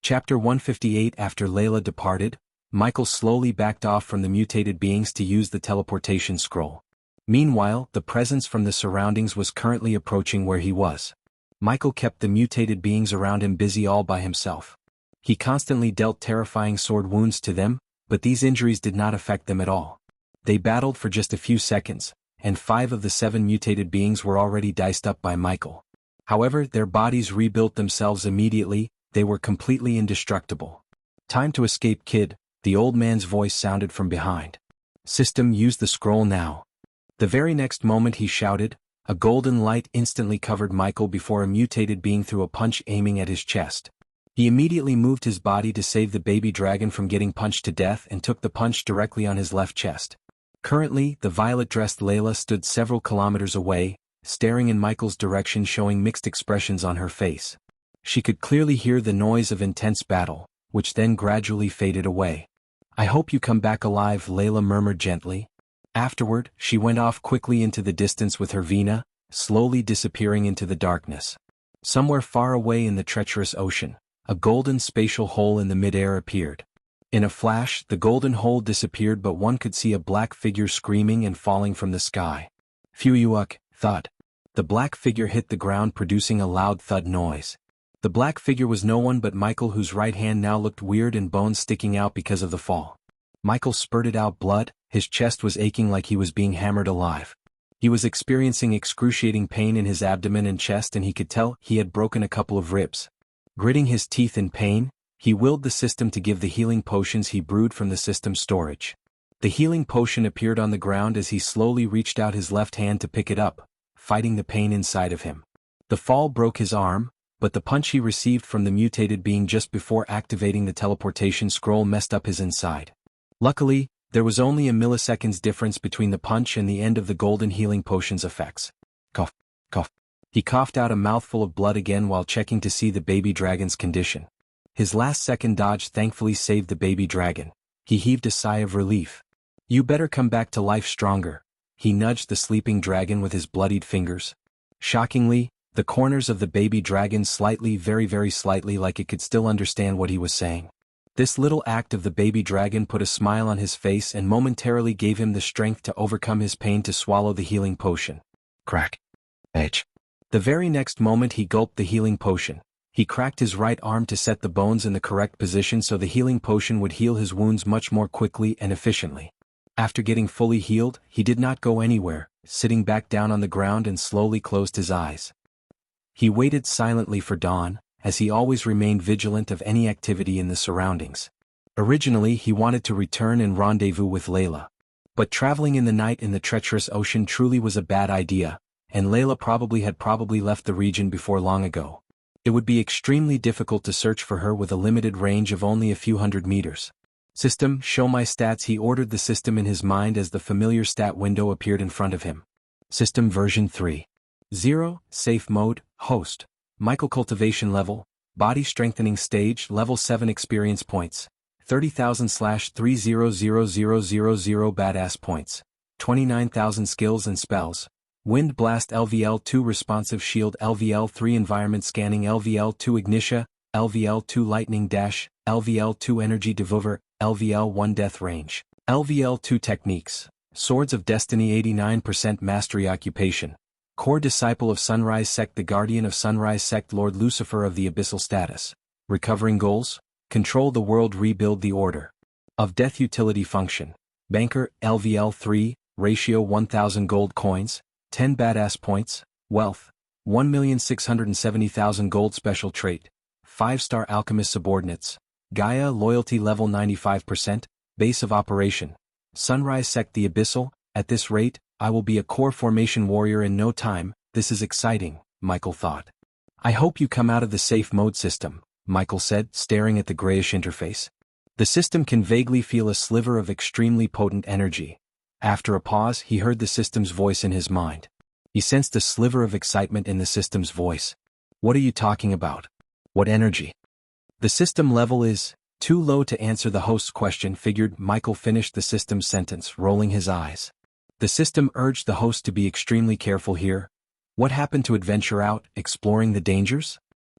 Chapter 158. After Layla departed, Michael slowly backed off from the mutated beings to use the teleportation scroll. Meanwhile, the presence from the surroundings was currently approaching where he was. Michael kept the mutated beings around him busy all by himself. He constantly dealt terrifying sword wounds to them, but these injuries did not affect them at all. They battled for just a few seconds, and 5 of the 7 mutated beings were already diced up by Michael. However, their bodies rebuilt themselves immediately. They were completely indestructible. "Time to escape, kid," the old man's voice sounded from behind. "System, use the scroll now." The very next moment he shouted, a golden light instantly covered Michael before a mutated being threw a punch aiming at his chest. He immediately moved his body to save the baby dragon from getting punched to death and took the punch directly on his left chest. Currently, the violet-dressed Layla stood several kilometers away, staring in Michael's direction, showing mixed expressions on her face. She could clearly hear the noise of intense battle, which then gradually faded away. "I hope you come back alive," Layla murmured gently. Afterward, she went off quickly into the distance with her Vina, slowly disappearing into the darkness. Somewhere far away in the treacherous ocean, a golden spatial hole in the mid-air appeared. In a flash, the golden hole disappeared, but one could see a black figure screaming and falling from the sky. Fuyuuk, thud. The black figure hit the ground, producing a loud thud noise. The black figure was no one but Michael, whose right hand now looked weird and bones sticking out because of the fall. Michael spurted out blood, his chest was aching like he was being hammered alive. He was experiencing excruciating pain in his abdomen and chest, and he could tell he had broken a couple of ribs. Gritting his teeth in pain, he willed the system to give the healing potions he brewed from the system's storage. The healing potion appeared on the ground as he slowly reached out his left hand to pick it up, fighting the pain inside of him. The fall broke his arm, but the punch he received from the mutated being just before activating the teleportation scroll messed up his inside. Luckily, there was only a millisecond's difference between the punch and the end of the golden healing potion's effects. Cough, cough. He coughed out a mouthful of blood again while checking to see the baby dragon's condition. His last-second dodge thankfully saved the baby dragon. He heaved a sigh of relief. "You better come back to life stronger." He nudged the sleeping dragon with his bloodied fingers. Shockingly, the corners of the baby dragon slightly, very slightly, like it could still understand what he was saying. This little act of the baby dragon put a smile on his face and momentarily gave him the strength to overcome his pain to swallow the healing potion. Crack. Edge. The very next moment he gulped the healing potion. He cracked his right arm to set the bones in the correct position so the healing potion would heal his wounds much more quickly and efficiently. After getting fully healed, he did not go anywhere, sitting back down on the ground and slowly closed his eyes. He waited silently for dawn, as he always remained vigilant of any activity in the surroundings. Originally, he wanted to return and rendezvous with Layla. But traveling in the night in the treacherous ocean truly was a bad idea, and Layla probably left the region before long ago. It would be extremely difficult to search for her with a limited range of only a few hundred meters. "System, show my stats," he ordered the system in his mind as the familiar stat window appeared in front of him. System version 3.0, safe mode, host. Michael cultivation level, body strengthening stage, level 7 experience points, 30,000/300000 badass points, 29,000 skills and spells. Wind Blast LVL2 Responsive Shield LVL3 Environment Scanning LVL2 Ignitia, LVL2 Lightning Dash, LVL2 Energy Devour, LVL1 Death Range. LVL2 Techniques. Swords of Destiny 89% Mastery Occupation. Core Disciple of Sunrise Sect, the Guardian of Sunrise Sect, Lord Lucifer of the Abyssal Status. Recovering Goals. Control the World, Rebuild the Order. Of Death Utility Function. Banker, LVL3, Ratio 1000 Gold Coins. 10 badass points, wealth, 1,670,000 gold. Special trait, 5-star alchemist subordinates, Gaia loyalty level 95%, base of operation, Sunrise Sect the Abyssal. At this rate, I will be a core formation warrior in no time. This is exciting, Michael thought. "I hope you come out of the safe mode, system," Michael said, staring at the grayish interface. The system can vaguely feel a sliver of extremely potent energy. After a pause, he heard the system's voice in his mind. He sensed a sliver of excitement in the system's voice. "What are you talking about? What energy?" "The system level is too low to answer the host's question," figured Michael finished the system's sentence, rolling his eyes. The system urged the host to be extremely careful here. What happened to adventure out, exploring the dangers?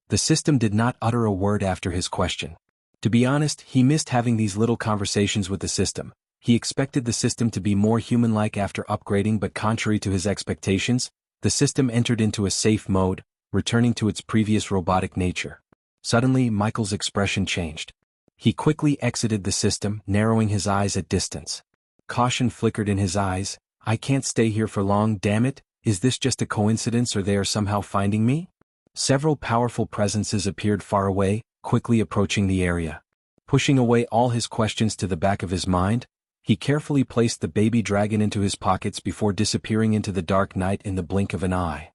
The system did not utter a word after his question. To be honest, he missed having these little conversations with the system. He expected the system to be more human-like after upgrading, but contrary to his expectations, the system entered into a safe mode, returning to its previous robotic nature. Suddenly, Michael's expression changed. He quickly exited the system, narrowing his eyes at distance. Caution flickered in his eyes. I can't stay here for long, damn it. Is this just a coincidence or they are somehow finding me? Several powerful presences appeared far away, quickly approaching the area. Pushing away all his questions to the back of his mind, he carefully placed the baby dragon into his pockets before disappearing into the dark night in the blink of an eye.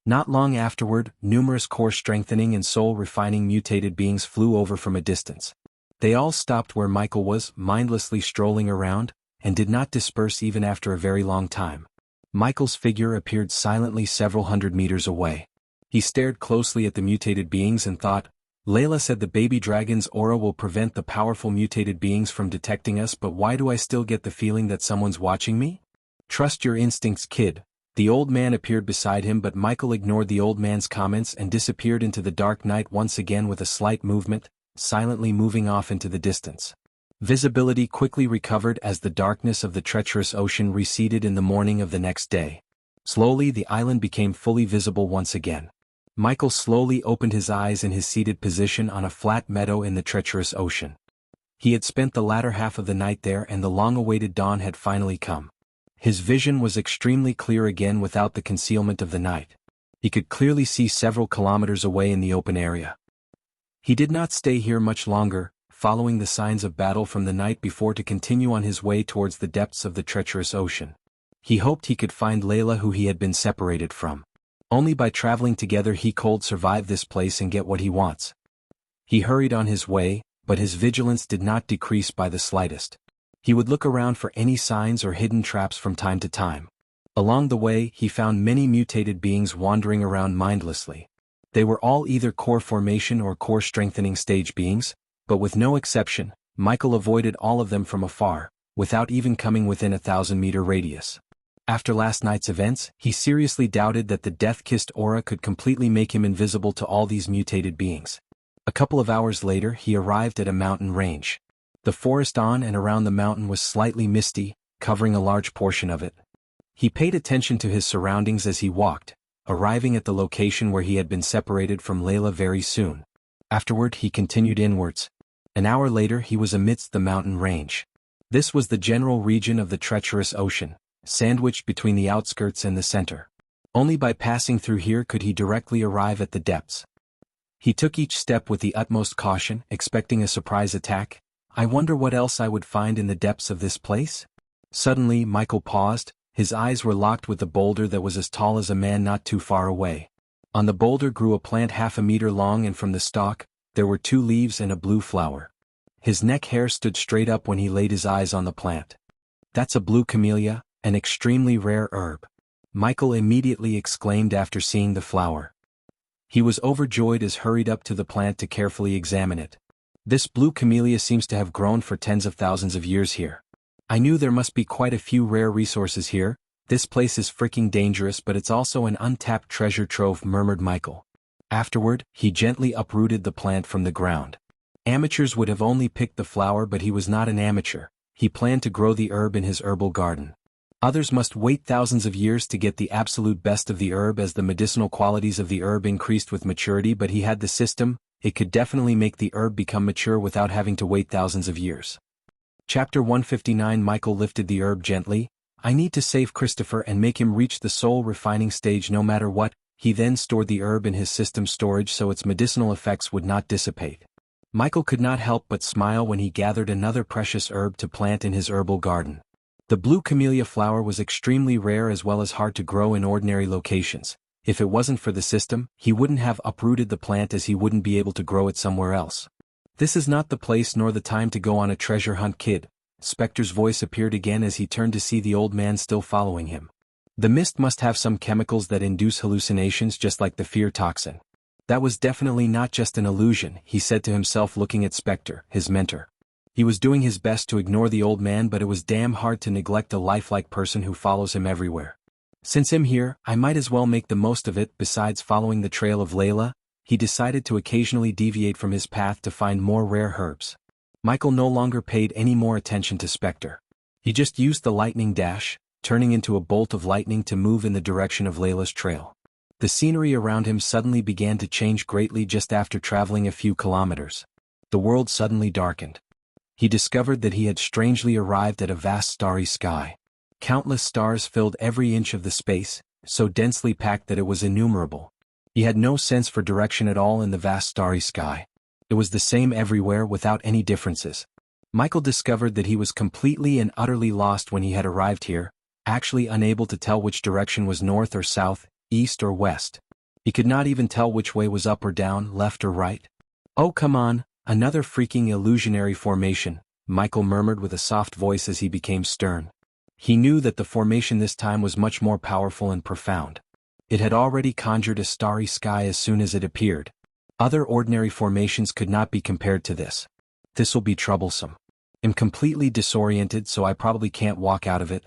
Not long afterward, numerous core-strengthening and soul-refining mutated beings flew over from a distance. They all stopped where Michael was, mindlessly strolling around, and did not disperse even after a very long time. Michael's figure appeared silently several hundred meters away. He stared closely at the mutated beings and thought, Layla said the baby dragon's aura will prevent the powerful mutated beings from detecting us, but why do I still get the feeling that someone's watching me? Trust your instincts, kid. The old man appeared beside him, but Michael ignored the old man's comments and disappeared into the dark night once again with a slight movement, silently moving off into the distance. Visibility quickly recovered as the darkness of the treacherous ocean receded in the morning of the next day. Slowly the island became fully visible once again. Michael slowly opened his eyes in his seated position on a flat meadow in the treacherous ocean. He had spent the latter half of the night there and the long-awaited dawn had finally come. His vision was extremely clear again without the concealment of the night. He could clearly see several kilometers away in the open area. He did not stay here much longer, following the signs of battle from the night before to continue on his way towards the depths of the treacherous ocean. He hoped he could find Layla, who he had been separated from. Only by traveling together he could survive this place and get what he wants. He hurried on his way, but his vigilance did not decrease by the slightest. He would look around for any signs or hidden traps from time to time. Along the way, he found many mutated beings wandering around mindlessly. They were all either core formation or core strengthening stage beings, but with no exception, Michael avoided all of them from afar, without even coming within a 1,000-meter radius. After last night's events, he seriously doubted that the death-kissed aura could completely make him invisible to all these mutated beings. A couple of hours later, he arrived at a mountain range. The forest on and around the mountain was slightly misty, covering a large portion of it. He paid attention to his surroundings as he walked, arriving at the location where he had been separated from Layla very soon. Afterward, he continued inwards. An hour later, he was amidst the mountain range. This was the general region of the treacherous ocean, sandwiched between the outskirts and the center. Only by passing through here could he directly arrive at the depths. He took each step with the utmost caution, expecting a surprise attack. I wonder what else I would find in the depths of this place? Suddenly, Michael paused. His eyes were locked with a boulder that was as tall as a man not too far away. On the boulder grew a plant half a meter long, and from the stalk, there were 2 leaves and a blue flower. His neck hair stood straight up when he laid his eyes on the plant. That's a blue camellia, an extremely rare herb. Michael immediately exclaimed after seeing the flower. He was overjoyed as hurried up to the plant to carefully examine it. This blue camellia seems to have grown for tens of thousands of years here. I knew there must be quite a few rare resources here. This place is freaking dangerous, but it's also an untapped treasure trove, murmured Michael. Afterward, he gently uprooted the plant from the ground. Amateurs would have only picked the flower, but he was not an amateur. He planned to grow the herb in his herbal garden. Others must wait thousands of years to get the absolute best of the herb as the medicinal qualities of the herb increased with maturity, but he had the system. It could definitely make the herb become mature without having to wait thousands of years. Chapter 159. Michael lifted the herb gently. I need to save Christopher and make him reach the soul refining stage no matter what. He then stored the herb in his system storage so its medicinal effects would not dissipate. Michael could not help but smile when he gathered another precious herb to plant in his herbal garden. The blue camellia flower was extremely rare as well as hard to grow in ordinary locations. If it wasn't for the system, he wouldn't have uprooted the plant, as he wouldn't be able to grow it somewhere else. This is not the place nor the time to go on a treasure hunt, kid. Spectre's voice appeared again as he turned to see the old man still following him. The mist must have some chemicals that induce hallucinations, just like the fear toxin. That was definitely not just an illusion, he said to himself, looking at Spectre, his mentor. He was doing his best to ignore the old man, but it was damn hard to neglect a lifelike person who follows him everywhere. Since I'm here, I might as well make the most of it. Besides following the trail of Layla, he decided to occasionally deviate from his path to find more rare herbs. Michael no longer paid any more attention to Spectre. He just used the lightning dash, turning into a bolt of lightning to move in the direction of Layla's trail. The scenery around him suddenly began to change greatly just after traveling a few kilometers. The world suddenly darkened. He discovered that he had strangely arrived at a vast starry sky. Countless stars filled every inch of the space, so densely packed that it was innumerable. He had no sense for direction at all in the vast starry sky. It was the same everywhere without any differences. Michael discovered that he was completely and utterly lost when he had arrived here, actually unable to tell which direction was north or south, east or west. He could not even tell which way was up or down, left or right. "Oh come on, another freaking illusionary formation," Michael murmured with a soft voice as he became stern. He knew that the formation this time was much more powerful and profound. It had already conjured a starry sky as soon as it appeared. Other ordinary formations could not be compared to this. This'll be troublesome. I'm completely disoriented, so I probably can't walk out of it.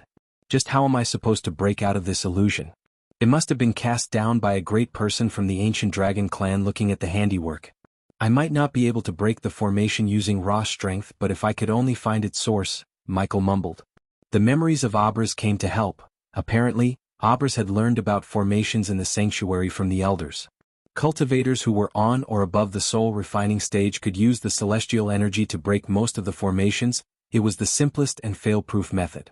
Just how am I supposed to break out of this illusion? It must have been cast down by a great person from the ancient dragon clan. Looking at the handiwork, I might not be able to break the formation using raw strength, but if I could only find its source, Michael mumbled. The memories of Abras came to help. Apparently, Abras had learned about formations in the sanctuary from the elders. Cultivators who were on or above the soul refining stage could use the celestial energy to break most of the formations. It was the simplest and fail-proof method.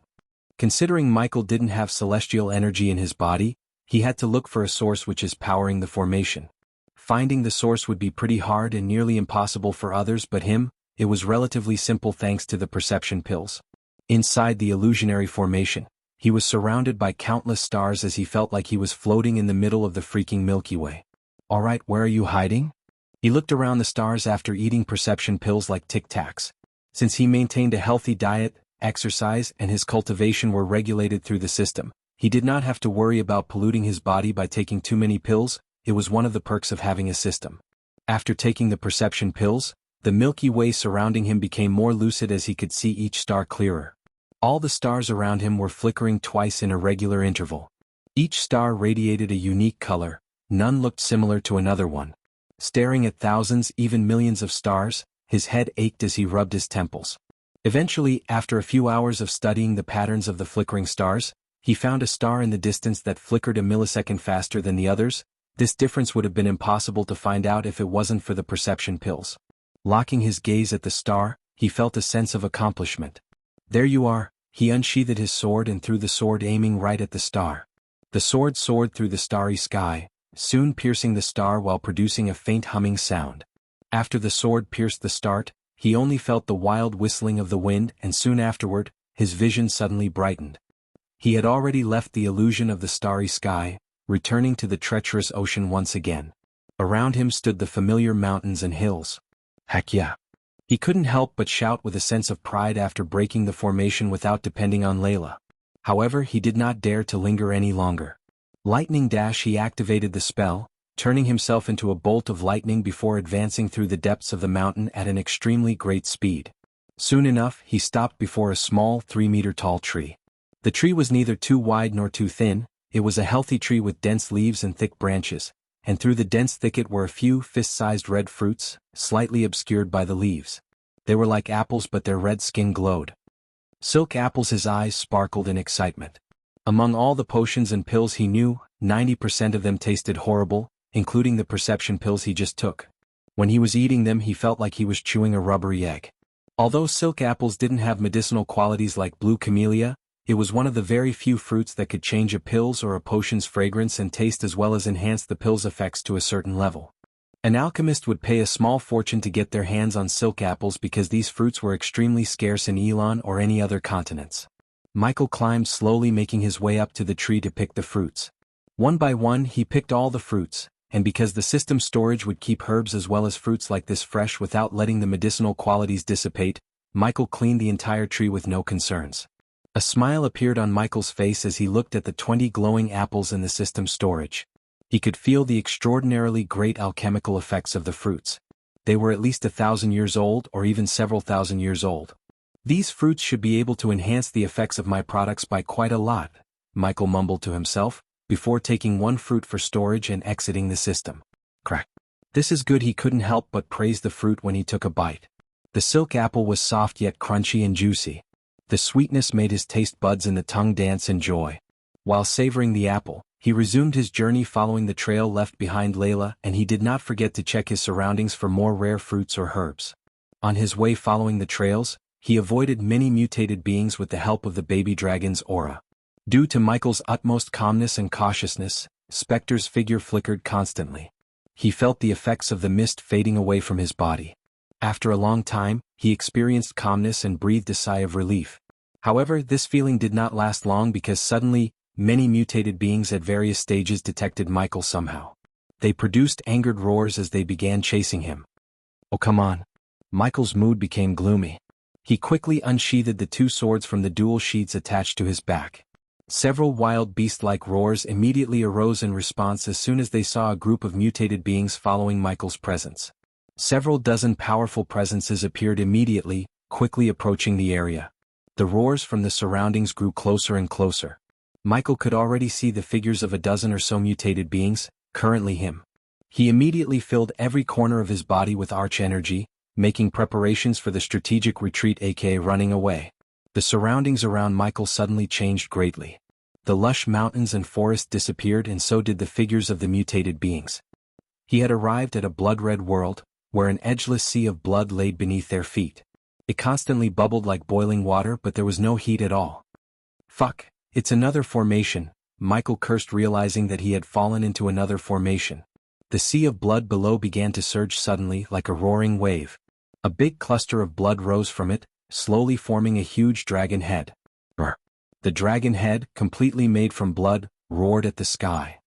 Considering Michael didn't have celestial energy in his body, he had to look for a source which is powering the formation. Finding the source would be pretty hard and nearly impossible for others but him. It was relatively simple thanks to the perception pills. Inside the illusionary formation, he was surrounded by countless stars as he felt like he was floating in the middle of the freaking Milky Way. "Alright, where are you hiding?" He looked around the stars after eating perception pills like Tic Tacs. Since he maintained a healthy diet, exercise, and his cultivation were regulated through the system, he did not have to worry about polluting his body by taking too many pills. It was one of the perks of having a system. After taking the perception pills, the Milky Way surrounding him became more lucid as he could see each star clearer. All the stars around him were flickering twice in a regular interval. Each star radiated a unique color. None looked similar to another one. Staring at thousands, even millions of stars, his head ached as he rubbed his temples. Eventually, after a few hours of studying the patterns of the flickering stars, he found a star in the distance that flickered a millisecond faster than the others. This difference would have been impossible to find out if it wasn't for the perception pills. Locking his gaze at the star, he felt a sense of accomplishment. "There you are." He unsheathed his sword and threw the sword, aiming right at the star. The sword soared through the starry sky, soon piercing the star while producing a faint humming sound. After the sword pierced the star, he only felt the wild whistling of the wind, and soon afterward, his vision suddenly brightened. He had already left the illusion of the starry sky, returning to the treacherous ocean once again. Around him stood the familiar mountains and hills. Heck yeah! He couldn't help but shout with a sense of pride after breaking the formation without depending on Layla. However, he did not dare to linger any longer. Lightning dash, he activated the spell, turning himself into a bolt of lightning before advancing through the depths of the mountain at an extremely great speed. Soon enough, he stopped before a small 3-meter-tall tree. The tree was neither too wide nor too thin. It was a healthy tree with dense leaves and thick branches, and through the dense thicket were a few fist-sized red fruits, slightly obscured by the leaves. They were like apples, but their red skin glowed. Silk apples. His eyes sparkled in excitement. Among all the potions and pills he knew, 90% of them tasted horrible, including the perception pills he just took. When he was eating them, he felt like he was chewing a rubbery egg. Although silk apples didn't have medicinal qualities like blue camellia, it was one of the very few fruits that could change a pill's or a potion's fragrance and taste as well as enhance the pill's effects to a certain level. An alchemist would pay a small fortune to get their hands on silk apples because these fruits were extremely scarce in Elon or any other continents. Michael climbed slowly, making his way up to the tree to pick the fruits. One by one he picked all the fruits, and because the system storage would keep herbs as well as fruits like this fresh without letting the medicinal qualities dissipate, Michael cleaned the entire tree with no concerns. A smile appeared on Michael's face as he looked at the 20 glowing apples in the system storage. He could feel the extraordinarily great alchemical effects of the fruits. They were at least 1,000 years old or even several thousand years old. "These fruits should be able to enhance the effects of my products by quite a lot," Michael mumbled to himself, before taking one fruit for storage and exiting the system. Crack. "This is good." He couldn't help but praise the fruit when he took a bite. The silk apple was soft yet crunchy and juicy. The sweetness made his taste buds in the tongue dance in joy. While savoring the apple, he resumed his journey following the trail left behind Layla, and he did not forget to check his surroundings for more rare fruits or herbs. On his way following the trails, he avoided many mutated beings with the help of the baby dragon's aura. Due to Michael's utmost calmness and cautiousness, Spectre's figure flickered constantly. He felt the effects of the mist fading away from his body. After a long time, he experienced calmness and breathed a sigh of relief. However, this feeling did not last long because suddenly, many mutated beings at various stages detected Michael somehow. They produced angered roars as they began chasing him. "Oh, come on." Michael's mood became gloomy. He quickly unsheathed the two swords from the dual sheaths attached to his back. Several wild beast-like roars immediately arose in response as soon as they saw a group of mutated beings following Michael's presence. Several dozen powerful presences appeared immediately, quickly approaching the area. The roars from the surroundings grew closer and closer. Michael could already see the figures of a dozen or so mutated beings, currently him. He immediately filled every corner of his body with arch energy, making preparations for the strategic retreat, aka running away. The surroundings around Michael suddenly changed greatly. The lush mountains and forest disappeared, and so did the figures of the mutated beings. He had arrived at a blood-red world, where an edgeless sea of blood laid beneath their feet. It constantly bubbled like boiling water, but there was no heat at all. "Fuck, it's another formation," Michael cursed, realizing that he had fallen into another formation. The sea of blood below began to surge suddenly like a roaring wave. A big cluster of blood rose from it, slowly forming a huge dragon head. Brr. The dragon head, completely made from blood, roared at the sky.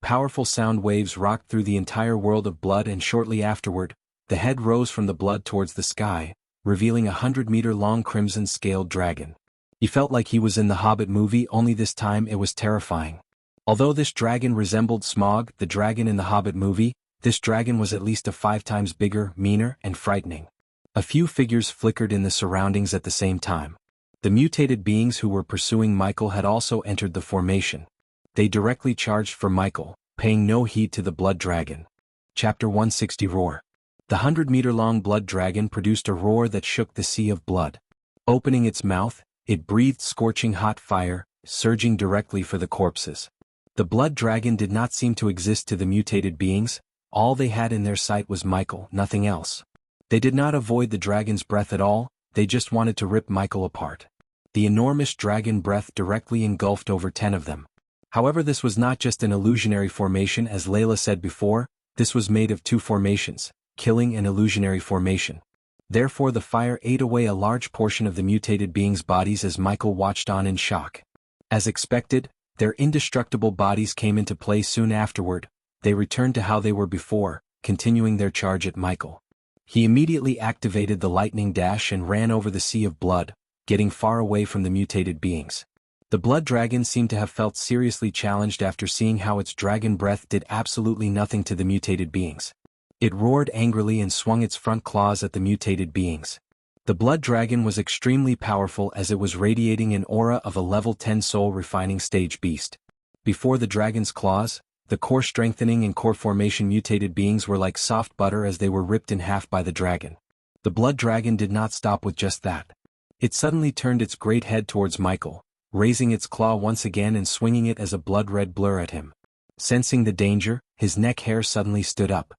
Powerful sound waves rocked through the entire world of blood, and shortly afterward, the head rose from the blood towards the sky, revealing a 100-meter-long crimson-scaled dragon. He felt like he was in the Hobbit movie, only this time it was terrifying. Although this dragon resembled Smaug, the dragon in the Hobbit movie, this dragon was at least 5 times bigger, meaner, and frightening. A few figures flickered in the surroundings at the same time. The mutated beings who were pursuing Michael had also entered the formation. They directly charged for Michael, paying no heed to the blood dragon. Chapter 160 Roar. The 100-meter-long blood dragon produced a roar that shook the sea of blood. Opening its mouth, it breathed scorching hot fire, surging directly for the corpses. The blood dragon did not seem to exist to the mutated beings. All they had in their sight was Michael, nothing else. They did not avoid the dragon's breath at all, they just wanted to rip Michael apart. The enormous dragon breath directly engulfed over 10 of them. However, this was not just an illusionary formation, as Layla said before, this was made of 2 formations, killing and illusionary formation. Therefore the fire ate away a large portion of the mutated beings' bodies as Michael watched on in shock. As expected, their indestructible bodies came into play soon afterward. They returned to how they were before, continuing their charge at Michael. He immediately activated the lightning dash and ran over the sea of blood, getting far away from the mutated beings. The blood dragon seemed to have felt seriously challenged after seeing how its dragon breath did absolutely nothing to the mutated beings. It roared angrily and swung its front claws at the mutated beings. The blood dragon was extremely powerful as it was radiating an aura of a level 10 soul refining stage beast. Before the dragon's claws, the core strengthening and core formation mutated beings were like soft butter as they were ripped in half by the dragon. The blood dragon did not stop with just that. It suddenly turned its great head towards Michael, raising its claw once again and swinging it as a blood-red blur at him. Sensing the danger, his neck hair suddenly stood up.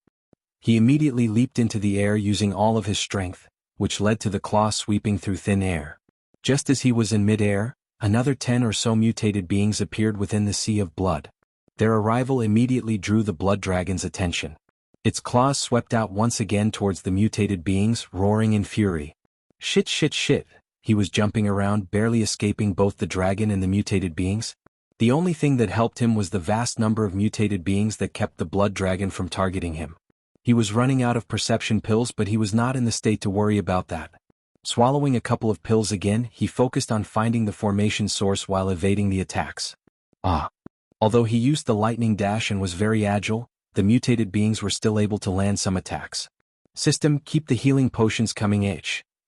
He immediately leaped into the air using all of his strength, which led to the claw sweeping through thin air. Just as he was in mid-air, another 10 or so mutated beings appeared within the sea of blood. Their arrival immediately drew the blood dragon's attention. Its claws swept out once again towards the mutated beings, roaring in fury. Shit shit shit, he was jumping around, barely escaping both the dragon and the mutated beings. The only thing that helped him was the vast number of mutated beings that kept the blood dragon from targeting him. He was running out of perception pills, but he was not in the state to worry about that. Swallowing a couple of pills again, he focused on finding the formation source while evading the attacks. Although he used the lightning dash and was very agile, the mutated beings were still able to land some attacks. System, keep the healing potions coming.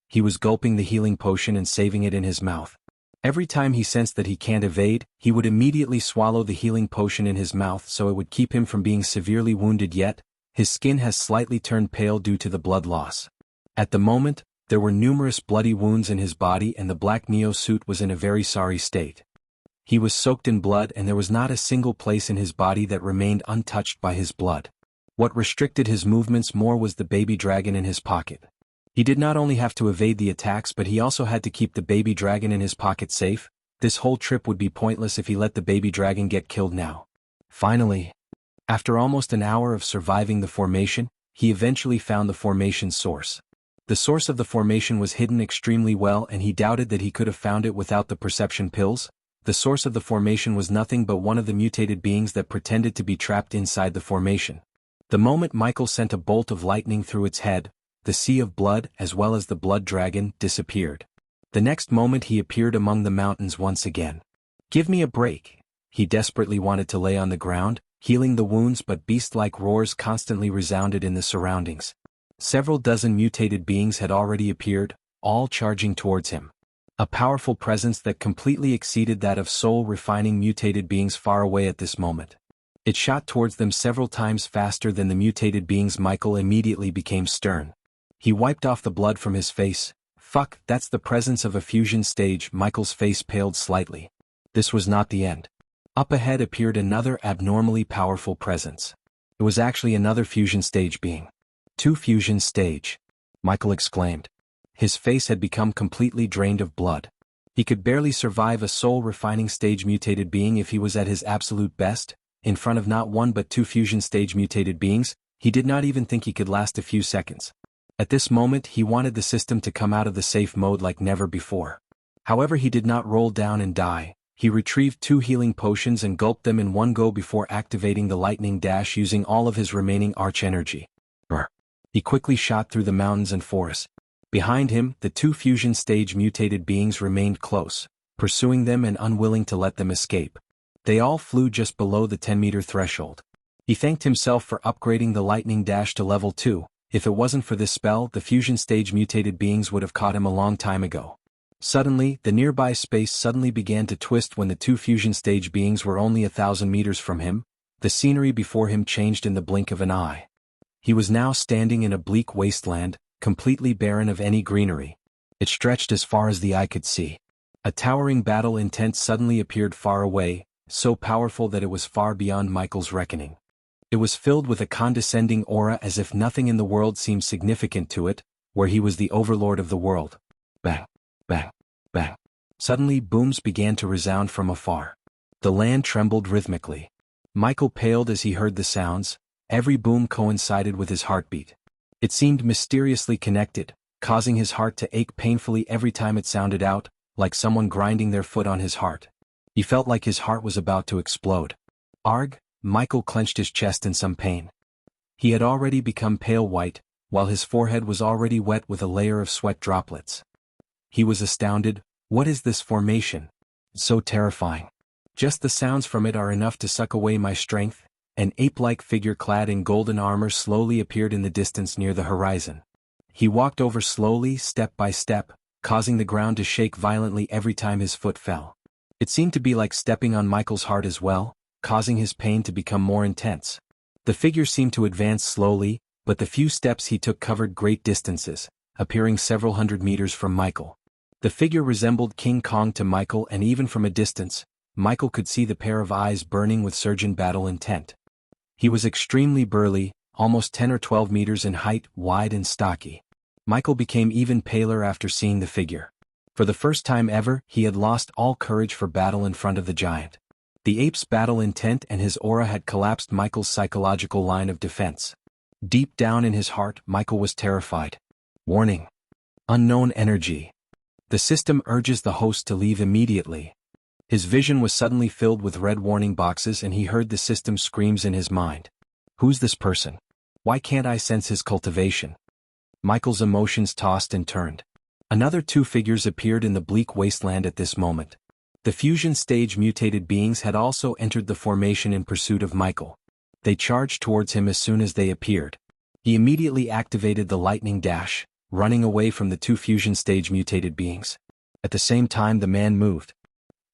He was gulping the healing potion and saving it in his mouth. Every time he sensed that he can't evade, he would immediately swallow the healing potion in his mouth so it would keep him from being severely wounded yet. His skin has slightly turned pale due to the blood loss. At the moment, there were numerous bloody wounds in his body and the black Neo suit was in a very sorry state. He was soaked in blood and there was not a single place in his body that remained untouched by his blood. What restricted his movements more was the baby dragon in his pocket. He did not only have to evade the attacks but he also had to keep the baby dragon in his pocket safe. This whole trip would be pointless if he let the baby dragon get killed now. Finally, after almost an hour of surviving the formation, he eventually found the formation's source. The source of the formation was hidden extremely well and he doubted that he could have found it without the perception pills. The source of the formation was nothing but one of the mutated beings that pretended to be trapped inside the formation. The moment Michael sent a bolt of lightning through its head, the sea of blood as well as the blood dragon disappeared. The next moment he appeared among the mountains once again. "Give me a break." He desperately wanted to lay on the ground, healing the wounds but beast-like roars constantly resounded in the surroundings. Several dozen mutated beings had already appeared, all charging towards him. A powerful presence that completely exceeded that of soul-refining mutated beings far away at this moment. It shot towards them several times faster than the mutated beings. Michael immediately became stern. He wiped off the blood from his face. "Fuck, that's the presence of a fusion stage." Michael's face paled slightly. This was not the end. Up ahead appeared another abnormally powerful presence. It was actually another fusion stage being. "Two fusion stage," Michael exclaimed. His face had become completely drained of blood. He could barely survive a soul-refining stage mutated being if he was at his absolute best. In front of not one but two fusion stage mutated beings, he did not even think he could last a few seconds. At this moment he wanted the system to come out of the safe mode like never before. However, he did not roll down and die. He retrieved 2 healing potions and gulped them in one go before activating the lightning dash using all of his remaining arch energy. He quickly shot through the mountains and forests. Behind him, the 2 fusion stage mutated beings remained close, pursuing them and unwilling to let them escape. They all flew just below the 10-meter threshold. He thanked himself for upgrading the lightning dash to level 2. If it wasn't for this spell, the fusion stage mutated beings would have caught him a long time ago. Suddenly, the nearby space suddenly began to twist when the 2 fusion stage beings were only 1,000 meters from him. The scenery before him changed in the blink of an eye. He was now standing in a bleak wasteland, completely barren of any greenery. It stretched as far as the eye could see. A towering battle intent suddenly appeared far away, so powerful that it was far beyond Michael's reckoning. It was filled with a condescending aura as if nothing in the world seemed significant to it, where he was the overlord of the world. Bang, bang, bang. Suddenly booms began to resound from afar. The land trembled rhythmically. Michael paled as he heard the sounds. Every boom coincided with his heartbeat. It seemed mysteriously connected, causing his heart to ache painfully every time it sounded out, like someone grinding their foot on his heart. He felt like his heart was about to explode. Arg! Michael clenched his chest in some pain. He had already become pale white, while his forehead was already wet with a layer of sweat droplets. He was astounded. What is this formation? It's so terrifying. Just the sounds from it are enough to suck away my strength. An ape-like figure clad in golden armor slowly appeared in the distance near the horizon. He walked over slowly, step by step, causing the ground to shake violently every time his foot fell. It seemed to be like stepping on Michael's heart as well, causing his pain to become more intense. The figure seemed to advance slowly, but the few steps he took covered great distances, appearing several hundred meters from Michael. The figure resembled King Kong to Michael, and even from a distance, Michael could see the pair of eyes burning with surging battle intent. He was extremely burly, almost 10 or 12 meters in height, wide and stocky. Michael became even paler after seeing the figure. For the first time ever, he had lost all courage for battle in front of the giant. The ape's battle intent and his aura had collapsed Michael's psychological line of defense. Deep down in his heart, Michael was terrified. Warning. Unknown energy. The system urges the host to leave immediately. His vision was suddenly filled with red warning boxes and he heard the system's screams in his mind. Who's this person? Why can't I sense his cultivation? Michael's emotions tossed and turned. Another 2 figures appeared in the bleak wasteland at this moment. The fusion stage mutated beings had also entered the formation in pursuit of Michael. They charged towards him as soon as they appeared. He immediately activated the lightning dash, running away from the 2 fusion stage mutated beings. At the same time the man moved.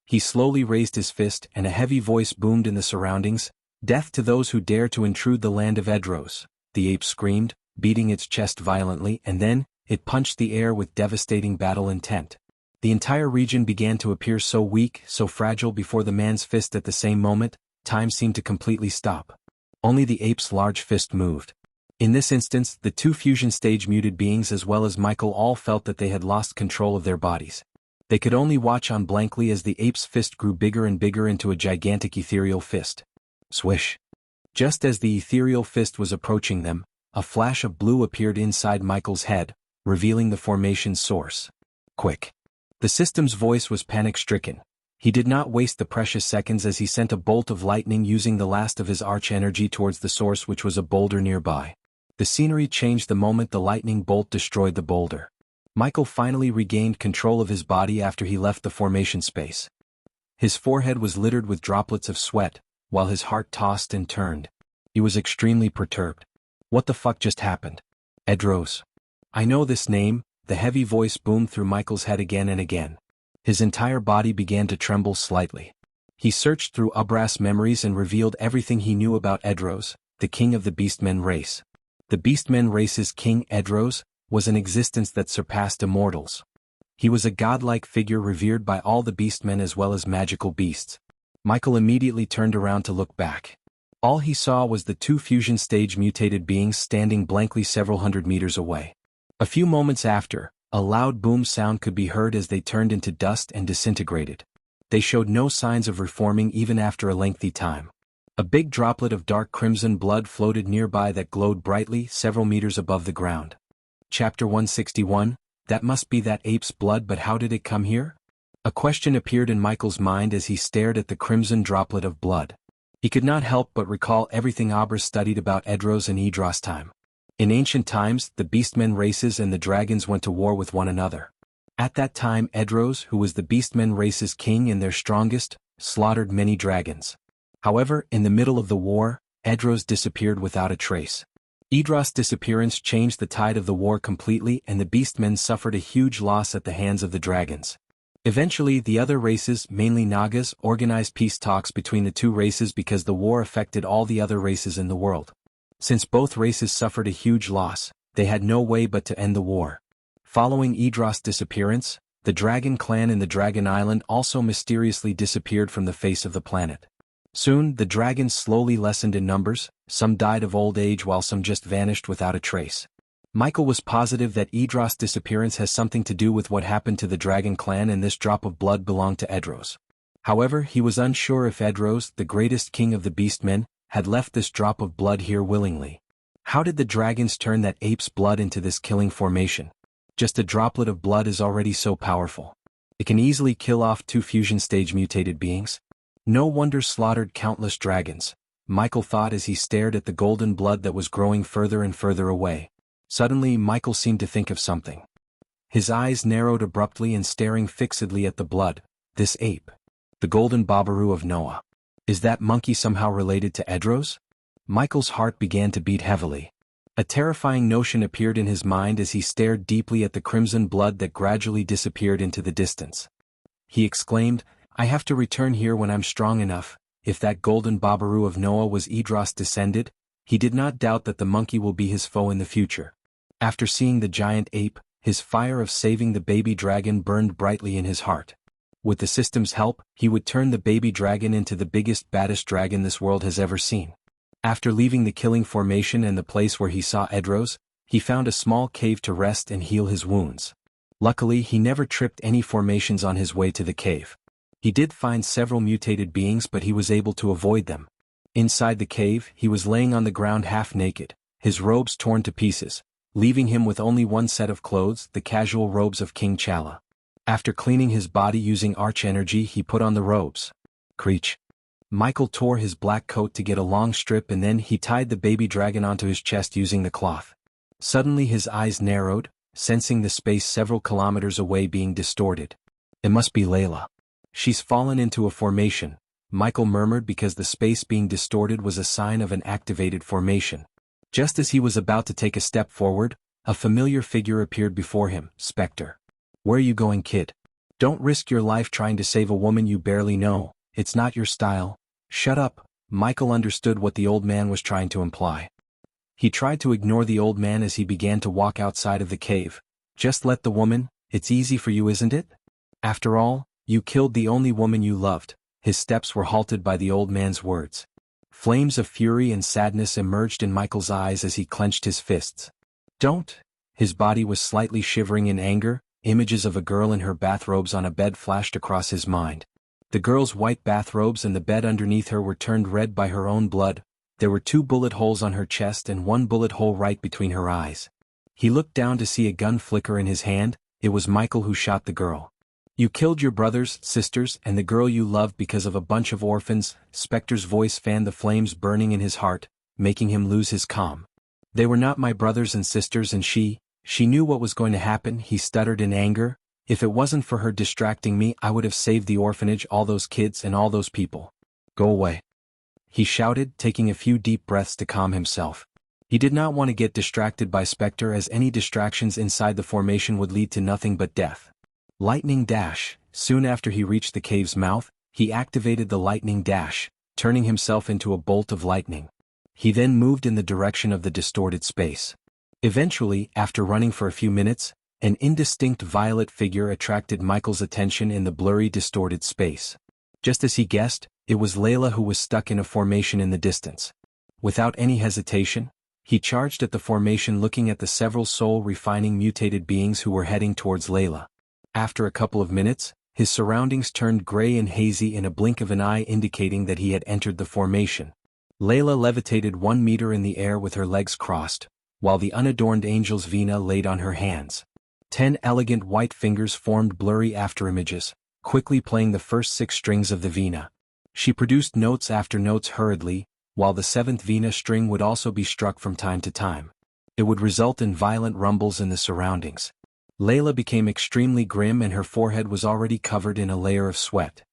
He slowly raised his fist and a heavy voice boomed in the surroundings. Death to those who dare to intrude the land of Edros. the ape screamed, beating its chest violently, and then, it punched the air with devastating battle intent. The entire region began to appear so weak, so fragile before the man's fist. At the same moment, time seemed to completely stop. Only the ape's large fist moved. In this instance, the two fusion stage muted beings as well as Michael all felt that they had lost control of their bodies. They could only watch on blankly as the ape's fist grew bigger and bigger into a gigantic ethereal fist. Swish. Just as the ethereal fist was approaching them, a flash of blue appeared inside Michael's head, revealing the formation's source. Quick. The system's voice was panic-stricken. He did not waste the precious seconds as he sent a bolt of lightning using the last of his arch energy towards the source, which was a boulder nearby. The scenery changed the moment the lightning bolt destroyed the boulder. Michael finally regained control of his body after he left the formation space. His forehead was littered with droplets of sweat, while his heart tossed and turned. He was extremely perturbed. What the fuck just happened? Edros. I know this name. The heavy voice boomed through Michael's head again and again. His entire body began to tremble slightly. He searched through Ubras memories and revealed everything he knew about Edros, the king of the Beastmen race. The Beastmen race's king, Edros, was an existence that surpassed immortals. He was a godlike figure revered by all the Beastmen as well as magical beasts. Michael immediately turned around to look back. All he saw was the two fusion stage mutated beings standing blankly several hundred meters away. A few moments after, a loud boom sound could be heard as they turned into dust and disintegrated. They showed no signs of reforming even after a lengthy time. A big droplet of dark crimson blood floated nearby that glowed brightly several meters above the ground. Chapter 161, that must be that ape's blood, but how did it come here? A question appeared in Michael's mind as he stared at the crimson droplet of blood. He could not help but recall everything Abras studied about Edros and Idros' time. In ancient times, the Beastmen races and the dragons went to war with one another. At that time, Edros, who was the Beastmen race's king and their strongest, slaughtered many dragons. However, in the middle of the war, Edros disappeared without a trace. Idros' disappearance changed the tide of the war completely, and the Beastmen suffered a huge loss at the hands of the dragons. Eventually, the other races, mainly Nagas, organized peace talks between the two races because the war affected all the other races in the world. Since both races suffered a huge loss, they had no way but to end the war. Following Idros' disappearance, the Dragon clan in the Dragon Island also mysteriously disappeared from the face of the planet. Soon, the dragons slowly lessened in numbers, some died of old age while some just vanished without a trace. Michael was positive that Idros' disappearance has something to do with what happened to the Dragon clan, and this drop of blood belonged to Edros. However, he was unsure if Edros, the greatest king of the Beastmen, had left this drop of blood here willingly. How did the dragons turn that ape's blood into this killing formation? Just a droplet of blood is already so powerful. It can easily kill off two fusion stage mutated beings. No wonder slaughtered countless dragons, Michael thought as he stared at the golden blood that was growing further and further away. Suddenly, Michael seemed to think of something. His eyes narrowed abruptly and staring fixedly at the blood. This ape. The golden Babaru of Noah. Is that monkey somehow related to Edros? Michael's heart began to beat heavily. A terrifying notion appeared in his mind as he stared deeply at the crimson blood that gradually disappeared into the distance. He exclaimed, I have to return here when I'm strong enough. If that golden Babaru of Noah was Idros descended, he did not doubt that the monkey will be his foe in the future. After seeing the giant ape, his fire of saving the baby dragon burned brightly in his heart. With the system's help, he would turn the baby dragon into the biggest, baddest dragon this world has ever seen. After leaving the killing formation and the place where he saw Edros, he found a small cave to rest and heal his wounds. Luckily, he never tripped any formations on his way to the cave. He did find several mutated beings, but he was able to avoid them. Inside the cave, he was laying on the ground half naked, his robes torn to pieces, leaving him with only one set of clothes, the casual robes of King Chala. After cleaning his body using arch energy, he put on the robes. Creech. Michael tore his black coat to get a long strip, and then he tied the baby dragon onto his chest using the cloth. Suddenly his eyes narrowed, sensing the space several kilometers away being distorted. It must be Layla. She's fallen into a formation, Michael murmured, because the space being distorted was a sign of an activated formation. Just as he was about to take a step forward, a familiar figure appeared before him. Spectre. Where are you going, kid? Don't risk your life trying to save a woman you barely know. It's not your style. Shut up. Michael understood what the old man was trying to imply. He tried to ignore the old man as he began to walk outside of the cave. Just let the woman, it's easy for you, isn't it? After all, you killed the only woman you loved. His steps were halted by the old man's words. Flames of fury and sadness emerged in Michael's eyes as he clenched his fists. Don't! His body was slightly shivering in anger. Images of a girl in her bathrobes on a bed flashed across his mind. The girl's white bathrobes and the bed underneath her were turned red by her own blood. There were 2 bullet holes on her chest and 1 bullet hole right between her eyes. He looked down to see a gun flicker in his hand. It was Michael who shot the girl. You killed your brothers, sisters, and the girl you loved because of a bunch of orphans. Spectre's voice fanned the flames burning in his heart, making him lose his calm. They were not my brothers and sisters, and she knew what was going to happen. He stuttered in anger. If it wasn't for her distracting me, I would have saved the orphanage, all those kids and all those people. Go away. He shouted, taking a few deep breaths to calm himself. He did not want to get distracted by Spectre, as any distractions inside the formation would lead to nothing but death. Lightning dash. Soon after he reached the cave's mouth, he activated the lightning dash, turning himself into a bolt of lightning. He then moved in the direction of the distorted space. Eventually, after running for a few minutes, an indistinct violet figure attracted Michael's attention in the blurry, distorted space. Just as he guessed, it was Layla, who was stuck in a formation in the distance. Without any hesitation, he charged at the formation, looking at the several soul-refining mutated beings who were heading towards Layla. After a couple of minutes, his surroundings turned gray and hazy in a blink of an eye, indicating that he had entered the formation. Layla levitated 1 meter in the air with her legs crossed, while the unadorned angel's vina laid on her hands. 10 elegant white fingers formed blurry afterimages, quickly playing the first 6 strings of the vina. She produced notes after notes hurriedly, while the 7th vina string would also be struck from time to time. It would result in violent rumbles in the surroundings. Layla became extremely grim, and her forehead was already covered in a layer of sweat.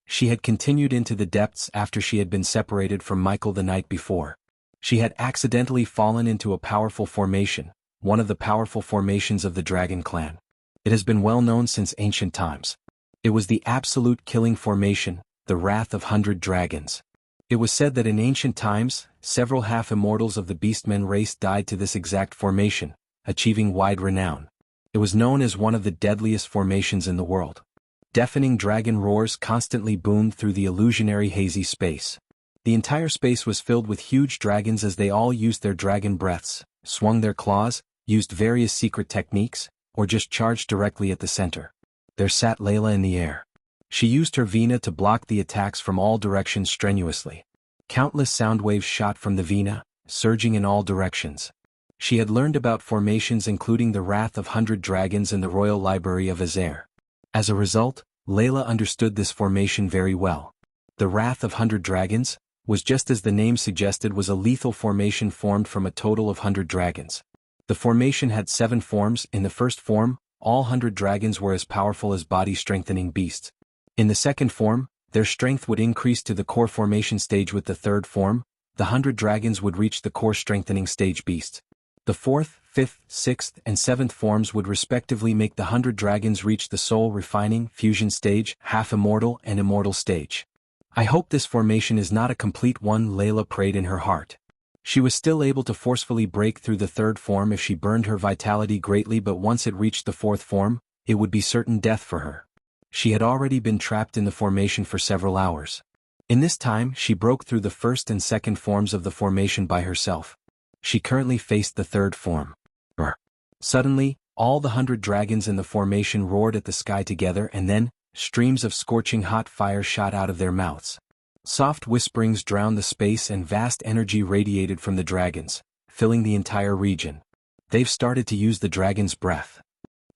She had continued into the depths after she had been separated from Michael the night before. She had accidentally fallen into a powerful formation, one of the powerful formations of the Dragon Clan. It has been well known since ancient times. It was the absolute killing formation, the Wrath of 100 Dragons. It was said that in ancient times, several half-immortals of the Beastmen race died to this exact formation, achieving wide renown. It was known as one of the deadliest formations in the world. Deafening dragon roars constantly boomed through the illusionary hazy space. The entire space was filled with huge dragons, as they all used their dragon breaths, swung their claws, used various secret techniques, or just charged directly at the center. There sat Layla in the air. She used her vina to block the attacks from all directions strenuously. Countless sound waves shot from the vina, surging in all directions. She had learned about formations including the Wrath of 100 Dragons in the Royal Library of Azair. As a result, Layla understood this formation very well. The Wrath of 100 Dragons was, just as the name suggested, was a lethal formation formed from a total of 100 dragons. The formation had 7 forms. In the first form, all 100 dragons were as powerful as body-strengthening beasts. In the second form, their strength would increase to the core formation stage. With the third form, the 100 dragons would reach the core strengthening stage beasts. The 4th, 5th, 6th, and 7th forms would respectively make the 100 dragons reach the soul-refining, fusion stage, half-immortal, and immortal stage. I hope this formation is not a complete one, Layla prayed in her heart. She was still able to forcefully break through the 3rd form if she burned her vitality greatly, but once it reached the 4th form, it would be certain death for her. She had already been trapped in the formation for several hours. In this time, she broke through the 1st and 2nd forms of the formation by herself. She currently faced the 3rd form. Suddenly, all the 100 dragons in the formation roared at the sky together, and then, streams of scorching hot fire shot out of their mouths. Soft whisperings drowned the space, and vast energy radiated from the dragons, filling the entire region. They've started to use the dragon's breath.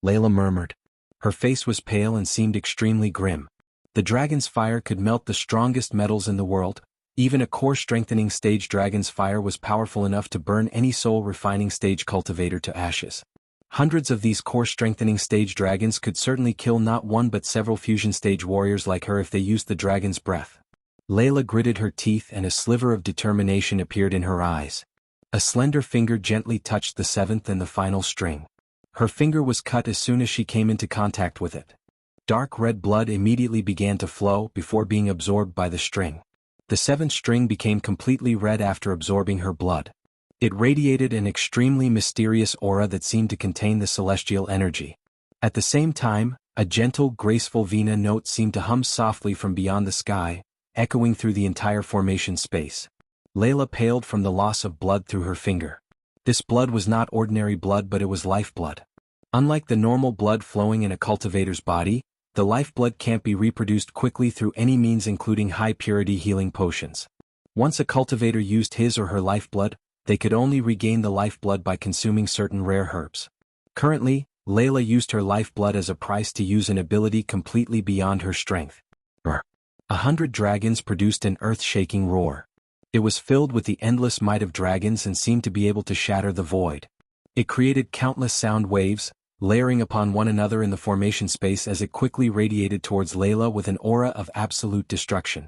Layla murmured. Her face was pale and seemed extremely grim. The dragon's fire could melt the strongest metals in the world. Even a core-strengthening stage dragon's fire was powerful enough to burn any soul-refining stage cultivator to ashes. Hundreds of these core-strengthening stage dragons could certainly kill not one but several fusion stage warriors like her if they used the dragon's breath. Layla gritted her teeth, and a sliver of determination appeared in her eyes. A slender finger gently touched the 7th and the final string. Her finger was cut as soon as she came into contact with it. Dark red blood immediately began to flow before being absorbed by the string. The 7th string became completely red after absorbing her blood. It radiated an extremely mysterious aura that seemed to contain the celestial energy. At the same time, a gentle, graceful vina note seemed to hum softly from beyond the sky, echoing through the entire formation space. Layla paled from the loss of blood through her finger. This blood was not ordinary blood, but it was lifeblood. Unlike the normal blood flowing in a cultivator's body, the lifeblood can't be reproduced quickly through any means, including high-purity healing potions. Once a cultivator used his or her lifeblood, they could only regain the lifeblood by consuming certain rare herbs. Currently, Layla used her lifeblood as a price to use an ability completely beyond her strength. 100 dragons produced an earth-shaking roar. It was filled with the endless might of dragons and seemed to be able to shatter the void. It created countless sound waves, layering upon one another in the formation space as it quickly radiated towards Layla with an aura of absolute destruction.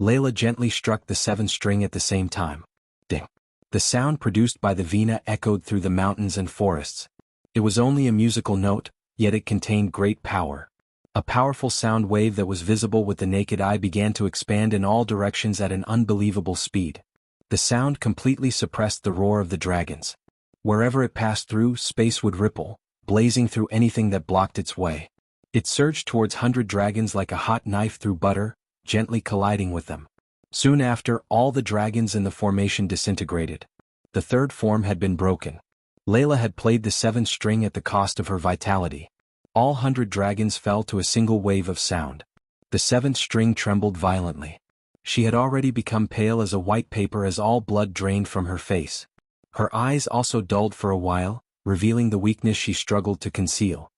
Layla gently struck the 7th string at the same time. Ding! The sound produced by the vina echoed through the mountains and forests. It was only a musical note, yet it contained great power. A powerful sound wave that was visible with the naked eye began to expand in all directions at an unbelievable speed. The sound completely suppressed the roar of the dragons. Wherever it passed through, space would ripple, blazing through anything that blocked its way. It surged towards 100 dragons like a hot knife through butter, gently colliding with them. Soon after, all the dragons in the formation disintegrated. The 3rd form had been broken. Layla had played the 7th string at the cost of her vitality. All 100 dragons fell to a single wave of sound. The 7th string trembled violently. She had already become pale as a white paper as all blood drained from her face. Her eyes also dulled for a while, revealing the weakness she struggled to conceal.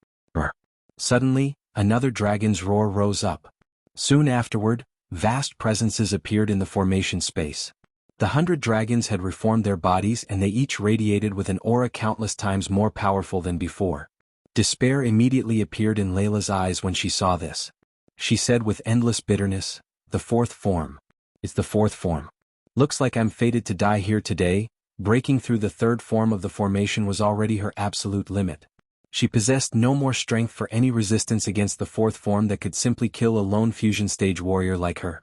Suddenly, another dragon's roar rose up. Soon afterward, vast presences appeared in the formation space. The 100 dragons had reformed their bodies and they each radiated with an aura countless times more powerful than before. Despair immediately appeared in Layla's eyes when she saw this. She said with endless bitterness, "The 4th form. It's the 4th form. Looks like I'm fated to die here today." Breaking through the 3rd form of the formation was already her absolute limit. She possessed no more strength for any resistance against the 4th form that could simply kill a lone fusion stage warrior like her.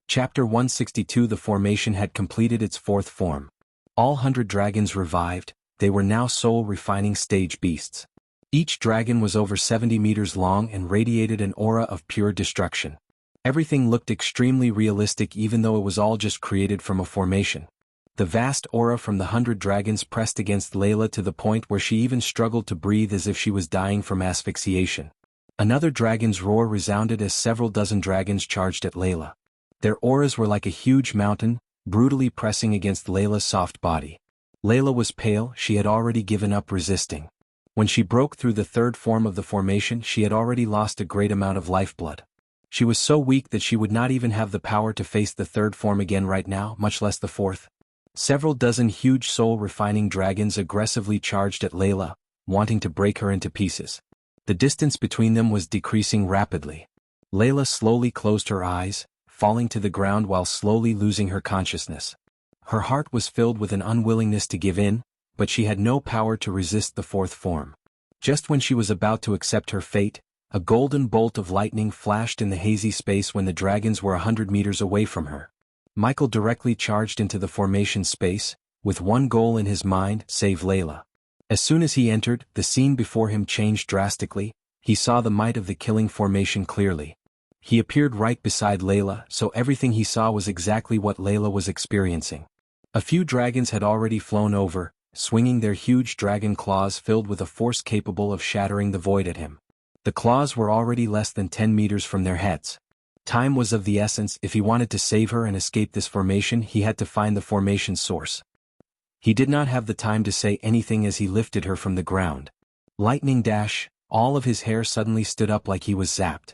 Chapter 162. The formation had completed its 4th form. All 100 dragons revived. They were now soul-refining stage beasts. Each dragon was over 70 meters long and radiated an aura of pure destruction. Everything looked extremely realistic even though it was all just created from a formation. The vast aura from the 100 dragons pressed against Layla to the point where she even struggled to breathe as if she was dying from asphyxiation. Another dragon's roar resounded as several dozen dragons charged at Layla. Their auras were like a huge mountain, brutally pressing against Layla's soft body. Layla was pale, she had already given up resisting. When she broke through the 3rd form of the formation, she had already lost a great amount of lifeblood. She was so weak that she would not even have the power to face the 3rd form again right now, much less the 4th. Several dozen huge soul-refining dragons aggressively charged at Layla, wanting to break her into pieces. The distance between them was decreasing rapidly. Layla slowly closed her eyes, falling to the ground while slowly losing her consciousness. Her heart was filled with an unwillingness to give in, but she had no power to resist the 4th form. Just when she was about to accept her fate, a golden bolt of lightning flashed in the hazy space when the dragons were 100 meters away from her. Michael directly charged into the formation space, with one goal in his mind: save Layla. As soon as he entered, the scene before him changed drastically. He saw the might of the killing formation clearly. He appeared right beside Layla, so everything he saw was exactly what Layla was experiencing. A few dragons had already flown over, swinging their huge dragon claws filled with a force capable of shattering the void at him. The claws were already less than 10 meters from their heads. Time was of the essence. If he wanted to save her and escape this formation, he had to find the formation's source. He did not have the time to say anything as he lifted her from the ground. Lightning dash, all of his hair suddenly stood up like he was zapped.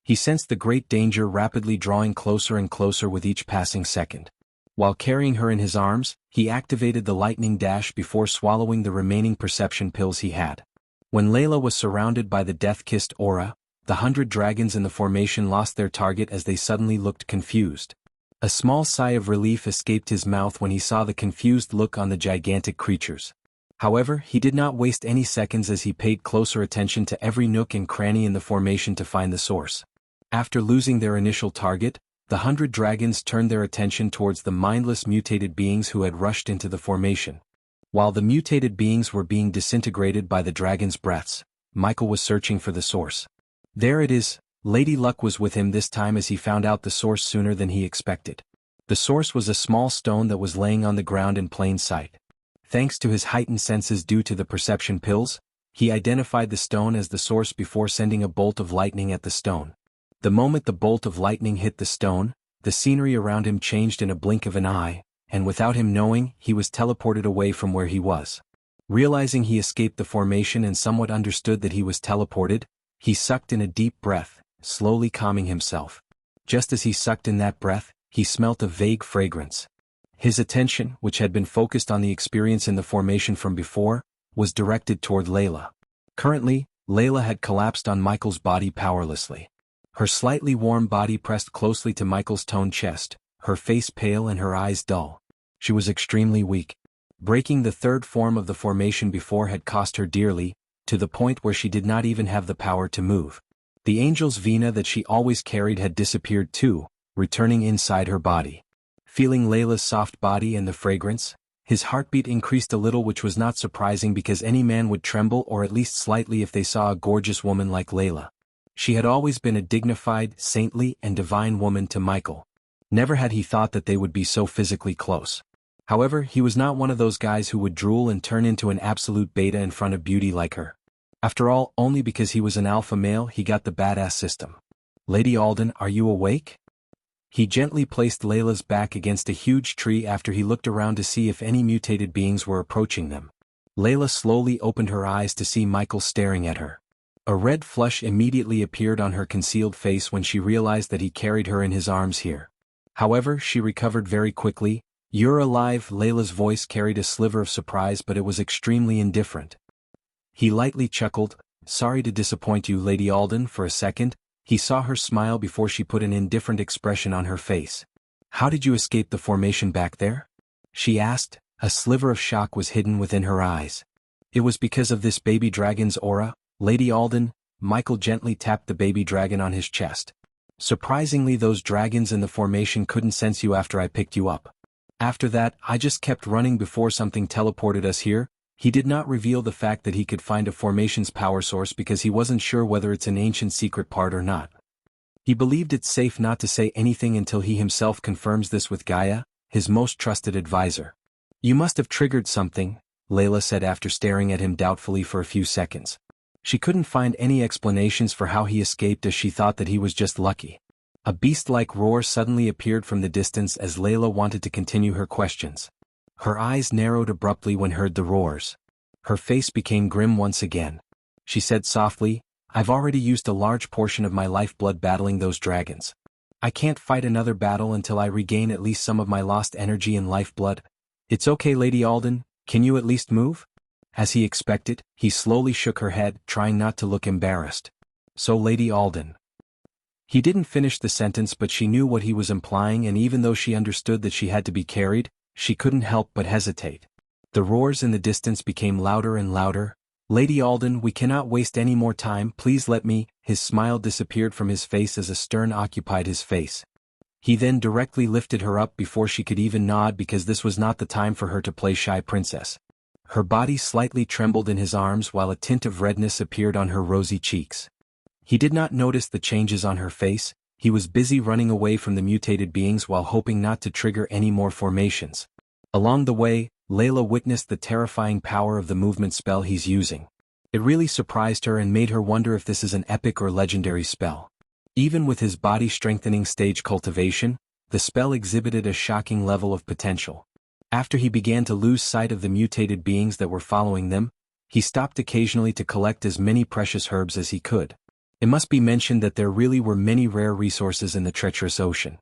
He sensed the great danger rapidly drawing closer and closer with each passing second. While carrying her in his arms, he activated the lightning dash before swallowing the remaining perception pills he had. When Layla was surrounded by the death-kissed aura, the 100 dragons in the formation lost their target as they suddenly looked confused. A small sigh of relief escaped his mouth when he saw the confused look on the gigantic creatures. However, he did not waste any seconds as he paid closer attention to every nook and cranny in the formation to find the source. After losing their initial target, The 100 dragons turned their attention towards the mindless mutated beings who had rushed into the formation. While the mutated beings were being disintegrated by the dragon's breaths, Michael was searching for the source. There it is. Lady Luck was with him this time as he found out the source sooner than he expected. The source was a small stone that was laying on the ground in plain sight. Thanks to his heightened senses due to the perception pills, he identified the stone as the source before sending a bolt of lightning at the stone. The moment the bolt of lightning hit the stone, the scenery around him changed in a blink of an eye, and without him knowing, he was teleported away from where he was. Realizing he escaped the formation and somewhat understood that he was teleported, he sucked in a deep breath, slowly calming himself. Just as he sucked in that breath, he smelt a vague fragrance. His attention, which had been focused on the experience in the formation from before, was directed toward Layla. Currently, Layla had collapsed on Michael's body powerlessly. Her slightly warm body pressed closely to Michael's toned chest, her face pale and her eyes dull. She was extremely weak. Breaking the third form of the formation before had cost her dearly, to the point where she did not even have the power to move. The angel's vina that she always carried had disappeared too, returning inside her body. Feeling Layla's soft body and the fragrance, his heartbeat increased a little, which was not surprising because any man would tremble or at least slightly if they saw a gorgeous woman like Layla. She had always been a dignified, saintly, and divine woman to Michael. Never had he thought that they would be so physically close. However, he was not one of those guys who would drool and turn into an absolute beta in front of beauty like her. After all, only because he was an alpha male he got the badass system. Lady Alden, are you awake? He gently placed Layla's back against a huge tree after he looked around to see if any mutated beings were approaching them. Layla slowly opened her eyes to see Michael staring at her. A red flush immediately appeared on her concealed face when she realized that he carried her in his arms here. However, she recovered very quickly. You're alive, Layla's voice carried a sliver of surprise, but it was extremely indifferent. He lightly chuckled. Sorry to disappoint you, Lady Alden. For a second, he saw her smile before she put an indifferent expression on her face. How did you escape the formation back there? She asked. A sliver of shock was hidden within her eyes. It was because of this baby dragon's aura, Lady Alden. Michael gently tapped the baby dragon on his chest. Surprisingly, those dragons in the formation couldn't sense you after I picked you up. After that, I just kept running before something teleported us here. He did not reveal the fact that he could find a formation's power source because he wasn't sure whether it's an ancient secret part or not. He believed it's safe not to say anything until he himself confirms this with Gaia, his most trusted advisor. You must have triggered something, Layla said after staring at him doubtfully for a few seconds. She couldn't find any explanations for how he escaped as she thought that he was just lucky. A beast-like roar suddenly appeared from the distance as Layla wanted to continue her questions. Her eyes narrowed abruptly when heard the roars. Her face became grim once again. She said softly, I've already used a large portion of my lifeblood battling those dragons. I can't fight another battle until I regain at least some of my lost energy and lifeblood. It's okay, Lady Alden, can you at least move? As he expected, he slowly shook her head, trying not to look embarrassed. So Lady Alden. He didn't finish the sentence, but she knew what he was implying, and even though she understood that she had to be carried, she couldn't help but hesitate. The roars in the distance became louder and louder. Lady Alden, we cannot waste any more time, please let me. His smile disappeared from his face as a stern occupied his face. He then directly lifted her up before she could even nod because this was not the time for her to play shy princess. Her body slightly trembled in his arms while a tint of redness appeared on her rosy cheeks. He did not notice the changes on her face. He was busy running away from the mutated beings while hoping not to trigger any more formations. Along the way, Layla witnessed the terrifying power of the movement spell he's using. It really surprised her and made her wonder if this is an epic or legendary spell. Even with his body-strengthening stage cultivation, the spell exhibited a shocking level of potential. After he began to lose sight of the mutated beings that were following them, he stopped occasionally to collect as many precious herbs as he could. It must be mentioned that there really were many rare resources in the treacherous ocean.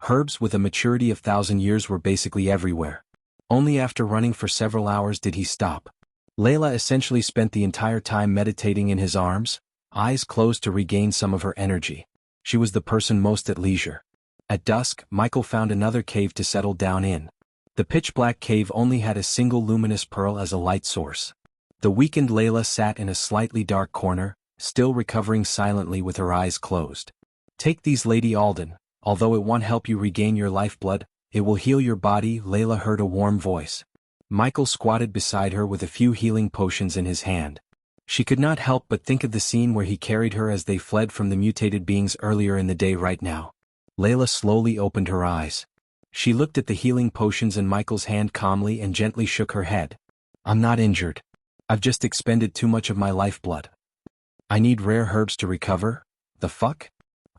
Herbs with a maturity of 1,000 years were basically everywhere. Only after running for several hours did he stop. Layla essentially spent the entire time meditating in his arms, eyes closed to regain some of her energy. She was the person most at leisure. At dusk, Michael found another cave to settle down in. The pitch-black cave only had a single luminous pearl as a light source. The weakened Layla sat in a slightly dark corner, still recovering silently with her eyes closed. Take these, Lady Alden, Although it won't help you regain your lifeblood, it will heal your body. Layla heard a warm voice. Michael squatted beside her with a few healing potions in his hand. She could not help but think of the scene where he carried her as they fled from the mutated beings earlier in the day. Right now, Layla slowly opened her eyes. She looked at the healing potions in Michael's hand calmly and gently shook her head. I'm not injured. I've just expended too much of my lifeblood. I need rare herbs to recover? The fuck?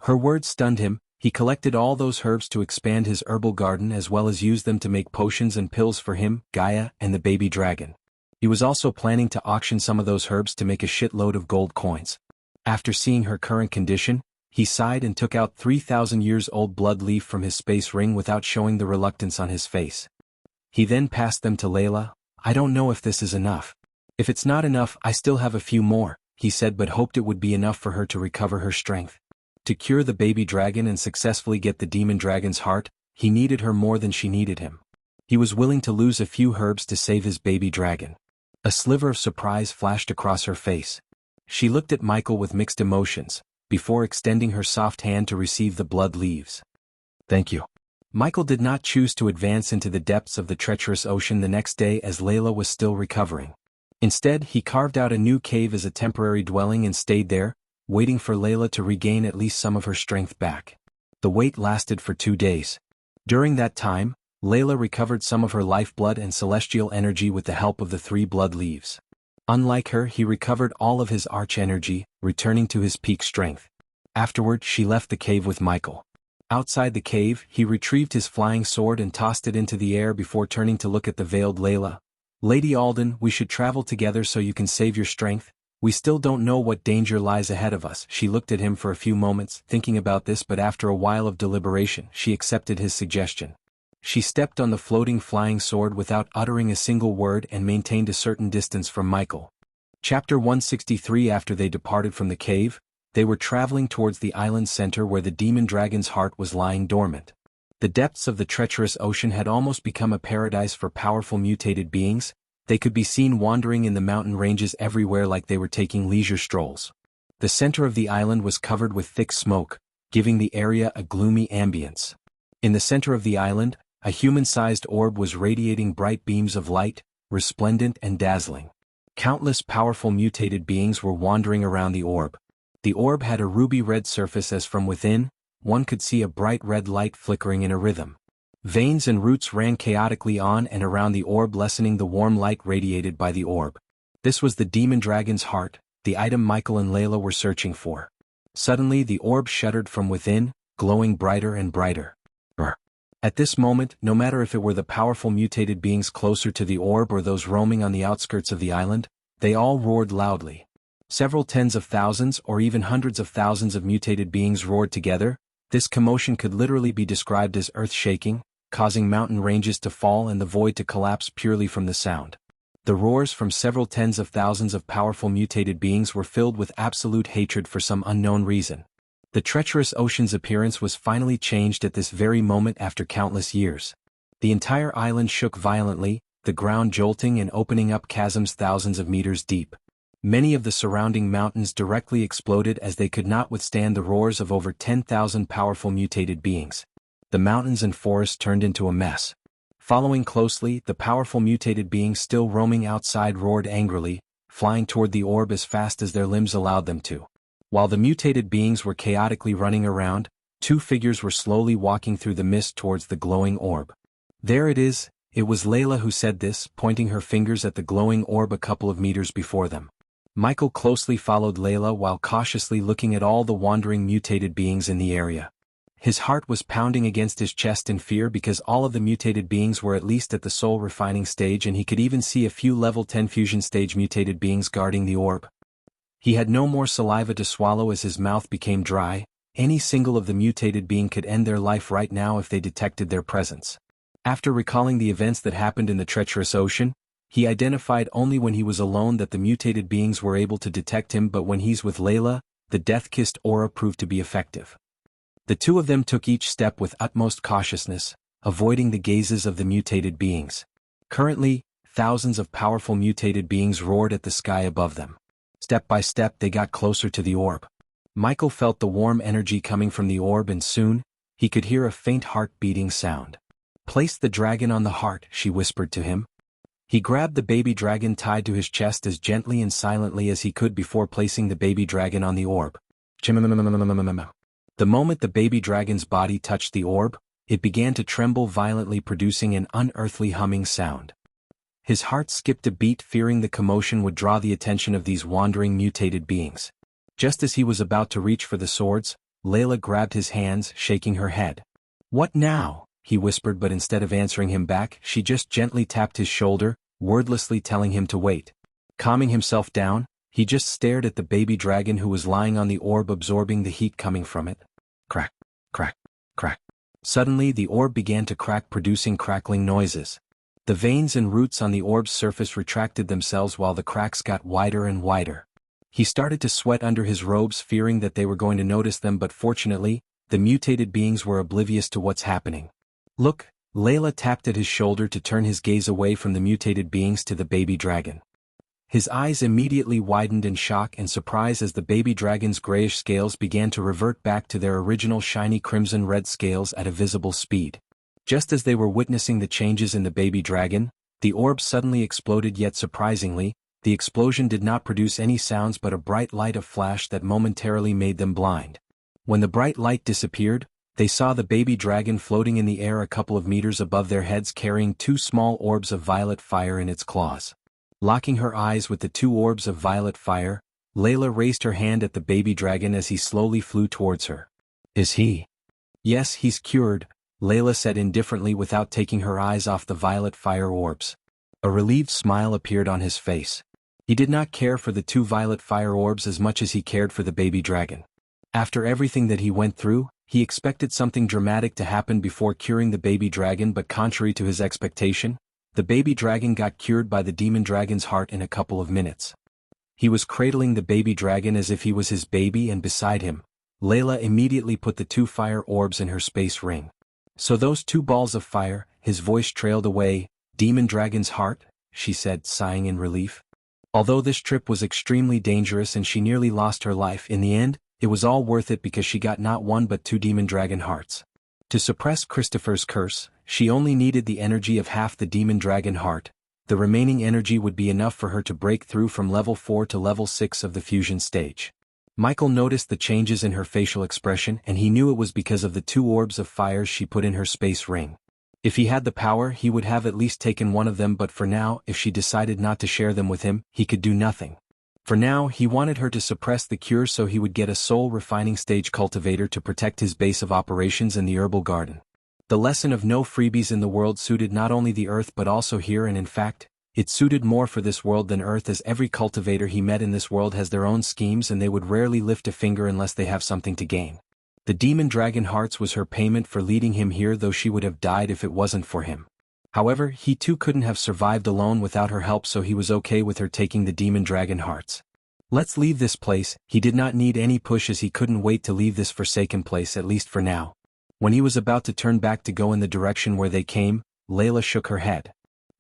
Her words stunned him. He collected all those herbs to expand his herbal garden as well as use them to make potions and pills for him, Gaia, and the baby dragon. He was also planning to auction some of those herbs to make a shitload of gold coins. After seeing her current condition, he sighed and took out 3,000-years-old blood leaf from his space ring without showing the reluctance on his face. He then passed them to Layla. I don't know if this is enough. If it's not enough, I still have a few more, he said, but hoped it would be enough for her to recover her strength. To cure the baby dragon and successfully get the demon dragon's heart, he needed her more than she needed him. He was willing to lose a few herbs to save his baby dragon. A sliver of surprise flashed across her face. She looked at Michael with mixed emotions, before extending her soft hand to receive the blood leaves. Thank you. Michael did not choose to advance into the depths of the treacherous ocean the next day as Layla was still recovering. Instead, he carved out a new cave as a temporary dwelling and stayed there, waiting for Layla to regain at least some of her strength back. The wait lasted for 2 days. During that time, Layla recovered some of her lifeblood and celestial energy with the help of the 3 blood leaves. Unlike her, he recovered all of his arch energy, returning to his peak strength. Afterward, she left the cave with Michael. Outside the cave, he retrieved his flying sword and tossed it into the air before turning to look at the veiled Layla. Lady Alden, we should travel together so you can save your strength. We still don't know what danger lies ahead of us. She looked at him for a few moments, thinking about this, but after a while of deliberation, she accepted his suggestion. She stepped on the floating flying sword without uttering a single word and maintained a certain distance from Michael. Chapter 163. After they departed from the cave, they were traveling towards the island center where the demon dragon's heart was lying dormant. The depths of the treacherous ocean had almost become a paradise for powerful mutated beings. They could be seen wandering in the mountain ranges everywhere like they were taking leisure strolls. The center of the island was covered with thick smoke, giving the area a gloomy ambience. In the center of the island, a human-sized orb was radiating bright beams of light, resplendent and dazzling. Countless powerful mutated beings were wandering around the orb. The orb had a ruby-red surface as from within, one could see a bright red light flickering in a rhythm. Veins and roots ran chaotically on and around the orb, lessening the warm light radiated by the orb. This was the demon dragon's heart, the item Michael and Layla were searching for. Suddenly the orb shuddered from within, glowing brighter and brighter. At this moment, no matter if it were the powerful mutated beings closer to the orb or those roaming on the outskirts of the island, they all roared loudly. Several tens of thousands or even hundreds of thousands of mutated beings roared together. This commotion could literally be described as earth-shaking, causing mountain ranges to fall and the void to collapse purely from the sound. The roars from several tens of thousands of powerful mutated beings were filled with absolute hatred for some unknown reason. The treacherous ocean's appearance was finally changed at this very moment after countless years. The entire island shook violently, the ground jolting and opening up chasms thousands of meters deep. Many of the surrounding mountains directly exploded as they could not withstand the roars of over 10,000 powerful mutated beings. The mountains and forests turned into a mess. Following closely, the powerful mutated beings still roaming outside roared angrily, flying toward the orb as fast as their limbs allowed them to. While the mutated beings were chaotically running around, 2 figures were slowly walking through the mist towards the glowing orb. There it is. It was Layla who said this, pointing her fingers at the glowing orb a couple of meters before them. Michael closely followed Layla while cautiously looking at all the wandering mutated beings in the area. His heart was pounding against his chest in fear because all of the mutated beings were at least at the soul refining stage, and he could even see a few level 10 fusion stage mutated beings guarding the orb. He had no more saliva to swallow as his mouth became dry. Any single of the mutated being could end their life right now if they detected their presence. After recalling the events that happened in the treacherous ocean, he identified only when he was alone that the mutated beings were able to detect him, but when he's with Layla, the death-kissed aura proved to be effective. The 2 of them took each step with utmost cautiousness, avoiding the gazes of the mutated beings. Currently, thousands of powerful mutated beings roared at the sky above them. Step by step they got closer to the orb. Michael felt the warm energy coming from the orb, and soon, he could hear a faint heart-beating sound. "Place the dragon on the heart," she whispered to him. He grabbed the baby dragon tied to his chest as gently and silently as he could before placing the baby dragon on the orb. The moment the baby dragon's body touched the orb, it began to tremble violently, producing an unearthly humming sound. His heart skipped a beat, fearing the commotion would draw the attention of these wandering mutated beings. Just as he was about to reach for the swords, Layla grabbed his hands, shaking her head. "What now?" he whispered, but instead of answering him back, she just gently tapped his shoulder, wordlessly telling him to wait. Calming himself down, he just stared at the baby dragon who was lying on the orb, absorbing the heat coming from it. Crack, crack, crack. Suddenly the orb began to crack, producing crackling noises. The veins and roots on the orb's surface retracted themselves while the cracks got wider and wider. He started to sweat under his robes, fearing that they were going to notice them, but fortunately, the mutated beings were oblivious to what's happening. "Look," Layla tapped at his shoulder to turn his gaze away from the mutated beings to the baby dragon. His eyes immediately widened in shock and surprise as the baby dragon's grayish scales began to revert back to their original shiny crimson-red scales at a visible speed. Just as they were witnessing the changes in the baby dragon, the orb suddenly exploded, yet surprisingly, the explosion did not produce any sounds but a bright light of flash that momentarily made them blind. When the bright light disappeared, they saw the baby dragon floating in the air a couple of meters above their heads, carrying two small orbs of violet fire in its claws. Locking her eyes with the two orbs of violet fire, Layla raised her hand at the baby dragon as he slowly flew towards her. "Is he?" "Yes, he's cured," Layla said indifferently without taking her eyes off the violet fire orbs. A relieved smile appeared on his face. He did not care for the two violet fire orbs as much as he cared for the baby dragon. After everything that he went through, he expected something dramatic to happen before curing the baby dragon, but contrary to his expectation, the baby dragon got cured by the demon dragon's heart in a couple of minutes. He was cradling the baby dragon as if he was his baby, and beside him, Layla immediately put the two fire orbs in her space ring. "So those two balls of fire," his voice trailed away, "demon dragon's heart," she said, sighing in relief. Although this trip was extremely dangerous and she nearly lost her life, in the end, it was all worth it because she got not one but two demon dragon hearts. To suppress Christopher's curse, she only needed the energy of half the demon dragon heart. The remaining energy would be enough for her to break through from level 4 to level 6 of the fusion stage. Michael noticed the changes in her facial expression, and he knew it was because of the two orbs of fire she put in her space ring. If he had the power, he would have at least taken one of them, but for now, if she decided not to share them with him, he could do nothing. For now, he wanted her to suppress the cure so he would get a soul refining stage cultivator to protect his base of operations in the herbal garden. The lesson of no freebies in the world suited not only the Earth but also here, and in fact, it suited more for this world than Earth, as every cultivator he met in this world has their own schemes and they would rarely lift a finger unless they have something to gain. The demon dragon hearts was her payment for leading him here, though she would have died if it wasn't for him. However, he too couldn't have survived alone without her help, so he was okay with her taking the demon dragon hearts. "Let's leave this place." He did not need any push as he couldn't wait to leave this forsaken place, at least for now. When he was about to turn back to go in the direction where they came, Layla shook her head.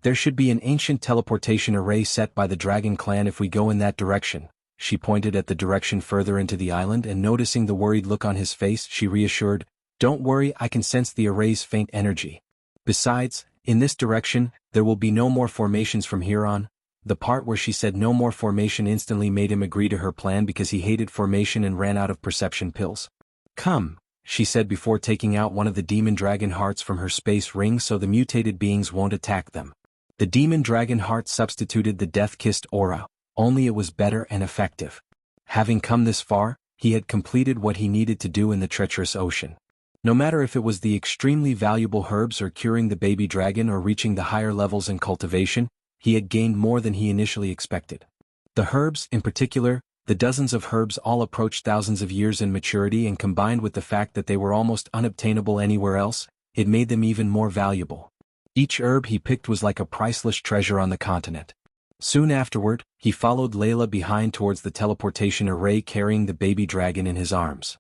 "There should be an ancient teleportation array set by the Dragon Clan if we go in that direction." She pointed at the direction further into the island, and noticing the worried look on his face, she reassured, "Don't worry, I can sense the array's faint energy. Besides, in this direction, there will be no more formations from here on." The part where she said no more formation instantly made him agree to her plan because he hated formation and ran out of perception pills. "Come," she said before taking out one of the demon dragon hearts from her space ring so the mutated beings won't attack them. The demon dragon heart substituted the death-kissed aura, only it was better and effective. Having come this far, he had completed what he needed to do in the treacherous ocean. No matter if it was the extremely valuable herbs or curing the baby dragon or reaching the higher levels in cultivation, he had gained more than he initially expected. The herbs, in particular, the dozens of herbs all approached thousands of years in maturity, and combined with the fact that they were almost unobtainable anywhere else, it made them even more valuable. Each herb he picked was like a priceless treasure on the continent. Soon afterward, he followed Layla behind towards the teleportation array, carrying the baby dragon in his arms.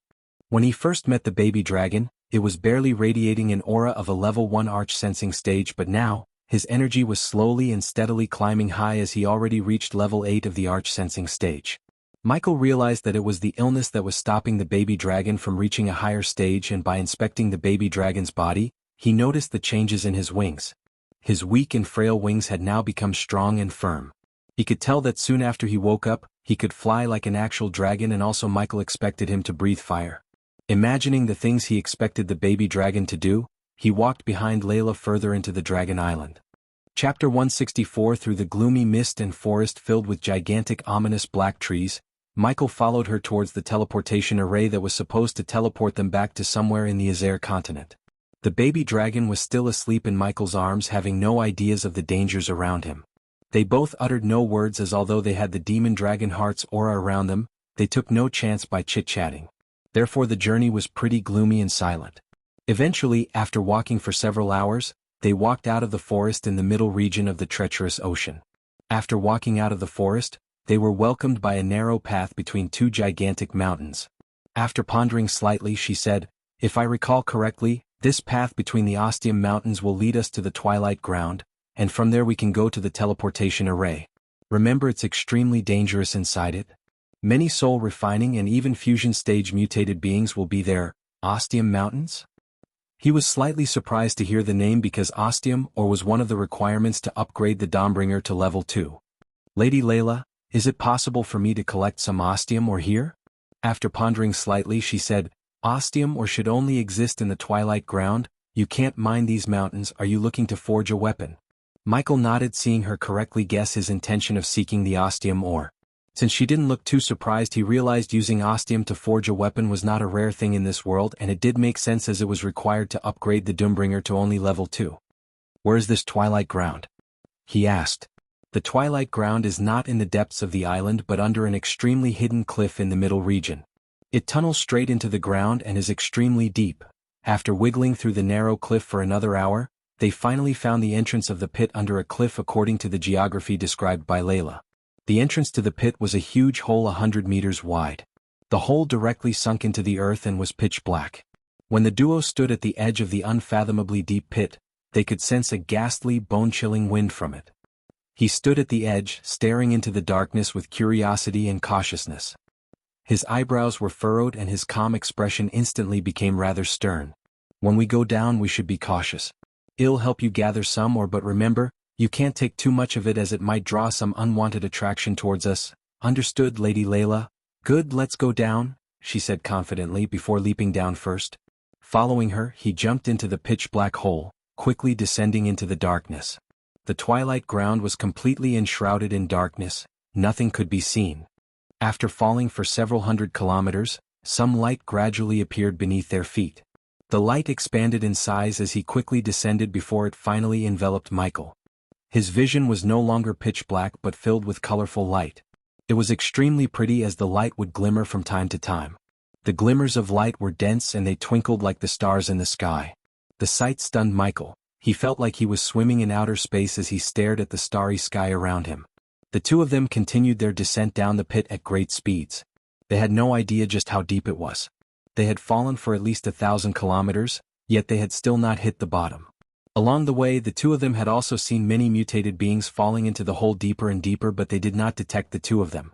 When he first met the baby dragon, it was barely radiating an aura of a level 1 arch sensing stage, but now, his energy was slowly and steadily climbing high as he already reached level 8 of the arch sensing stage. Michael realized that it was the illness that was stopping the baby dragon from reaching a higher stage, and by inspecting the baby dragon's body, he noticed the changes in his wings. His weak and frail wings had now become strong and firm. He could tell that soon after he woke up, he could fly like an actual dragon, and also Michael expected him to breathe fire. Imagining the things he expected the baby dragon to do, he walked behind Layla further into the Dragon Island. Chapter 164. Through the gloomy mist and forest filled with gigantic ominous black trees, Michael followed her towards the teleportation array that was supposed to teleport them back to somewhere in the Azare continent. The baby dragon was still asleep in Michael's arms, having no ideas of the dangers around him. They both uttered no words, as although they had the demon dragon heart's aura around them, they took no chance by chit-chatting. Therefore the journey was pretty gloomy and silent. Eventually, after walking for several hours, they walked out of the forest in the middle region of the treacherous ocean. After walking out of the forest, they were welcomed by a narrow path between two gigantic mountains. After pondering slightly, she said, "If I recall correctly, this path between the Ostium Mountains will lead us to the Twilight Ground, and from there we can go to the teleportation array. Remember, it's extremely dangerous inside it. Many soul refining and even fusion stage mutated beings will be there." Ostium Mountains? He was slightly surprised to hear the name, because Ostium ore was one of the requirements to upgrade the Dawnbringer to level 2. "Lady Layla, is it possible for me to collect some Ostium ore here?" After pondering slightly, she said, "Ostium ore should only exist in the Twilight Ground. You can't mine these mountains. Are you looking to forge a weapon?" Michael nodded, seeing her correctly guess his intention of seeking the Ostium ore. Since she didn't look too surprised, he realized using Ostium to forge a weapon was not a rare thing in this world, and it did make sense as it was required to upgrade the Dawnbringer to only level 2. "Where is this Twilight Ground?" he asked. The Twilight Ground is not in the depths of the island, but under an extremely hidden cliff in the middle region. It tunnels straight into the ground and is extremely deep. After wiggling through the narrow cliff for another hour, they finally found the entrance of the pit under a cliff according to the geography described by Layla. The entrance to the pit was a huge hole 100 meters wide. The hole directly sunk into the earth and was pitch black. When the duo stood at the edge of the unfathomably deep pit, they could sense a ghastly, bone-chilling wind from it. He stood at the edge, staring into the darkness with curiosity and cautiousness. His eyebrows were furrowed and his calm expression instantly became rather stern. "When we go down, we should be cautious. I'll help you gather some ore, but remember, you can't take too much of it as it might draw some unwanted attraction towards us." "Understood, Lady Layla." "Good, let's go down," she said confidently before leaping down first. Following her, he jumped into the pitch-black hole, quickly descending into the darkness. The Twilight Ground was completely enshrouded in darkness. Nothing could be seen. After falling for several hundred kilometers, some light gradually appeared beneath their feet. The light expanded in size as he quickly descended before it finally enveloped Michael. His vision was no longer pitch black but filled with colorful light. It was extremely pretty as the light would glimmer from time to time. The glimmers of light were dense and they twinkled like the stars in the sky. The sight stunned Michael. He felt like he was swimming in outer space as he stared at the starry sky around him. The two of them continued their descent down the pit at great speeds. They had no idea just how deep it was. They had fallen for at least 1,000 kilometers, yet they had still not hit the bottom. Along the way, the two of them had also seen many mutated beings falling into the hole deeper and deeper, but they did not detect the two of them.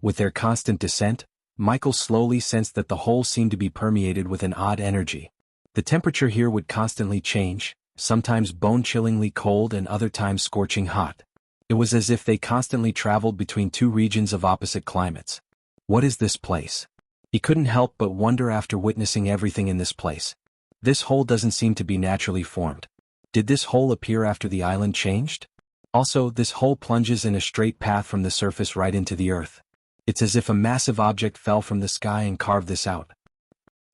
With their constant descent, Michael slowly sensed that the hole seemed to be permeated with an odd energy. The temperature here would constantly change, sometimes bone-chillingly cold and other times scorching hot. It was as if they constantly traveled between two regions of opposite climates. What is this place? He couldn't help but wonder after witnessing everything in this place. This hole doesn't seem to be naturally formed. Did this hole appear after the island changed? Also, this hole plunges in a straight path from the surface right into the earth. It's as if a massive object fell from the sky and carved this out.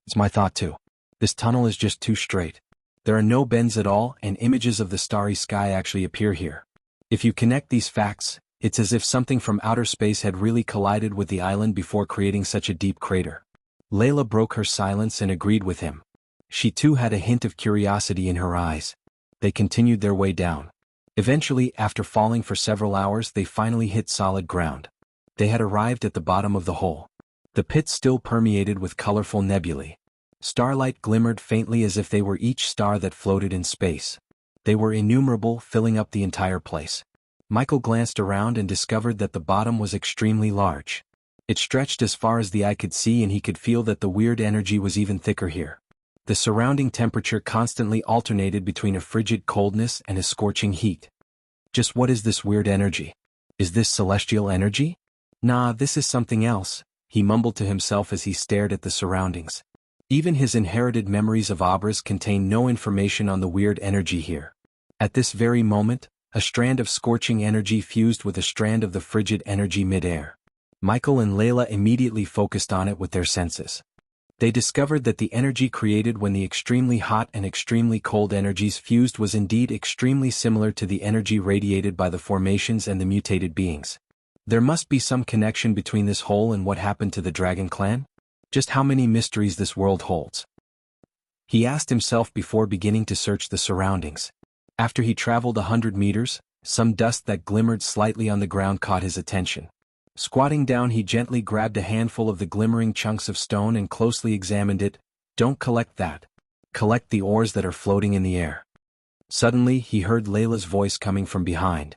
It's my thought too. This tunnel is just too straight. There are no bends at all, and images of the starry sky actually appear here. If you connect these facts, it's as if something from outer space had really collided with the island before creating such a deep crater. Layla broke her silence and agreed with him. She too had a hint of curiosity in her eyes. They continued their way down. Eventually, after falling for several hours, they finally hit solid ground. They had arrived at the bottom of the hole. The pit still permeated with colorful nebulae. Starlight glimmered faintly as if they were each star that floated in space. They were innumerable, filling up the entire place. Michael glanced around and discovered that the bottom was extremely large. It stretched as far as the eye could see, and he could feel that the weird energy was even thicker here. The surrounding temperature constantly alternated between a frigid coldness and a scorching heat. Just what is this weird energy? Is this celestial energy? Nah, this is something else, he mumbled to himself as he stared at the surroundings. Even his inherited memories of Abras contain no information on the weird energy here. At this very moment, a strand of scorching energy fused with a strand of the frigid energy mid-air. Michael and Layla immediately focused on it with their senses. They discovered that the energy created when the extremely hot and extremely cold energies fused was indeed extremely similar to the energy radiated by the formations and the mutated beings. There must be some connection between this whole and what happened to the Dragon Clan? Just how many mysteries this world holds? He asked himself before beginning to search the surroundings. After he traveled 100 meters, some dust that glimmered slightly on the ground caught his attention. Squatting down, he gently grabbed a handful of the glimmering chunks of stone and closely examined it. Don't collect that. Collect the ores that are floating in the air. Suddenly, he heard Layla's voice coming from behind.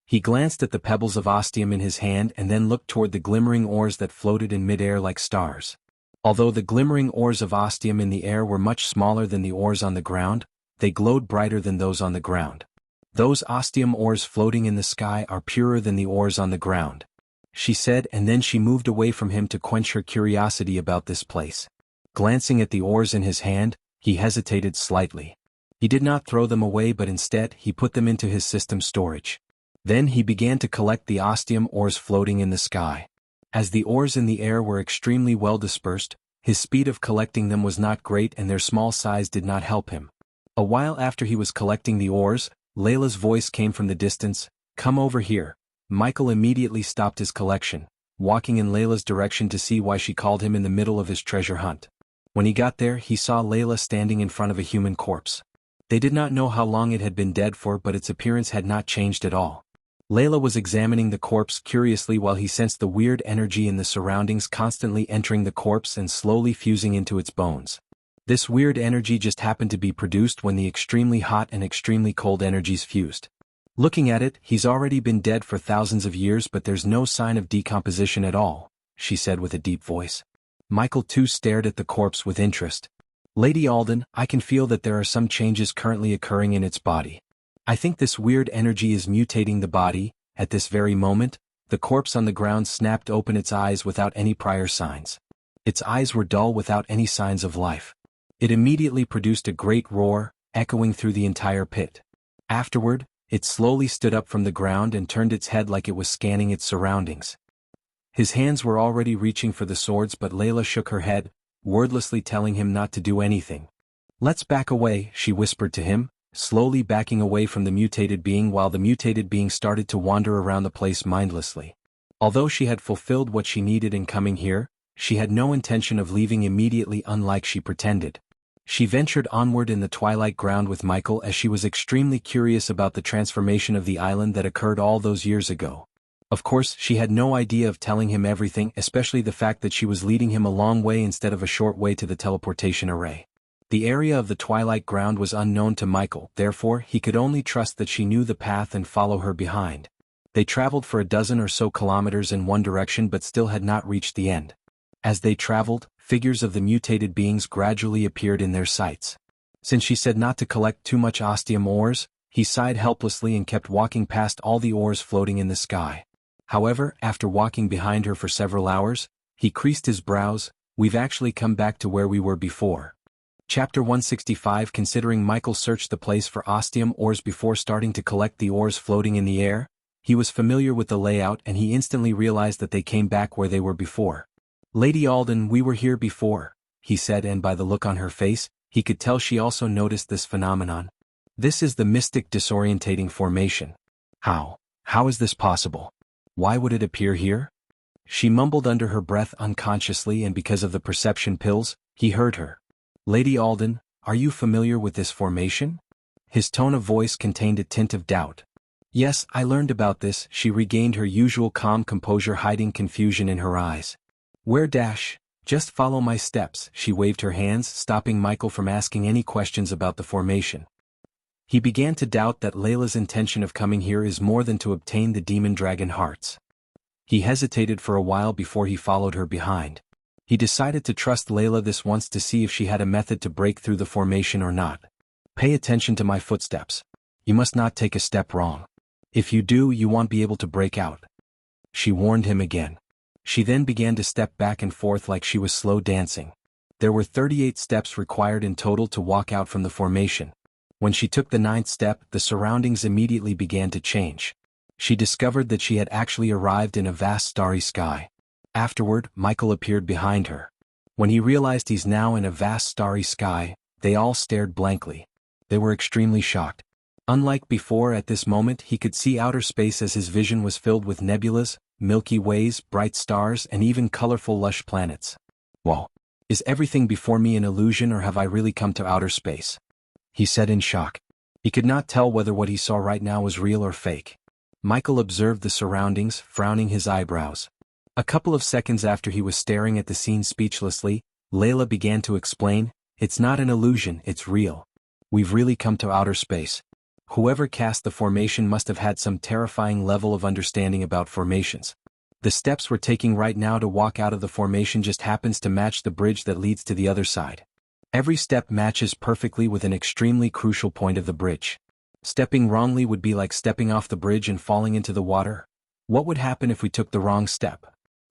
He glanced at the pebbles of ostium in his hand and then looked toward the glimmering ores that floated in midair like stars. Although the glimmering ores of ostium in the air were much smaller than the ores on the ground, they glowed brighter than those on the ground. Those ostium ores floating in the sky are purer than the ores on the ground, she said, and then she moved away from him to quench her curiosity about this place. Glancing at the ores in his hand, he hesitated slightly. He did not throw them away, but instead he put them into his system storage. Then he began to collect the ostium ores floating in the sky. As the ores in the air were extremely well dispersed, his speed of collecting them was not great and their small size did not help him. A while after he was collecting the ores, Layla's voice came from the distance. Come over here. Michael immediately stopped his collection, walking in Layla's direction to see why she called him in the middle of his treasure hunt. When he got there, he saw Layla standing in front of a human corpse. They did not know how long it had been dead for, but its appearance had not changed at all. Layla was examining the corpse curiously while he sensed the weird energy in the surroundings constantly entering the corpse and slowly fusing into its bones. This weird energy just happened to be produced when the extremely hot and extremely cold energies fused. Looking at it, he's already been dead for thousands of years, but there's no sign of decomposition at all, she said with a deep voice. Michael too stared at the corpse with interest. Lady Alden, I can feel that there are some changes currently occurring in its body. I think this weird energy is mutating the body. At this very moment, the corpse on the ground snapped open its eyes without any prior signs. Its eyes were dull without any signs of life. It immediately produced a great roar, echoing through the entire pit. Afterward, it slowly stood up from the ground and turned its head like it was scanning its surroundings. His hands were already reaching for the swords, but Layla shook her head, wordlessly telling him not to do anything. Let's back away, she whispered to him, slowly backing away from the mutated being while the mutated being started to wander around the place mindlessly. Although she had fulfilled what she needed in coming here, she had no intention of leaving immediately, unlike she pretended. She ventured onward in the twilight ground with Michael as she was extremely curious about the transformation of the island that occurred all those years ago. Of course, she had no idea of telling him everything, especially the fact that she was leading him a long way instead of a short way to the teleportation array. The area of the twilight ground was unknown to Michael, therefore he could only trust that she knew the path and follow her behind. They traveled for a dozen or so kilometers in one direction but still had not reached the end. As they traveled, figures of the mutated beings gradually appeared in their sights. Since she said not to collect too much ostium ores, he sighed helplessly and kept walking past all the ores floating in the sky. However, after walking behind her for several hours, he creased his brows. We've actually come back to where we were before. Chapter 165. Considering Michael searched the place for ostium ores before starting to collect the ores floating in the air, he was familiar with the layout and he instantly realized that they came back where they were before. Lady Alden, we were here before, he said, and by the look on her face, he could tell she also noticed this phenomenon. This is the mystic disorientating formation. How is this possible? Why would it appear here? She mumbled under her breath unconsciously, and because of the perception pills, he heard her. Lady Alden, are you familiar with this formation? His tone of voice contained a tint of doubt. Yes, I learned about this. She regained her usual calm composure, hiding confusion in her eyes. Where dash? Just follow my steps. She waved her hands, stopping Michael from asking any questions about the formation. He began to doubt that Layla's intention of coming here is more than to obtain the demon dragon hearts. He hesitated for a while before he followed her behind. He decided to trust Layla this once to see if she had a method to break through the formation or not. Pay attention to my footsteps. You must not take a step wrong. If you do, you won't be able to break out. She warned him again. She then began to step back and forth like she was slow dancing. There were 38 steps required in total to walk out from the formation. When she took the 9th step, the surroundings immediately began to change. She discovered that she had actually arrived in a vast starry sky. Afterward, Michael appeared behind her. When he realized he's now in a vast starry sky, they all stared blankly. They were extremely shocked. Unlike before, at this moment he could see outer space as his vision was filled with nebulas, Milky Ways, bright stars, and even colorful lush planets. Whoa! Is everything before me an illusion, or have I really come to outer space? He said in shock. He could not tell whether what he saw right now was real or fake. Michael observed the surroundings, frowning his eyebrows. A couple of seconds after he was staring at the scene speechlessly, Layla began to explain, "It's not an illusion, it's real. We've really come to outer space. Whoever cast the formation must have had some terrifying level of understanding about formations. The steps we're taking right now to walk out of the formation just happens to match the bridge that leads to the other side. Every step matches perfectly with an extremely crucial point of the bridge. Stepping wrongly would be like stepping off the bridge and falling into the water. What would happen if we took the wrong step?"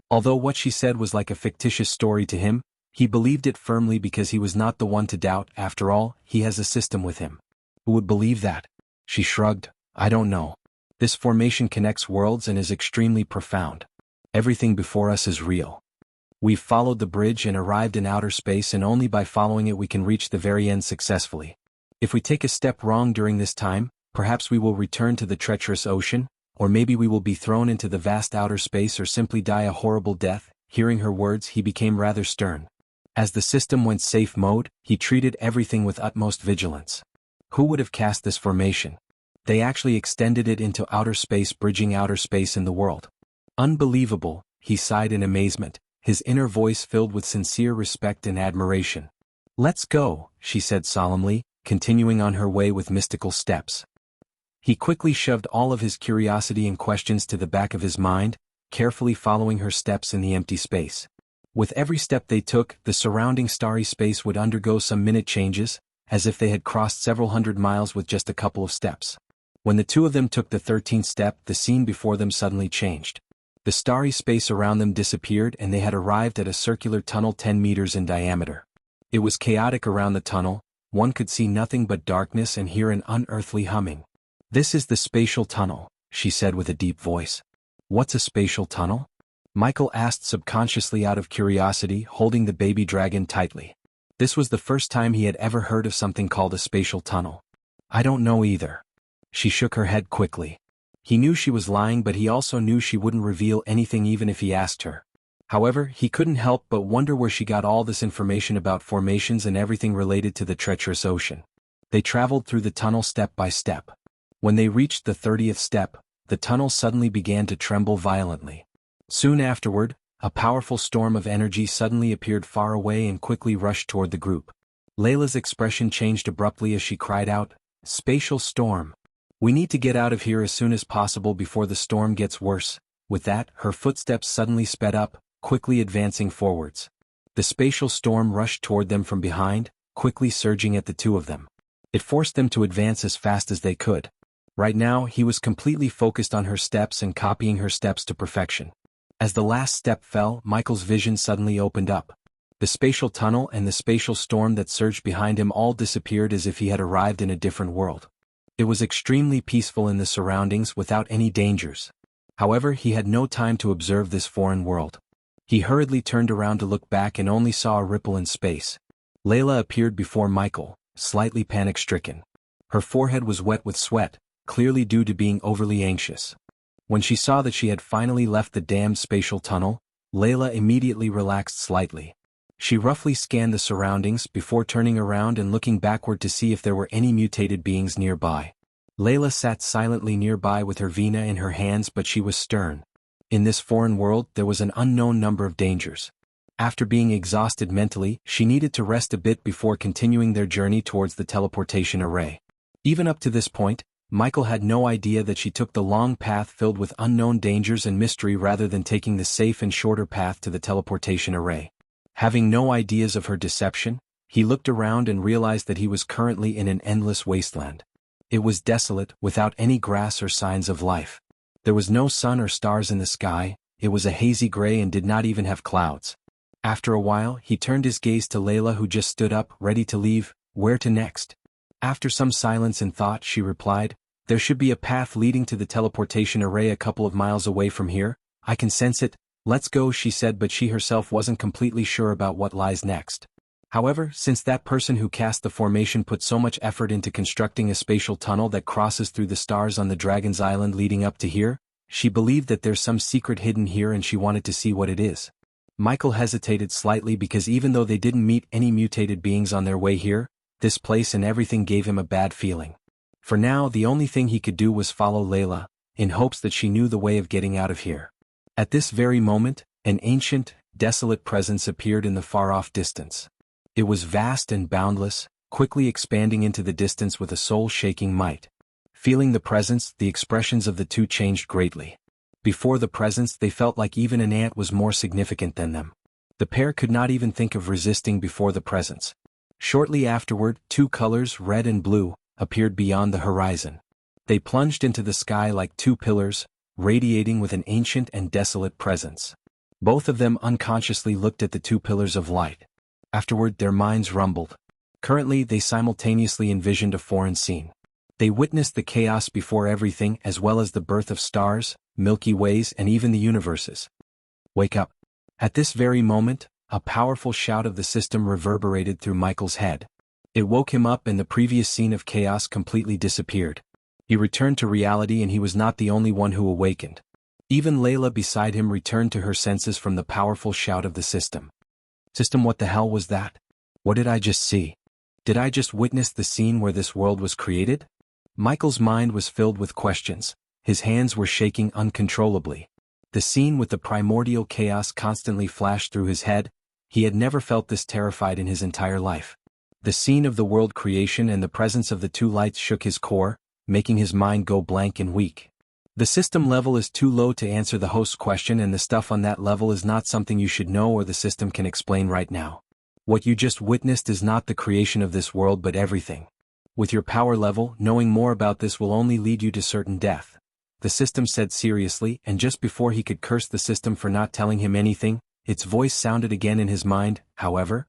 Although what she said was like a fictitious story to him, he believed it firmly because he was not the one to doubt. After all, he has a system with him. Who would believe that? She shrugged. "I don't know. This formation connects worlds and is extremely profound. Everything before us is real. We've followed the bridge and arrived in outer space, and only by following it we can reach the very end successfully. If we take a step wrong during this time, perhaps we will return to the treacherous ocean, or maybe we will be thrown into the vast outer space or simply die a horrible death." Hearing her words, he became rather stern. As the system went safe mode, he treated everything with utmost vigilance. Who would have cast this formation? They actually extended it into outer space, bridging outer space in the world. Unbelievable, he sighed in amazement, his inner voice filled with sincere respect and admiration. "Let's go," she said solemnly, continuing on her way with mystical steps. He quickly shoved all of his curiosity and questions to the back of his mind, carefully following her steps in the empty space. With every step they took, the surrounding starry space would undergo some minute changes, as if they had crossed several hundred miles with just a couple of steps. When the two of them took the 13th step, the scene before them suddenly changed. The starry space around them disappeared and they had arrived at a circular tunnel 10 meters in diameter. It was chaotic around the tunnel, one could see nothing but darkness and hear an unearthly humming. "This is the spatial tunnel," she said with a deep voice. "What's a spatial tunnel?" Michael asked subconsciously out of curiosity, holding the baby dragon tightly. This was the first time he had ever heard of something called a spatial tunnel. "I don't know either." She shook her head quickly. He knew she was lying, but he also knew she wouldn't reveal anything even if he asked her. However, he couldn't help but wonder where she got all this information about formations and everything related to the treacherous ocean. They traveled through the tunnel step by step. When they reached the 30th step, the tunnel suddenly began to tremble violently. Soon afterward, a powerful storm of energy suddenly appeared far away and quickly rushed toward the group. Layla's expression changed abruptly as she cried out, "Spatial storm! We need to get out of here as soon as possible before the storm gets worse." With that, her footsteps suddenly sped up, quickly advancing forwards. The spatial storm rushed toward them from behind, quickly surging at the two of them. It forced them to advance as fast as they could. Right now, he was completely focused on her steps and copying her steps to perfection. As the last step fell, Michael's vision suddenly opened up. The spatial tunnel and the spatial storm that surged behind him all disappeared as if he had arrived in a different world. It was extremely peaceful in the surroundings without any dangers. However, he had no time to observe this foreign world. He hurriedly turned around to look back and only saw a ripple in space. Layla appeared before Michael, slightly panic-stricken. Her forehead was wet with sweat, clearly due to being overly anxious. When she saw that she had finally left the damned spatial tunnel, Layla immediately relaxed slightly. She roughly scanned the surroundings before turning around and looking backward to see if there were any mutated beings nearby. Layla sat silently nearby with her vina in her hands, but she was stern. In this foreign world there was an unknown number of dangers. After being exhausted mentally, she needed to rest a bit before continuing their journey towards the teleportation array. Even up to this point, Michael had no idea that she took the long path filled with unknown dangers and mystery rather than taking the safe and shorter path to the teleportation array. Having no ideas of her deception, he looked around and realized that he was currently in an endless wasteland. It was desolate, without any grass or signs of life. There was no sun or stars in the sky, it was a hazy gray and did not even have clouds. After a while, he turned his gaze to Layla, who just stood up, ready to leave. Where to next? After some silence and thought, she replied, "There should be a path leading to the teleportation array a couple of miles away from here. I can sense it. Let's go," she said, but she herself wasn't completely sure about what lies next. However, since that person who cast the formation put so much effort into constructing a spatial tunnel that crosses through the stars on the Dragon's Island leading up to here, she believed that there's some secret hidden here and she wanted to see what it is. Michael hesitated slightly because even though they didn't meet any mutated beings on their way here, this place and everything gave him a bad feeling. For now, the only thing he could do was follow Layla, in hopes that she knew the way of getting out of here. At this very moment, an ancient, desolate presence appeared in the far-off distance. It was vast and boundless, quickly expanding into the distance with a soul-shaking might. Feeling the presence, the expressions of the two changed greatly. Before the presence, they felt like even an ant was more significant than them. The pair could not even think of resisting before the presence. Shortly afterward, two colors, red and blue, appeared beyond the horizon. They plunged into the sky like two pillars, radiating with an ancient and desolate presence. Both of them unconsciously looked at the two pillars of light. Afterward, their minds rumbled. Currently, they simultaneously envisioned a foreign scene. They witnessed the chaos before everything, as well as the birth of stars, Milky Ways, and even the universes. Wake up. At this very moment, a powerful shout of the system reverberated through Michael's head. It woke him up and the previous scene of chaos completely disappeared. He returned to reality and he was not the only one who awakened. Even Layla beside him returned to her senses from the powerful shout of the system. System, what the hell was that? What did I just see? Did I just witness the scene where this world was created? Michael's mind was filled with questions. His hands were shaking uncontrollably. The scene with the primordial chaos constantly flashed through his head. He had never felt this terrified in his entire life. The scene of the world creation and the presence of the two lights shook his core, making his mind go blank and weak. The system level is too low to answer the host's question, and the stuff on that level is not something you should know or the system can explain right now. What you just witnessed is not the creation of this world but everything. With your power level, knowing more about this will only lead you to certain death, the system said seriously, and just before he could curse the system for not telling him anything, its voice sounded again in his mind. However,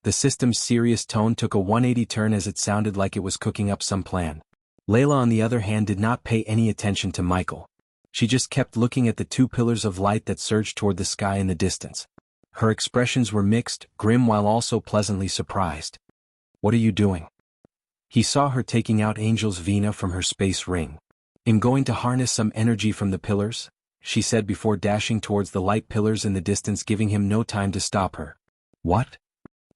the system's serious tone took a 180 turn as it sounded like it was cooking up some plan. Layla, on the other hand, did not pay any attention to Michael. She just kept looking at the two pillars of light that surged toward the sky in the distance. Her expressions were mixed, grim while also pleasantly surprised. "What are you doing?" He saw her taking out Angel's Vena from her space ring. "I'm going to harness some energy from the pillars," she said before dashing towards the light pillars in the distance, giving him no time to stop her. "What?"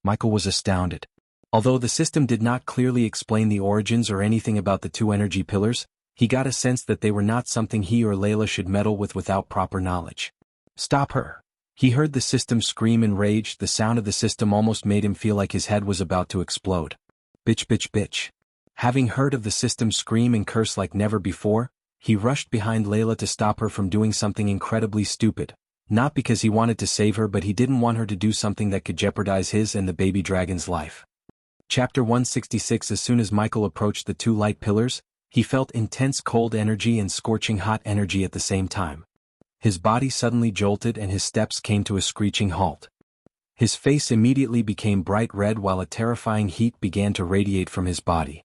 Michael was astounded. Although the system did not clearly explain the origins or anything about the two energy pillars, he got a sense that they were not something he or Layla should meddle with without proper knowledge. "Stop her!" He heard the system scream in rage. The sound of the system almost made him feel like his head was about to explode. "Bitch, bitch, bitch." Having heard of the system scream and curse like never before, he rushed behind Layla to stop her from doing something incredibly stupid. Not because he wanted to save her, but he didn't want her to do something that could jeopardize his and the baby dragon's life. Chapter 166. As soon as Michael approached the two light pillars, he felt intense cold energy and scorching hot energy at the same time. His body suddenly jolted and his steps came to a screeching halt. His face immediately became bright red while a terrifying heat began to radiate from his body.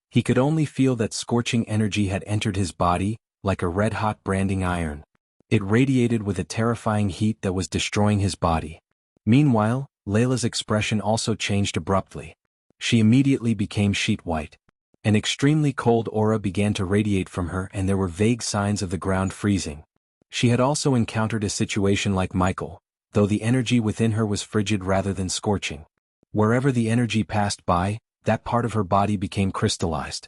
He could only feel that scorching energy had entered his body, like a red-hot branding iron. It radiated with a terrifying heat that was destroying his body. Meanwhile, Layla's expression also changed abruptly. She immediately became sheet white. An extremely cold aura began to radiate from her and there were vague signs of the ground freezing. She had also encountered a situation like Michael, though the energy within her was frigid rather than scorching. Wherever the energy passed by, that part of her body became crystallized.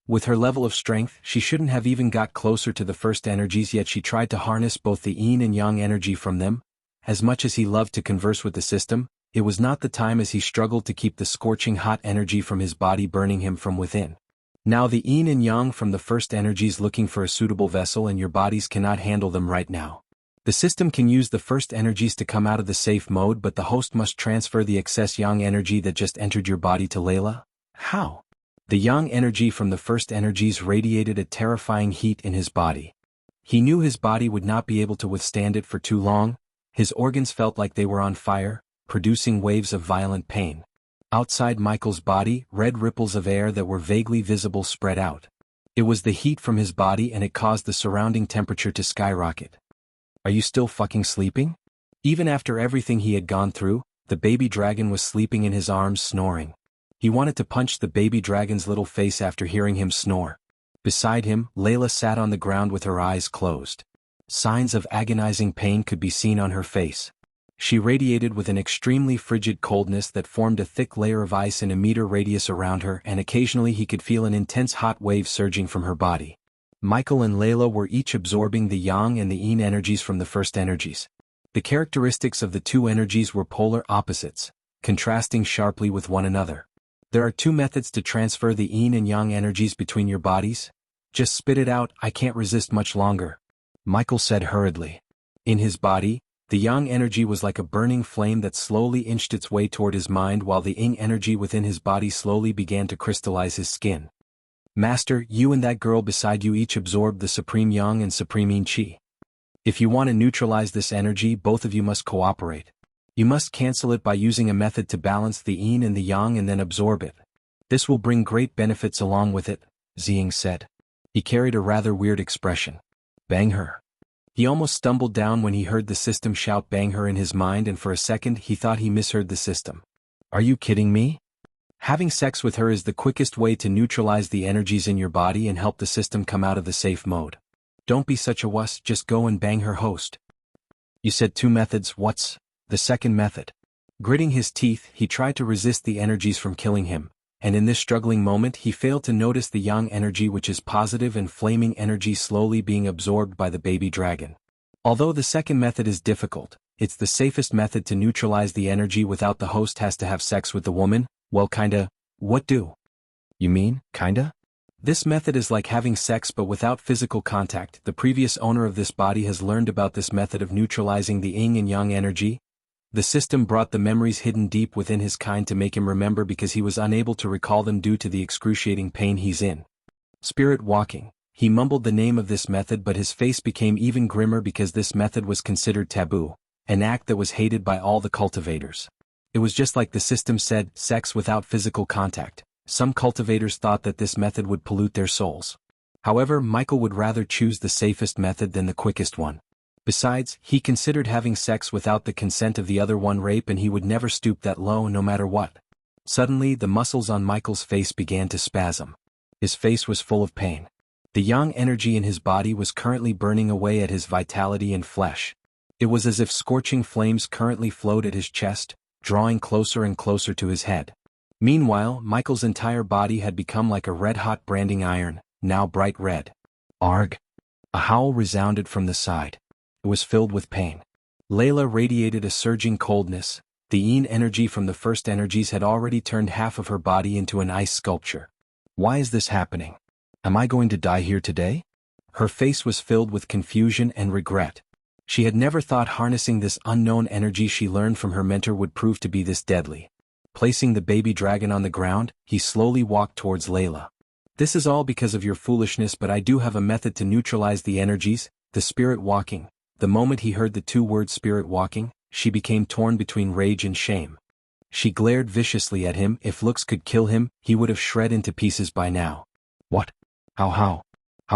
With her level of strength, she shouldn't have even got closer to the first energies, yet she tried to harness both the yin and yang energy from them. As much as he loved to converse with the system, it was not the time, as he struggled to keep the scorching hot energy from his body burning him from within. Now the yin and yang from the first energies looking for a suitable vessel and your bodies cannot handle them right now. The system can use the first energies to come out of the safe mode, but the host must transfer the excess yang energy that just entered your body to Layla. How? The yang energy from the first energies radiated a terrifying heat in his body. He knew his body would not be able to withstand it for too long. His organs felt like they were on fire, producing waves of violent pain. Outside Michael's body, red ripples of air that were vaguely visible spread out. It was the heat from his body, and it caused the surrounding temperature to skyrocket. Are you still fucking sleeping? Even after everything he had gone through, the baby dragon was sleeping in his arms, snoring. He wanted to punch the baby dragon's little face after hearing him snore. Beside him, Layla sat on the ground with her eyes closed. Signs of agonizing pain could be seen on her face. She radiated with an extremely frigid coldness that formed a thick layer of ice in a meter radius around her, and occasionally he could feel an intense hot wave surging from her body. Michael and Layla were each absorbing the yang and the yin energies from the first energies. The characteristics of the two energies were polar opposites, contrasting sharply with one another. There are two methods to transfer the yin and yang energies between your bodies. Just spit it out, I can't resist much longer, Michael said hurriedly. In his body, the yang energy was like a burning flame that slowly inched its way toward his mind, while the yin energy within his body slowly began to crystallize his skin. Master, you and that girl beside you each absorbed the supreme yang and supreme yin qi. If you want to neutralize this energy, both of you must cooperate. You must cancel it by using a method to balance the yin and the yang and then absorb it. This will bring great benefits along with it, Xiang said. He carried a rather weird expression. Bang her. He almost stumbled down when he heard the system shout bang her in his mind, and for a second he thought he misheard the system. Are you kidding me? Having sex with her is the quickest way to neutralize the energies in your body and help the system come out of the safe mode. Don't be such a wuss, just go and bang her, host. You said two methods, what's the second method? Gritting his teeth, he tried to resist the energies from killing him, and in this struggling moment he failed to notice the yang energy, which is positive and flaming energy, slowly being absorbed by the baby dragon. Although the second method is difficult, it's the safest method to neutralize the energy without the host has to have sex with the woman. Well, kinda. What do? You mean, kinda? This method is like having sex but without physical contact. The previous owner of this body has learned about this method of neutralizing the yin and yang energy. The system brought the memories hidden deep within his kind to make him remember, because he was unable to recall them due to the excruciating pain he's in. Spirit walking. He mumbled the name of this method, but his face became even grimmer because this method was considered taboo, an act that was hated by all the cultivators. It was just like the system said, sex without physical contact. Some cultivators thought that this method would pollute their souls. However, Michael would rather choose the safest method than the quickest one. Besides, he considered having sex without the consent of the other one rape, and he would never stoop that low no matter what. Suddenly, the muscles on Michael's face began to spasm. His face was full of pain. The yang energy in his body was currently burning away at his vitality and flesh. It was as if scorching flames currently flowed at his chest, drawing closer and closer to his head. Meanwhile, Michael's entire body had become like a red-hot branding iron, now bright red. Arg! A howl resounded from the side. It was filled with pain. Layla radiated a surging coldness. The yin energy from the first energies had already turned half of her body into an ice sculpture. Why is this happening? Am I going to die here today? Her face was filled with confusion and regret. She had never thought harnessing this unknown energy she learned from her mentor would prove to be this deadly. Placing the baby dragon on the ground, he slowly walked towards Layla. This is all because of your foolishness, but I do have a method to neutralize the energies, the spirit walking. The moment he heard the two words spirit walking, she became torn between rage and shame. She glared viciously at him. If looks could kill him, he would have shred into pieces by now. What? How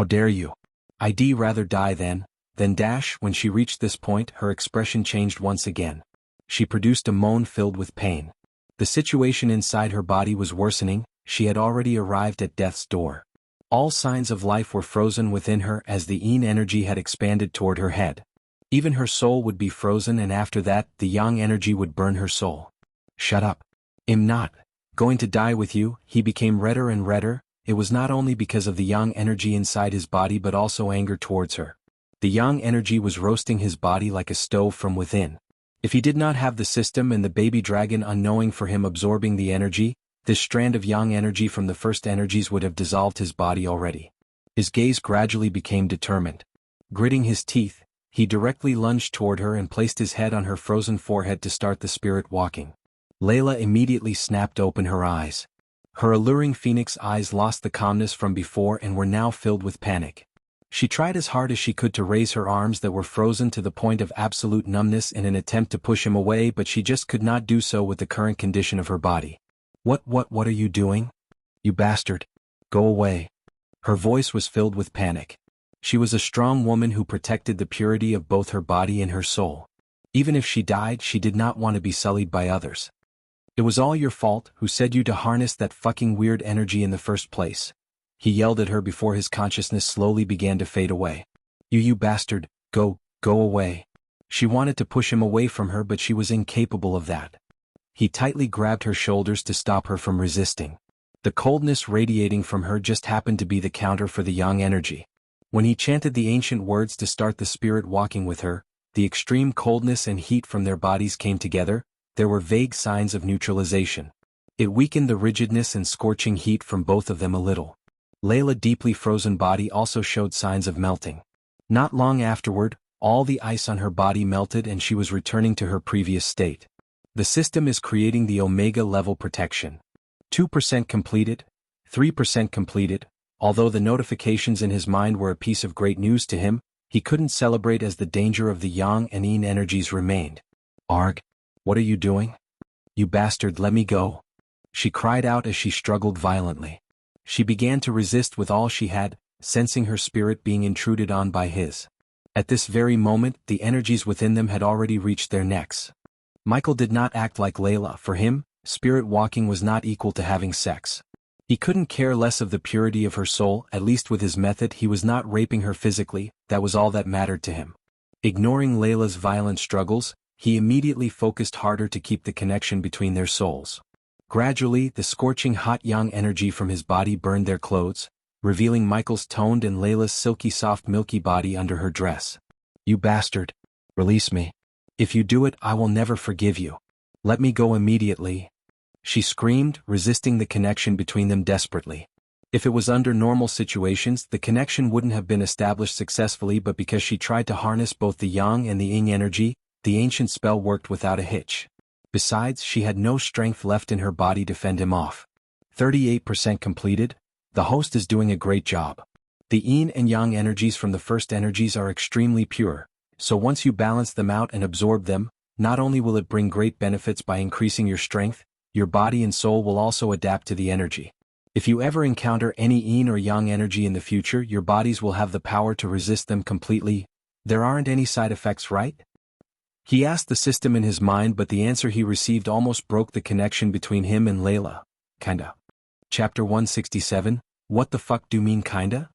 dare you? I'd rather die then dash. When she reached this point, her expression changed once again. She produced a moan filled with pain. The situation inside her body was worsening. She had already arrived at death's door. All signs of life were frozen within her as the yin energy had expanded toward her head. Even her soul would be frozen, and after that, the yang energy would burn her soul. Shut up. I'm not going to die with you. He became redder and redder. It was not only because of the yang energy inside his body but also anger towards her. The yang energy was roasting his body like a stove from within. If he did not have the system and the baby dragon unknowing for him absorbing the energy, This strand of yang energy from the first energies would have dissolved his body already. His gaze gradually became determined. Gritting his teeth, he directly lunged toward her and placed his head on her frozen forehead to start the spirit walking. Layla immediately snapped open her eyes. Her alluring phoenix eyes lost the calmness from before and were now filled with panic. She tried as hard as she could to raise her arms that were frozen to the point of absolute numbness in an attempt to push him away, but she just could not do so with the current condition of her body. What are you doing? You bastard. Go away. Her voice was filled with panic. She was a strong woman who protected the purity of both her body and her soul. Even if she died, she did not want to be sullied by others. It was all your fault, who said you to harness that fucking weird energy in the first place. He yelled at her before his consciousness slowly began to fade away. You bastard, go away. She wanted to push him away from her, but she was incapable of that. He tightly grabbed her shoulders to stop her from resisting. The coldness radiating from her just happened to be the counter for the yang energy. When he chanted the ancient words to start the spirit walking with her, the extreme coldness and heat from their bodies came together. There were vague signs of neutralization. It weakened the rigidness and scorching heat from both of them a little. Layla's deeply frozen body also showed signs of melting. Not long afterward, all the ice on her body melted and she was returning to her previous state. The system is creating the Omega level protection. 2% completed, 3% completed. Although the notifications in his mind were a piece of great news to him, he couldn't celebrate as the danger of the yang and yin energies remained. Arg, what are you doing? You bastard, let me go. She cried out as she struggled violently. She began to resist with all she had, sensing her spirit being intruded on by his. At this very moment, the energies within them had already reached their necks. Michael did not act like Layla. For him, spirit walking was not equal to having sex. He couldn't care less of the purity of her soul. At least with his method he was not raping her physically, that was all that mattered to him. Ignoring Layla's violent struggles, he immediately focused harder to keep the connection between their souls. Gradually, the scorching hot yang energy from his body burned their clothes, revealing Michael's toned and Layla's silky soft milky body under her dress. You bastard. Release me. If you do it, I will never forgive you. Let me go immediately. She screamed, resisting the connection between them desperately. If it was under normal situations, the connection wouldn't have been established successfully, but because she tried to harness both the yang and the yin energy, the ancient spell worked without a hitch. Besides, she had no strength left in her body to fend him off. 38% completed. The host is doing a great job. The yin and yang energies from the first energies are extremely pure, so once you balance them out and absorb them, not only will it bring great benefits by increasing your strength, your body and soul will also adapt to the energy. If you ever encounter any yin or yang energy in the future, your bodies will have the power to resist them completely. There aren't any side effects, right? He asked the system in his mind, but the answer he received almost broke the connection between him and Layla. Kinda. Chapter 167, What the fuck do you mean kinda?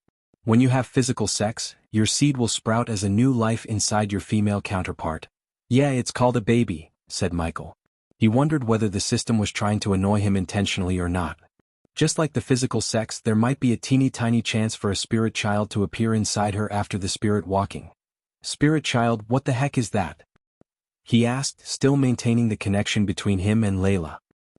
When you have physical sex, your seed will sprout as a new life inside your female counterpart. Yeah, it's called a baby, said Michael. He wondered whether the system was trying to annoy him intentionally or not. Just like the physical sex, there might be a teeny tiny chance for a spirit child to appear inside her after the spirit walking. Spirit child, what the heck is that? He asked, still maintaining the connection between him and Layla.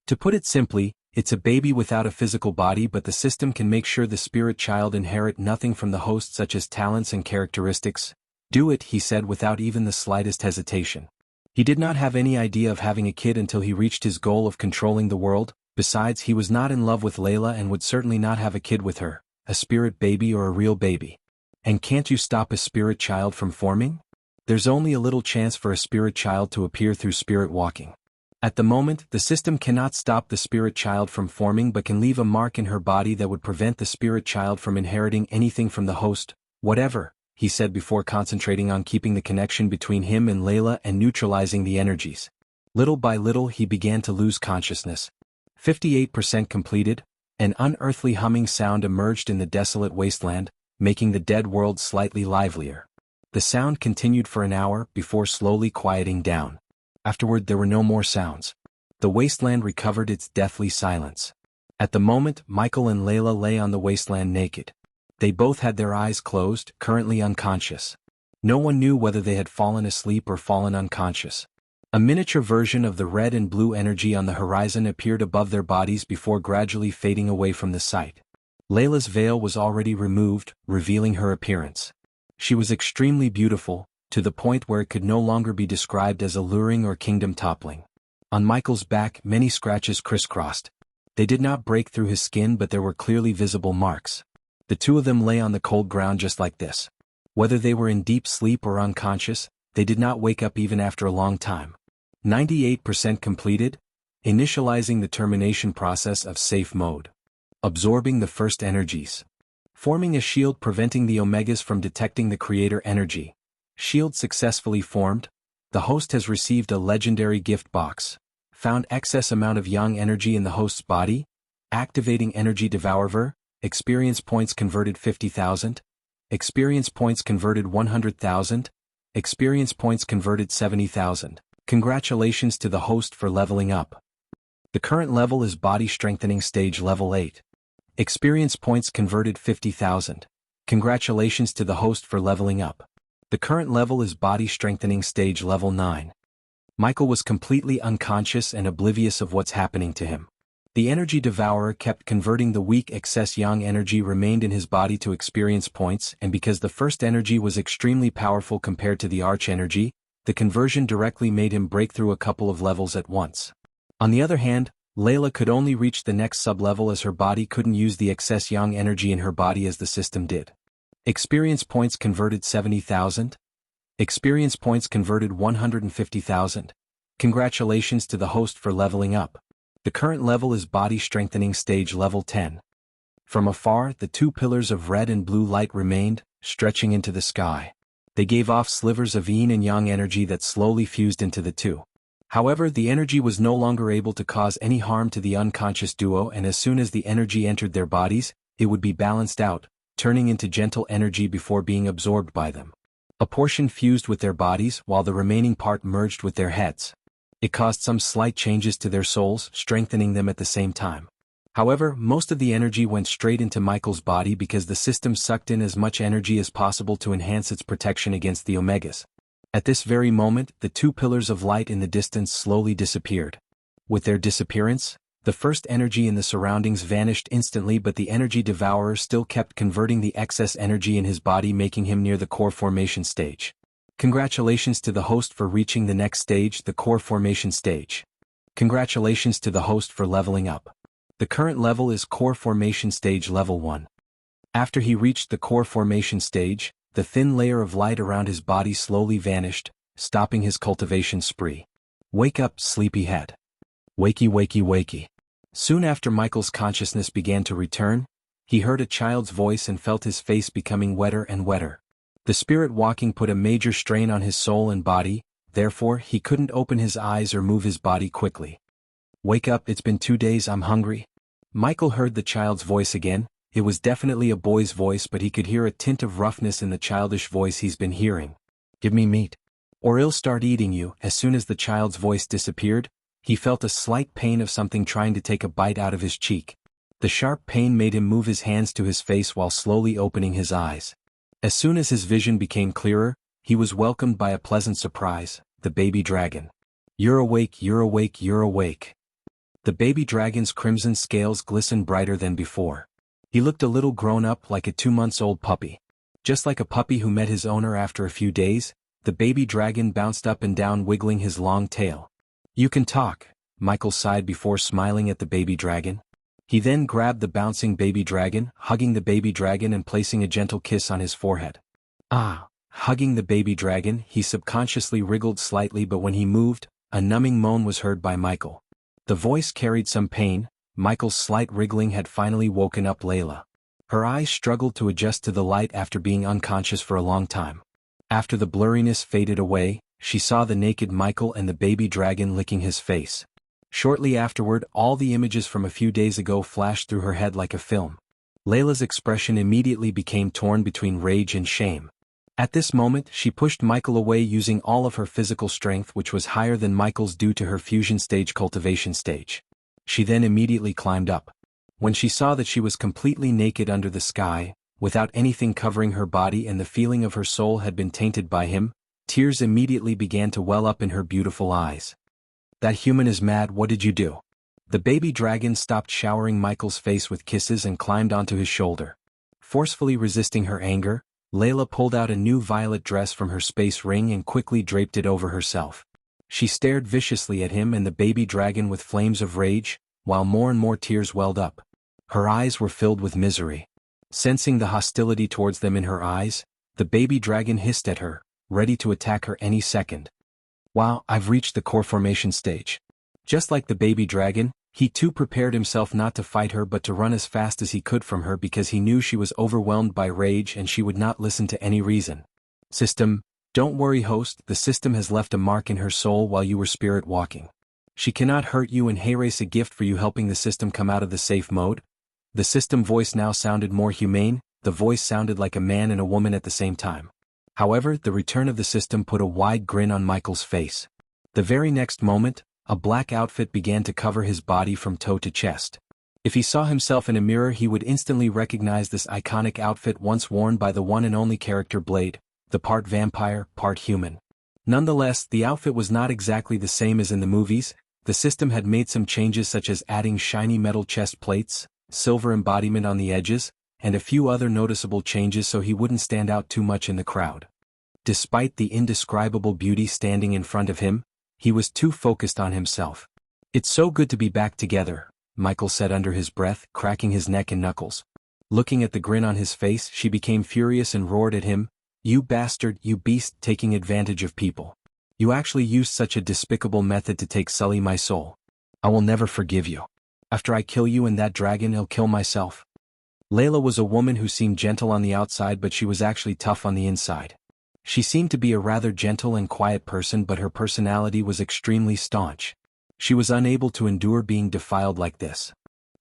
To put it simply, it's a baby without a physical body, but the system can make sure the spirit child inherit nothing from the host such as talents and characteristics. Do it, he said without even the slightest hesitation. He did not have any idea of having a kid until he reached his goal of controlling the world. Besides, he was not in love with Layla and would certainly not have a kid with her, a spirit baby or a real baby. And can't you stop a spirit child from forming? There's only a little chance for a spirit child to appear through spirit walking. At the moment, the system cannot stop the spirit child from forming but can leave a mark in her body that would prevent the spirit child from inheriting anything from the host, whatever, he said before concentrating on keeping the connection between him and Layla and neutralizing the energies. Little by little he began to lose consciousness. 58% completed. An unearthly humming sound emerged in the desolate wasteland, making the dead world slightly livelier. The sound continued for an hour before slowly quieting down. Afterward there were no more sounds. The wasteland recovered its deathly silence. At the moment, Michael and Layla lay on the wasteland naked. They both had their eyes closed, currently unconscious. No one knew whether they had fallen asleep or fallen unconscious. A miniature version of the red and blue energy on the horizon appeared above their bodies before gradually fading away from the sight. Layla's veil was already removed, revealing her appearance. She was extremely beautiful, to the point where it could no longer be described as alluring or kingdom-toppling. On Michael's back, many scratches crisscrossed. They did not break through his skin, but there were clearly visible marks. The two of them lay on the cold ground just like this. Whether they were in deep sleep or unconscious, they did not wake up even after a long time. 98% completed, initializing the termination process of safe mode. Absorbing the first energies. Forming a shield preventing the Omegas from detecting the creator energy. Shield successfully formed. The host has received a legendary gift box. Found excess amount of yang energy in the host's body. Activating energy devourer. Experience points converted 50,000. Experience points converted 100,000. Experience points converted 70,000. Congratulations to the host for leveling up. The current level is Body Strengthening Stage Level 8. Experience points converted 50,000. Congratulations to the host for leveling up. The current level is Body Strengthening Stage Level 9. Michael was completely unconscious and oblivious of what's happening to him. The energy devourer kept converting the weak excess yang energy remained in his body to experience points, and because the first energy was extremely powerful compared to the arch energy, the conversion directly made him break through a couple of levels at once. On the other hand, Layla could only reach the next sub-level as her body couldn't use the excess yang energy in her body as the system did. Experience points converted 70,000. Experience points converted 150,000. Congratulations to the host for leveling up. The current level is Body Strengthening Stage Level 10. From afar, the two pillars of red and blue light remained, stretching into the sky. They gave off slivers of yin and yang energy that slowly fused into the two. However, the energy was no longer able to cause any harm to the unconscious duo, and as soon as the energy entered their bodies, it would be balanced out, turning into gentle energy before being absorbed by them. A portion fused with their bodies while the remaining part merged with their heads. It caused some slight changes to their souls, strengthening them at the same time. However, most of the energy went straight into Michael's body because the system sucked in as much energy as possible to enhance its protection against the Omegas. At this very moment, the two pillars of light in the distance slowly disappeared. With their disappearance, the first energy in the surroundings vanished instantly, but the energy devourer still kept converting the excess energy in his body, making him near the core formation stage. Congratulations to the host for reaching the next stage, the core formation stage. Congratulations to the host for leveling up. The current level is Core Formation Stage Level 1. After he reached the Core Formation stage, the thin layer of light around his body slowly vanished, stopping his cultivation spree. Wake up, sleepyhead. Wakey, wakey, wakey. Soon after Michael's consciousness began to return, he heard a child's voice and felt his face becoming wetter and wetter. The spirit walking put a major strain on his soul and body, therefore he couldn't open his eyes or move his body quickly. Wake up, it's been 2 days, I'm hungry. Michael heard the child's voice again. It was definitely a boy's voice, but he could hear a tint of roughness in the childish voice he's been hearing. Give me meat, or I'll start eating you. As soon as the child's voice disappeared, he felt a slight pain of something trying to take a bite out of his cheek. The sharp pain made him move his hands to his face while slowly opening his eyes. As soon as his vision became clearer, he was welcomed by a pleasant surprise, the baby dragon. You're awake, you're awake, you're awake. The baby dragon's crimson scales glistened brighter than before. He looked a little grown up, like a 2-month-old puppy. Just like a puppy who met his owner after a few days, the baby dragon bounced up and down, wiggling his long tail. You can talk, Michael sighed before smiling at the baby dragon. He then grabbed the bouncing baby dragon, hugging the baby dragon and placing a gentle kiss on his forehead. Ah! Hugging the baby dragon, he subconsciously wriggled slightly, but when he moved, a numbing moan was heard by Michael. The voice carried some pain. Michael's slight wriggling had finally woken up Layla. Her eyes struggled to adjust to the light after being unconscious for a long time. After the blurriness faded away, she saw the naked Michael and the baby dragon licking his face. Shortly afterward, all the images from a few days ago flashed through her head like a film. Layla's expression immediately became torn between rage and shame. At this moment, she pushed Michael away using all of her physical strength, which was higher than Michael's due to her fusion stage cultivation stage. She then immediately climbed up. When she saw that she was completely naked under the sky, without anything covering her body, and the feeling of her soul had been tainted by him, Tears immediately began to well up in her beautiful eyes. That human is mad, what did you do? The baby dragon stopped showering Michael's face with kisses and climbed onto his shoulder. Forcefully resisting her anger, Layla pulled out a new violet dress from her space ring and quickly draped it over herself. She stared viciously at him and the baby dragon with flames of rage, while more and more tears welled up. Her eyes were filled with misery. Sensing the hostility towards them in her eyes, the baby dragon hissed at her, ready to attack her any second. Wow, I've reached the core formation stage. Just like the baby dragon, he too prepared himself not to fight her but to run as fast as he could from her because he knew she was overwhelmed by rage and she would not listen to any reason. System, don't worry host, the system has left a mark in her soul while you were spirit walking. She cannot hurt you and Hayrace a gift for you helping the system come out of the safe mode. The system voice now sounded more humane, the voice sounded like a man and a woman at the same time. However, the return of the system put a wide grin on Michael's face. The very next moment, a black outfit began to cover his body from toe to chest. If he saw himself in a mirror he would instantly recognize this iconic outfit once worn by the one and only character Blade, the part vampire, part human. Nonetheless, the outfit was not exactly the same as in the movies. The system had made some changes such as adding shiny metal chest plates, silver embodiment on the edges, and a few other noticeable changes so he wouldn't stand out too much in the crowd. Despite the indescribable beauty standing in front of him, he was too focused on himself. It's so good to be back together, Michael said under his breath, cracking his neck and knuckles. Looking at the grin on his face, she became furious and roared at him, "You bastard, you beast, taking advantage of people. You actually used such a despicable method to take sully my soul. I will never forgive you. After I kill you and that dragon, I'll kill myself." Layla was a woman who seemed gentle on the outside but she was actually tough on the inside. She seemed to be a rather gentle and quiet person but her personality was extremely staunch. She was unable to endure being defiled like this.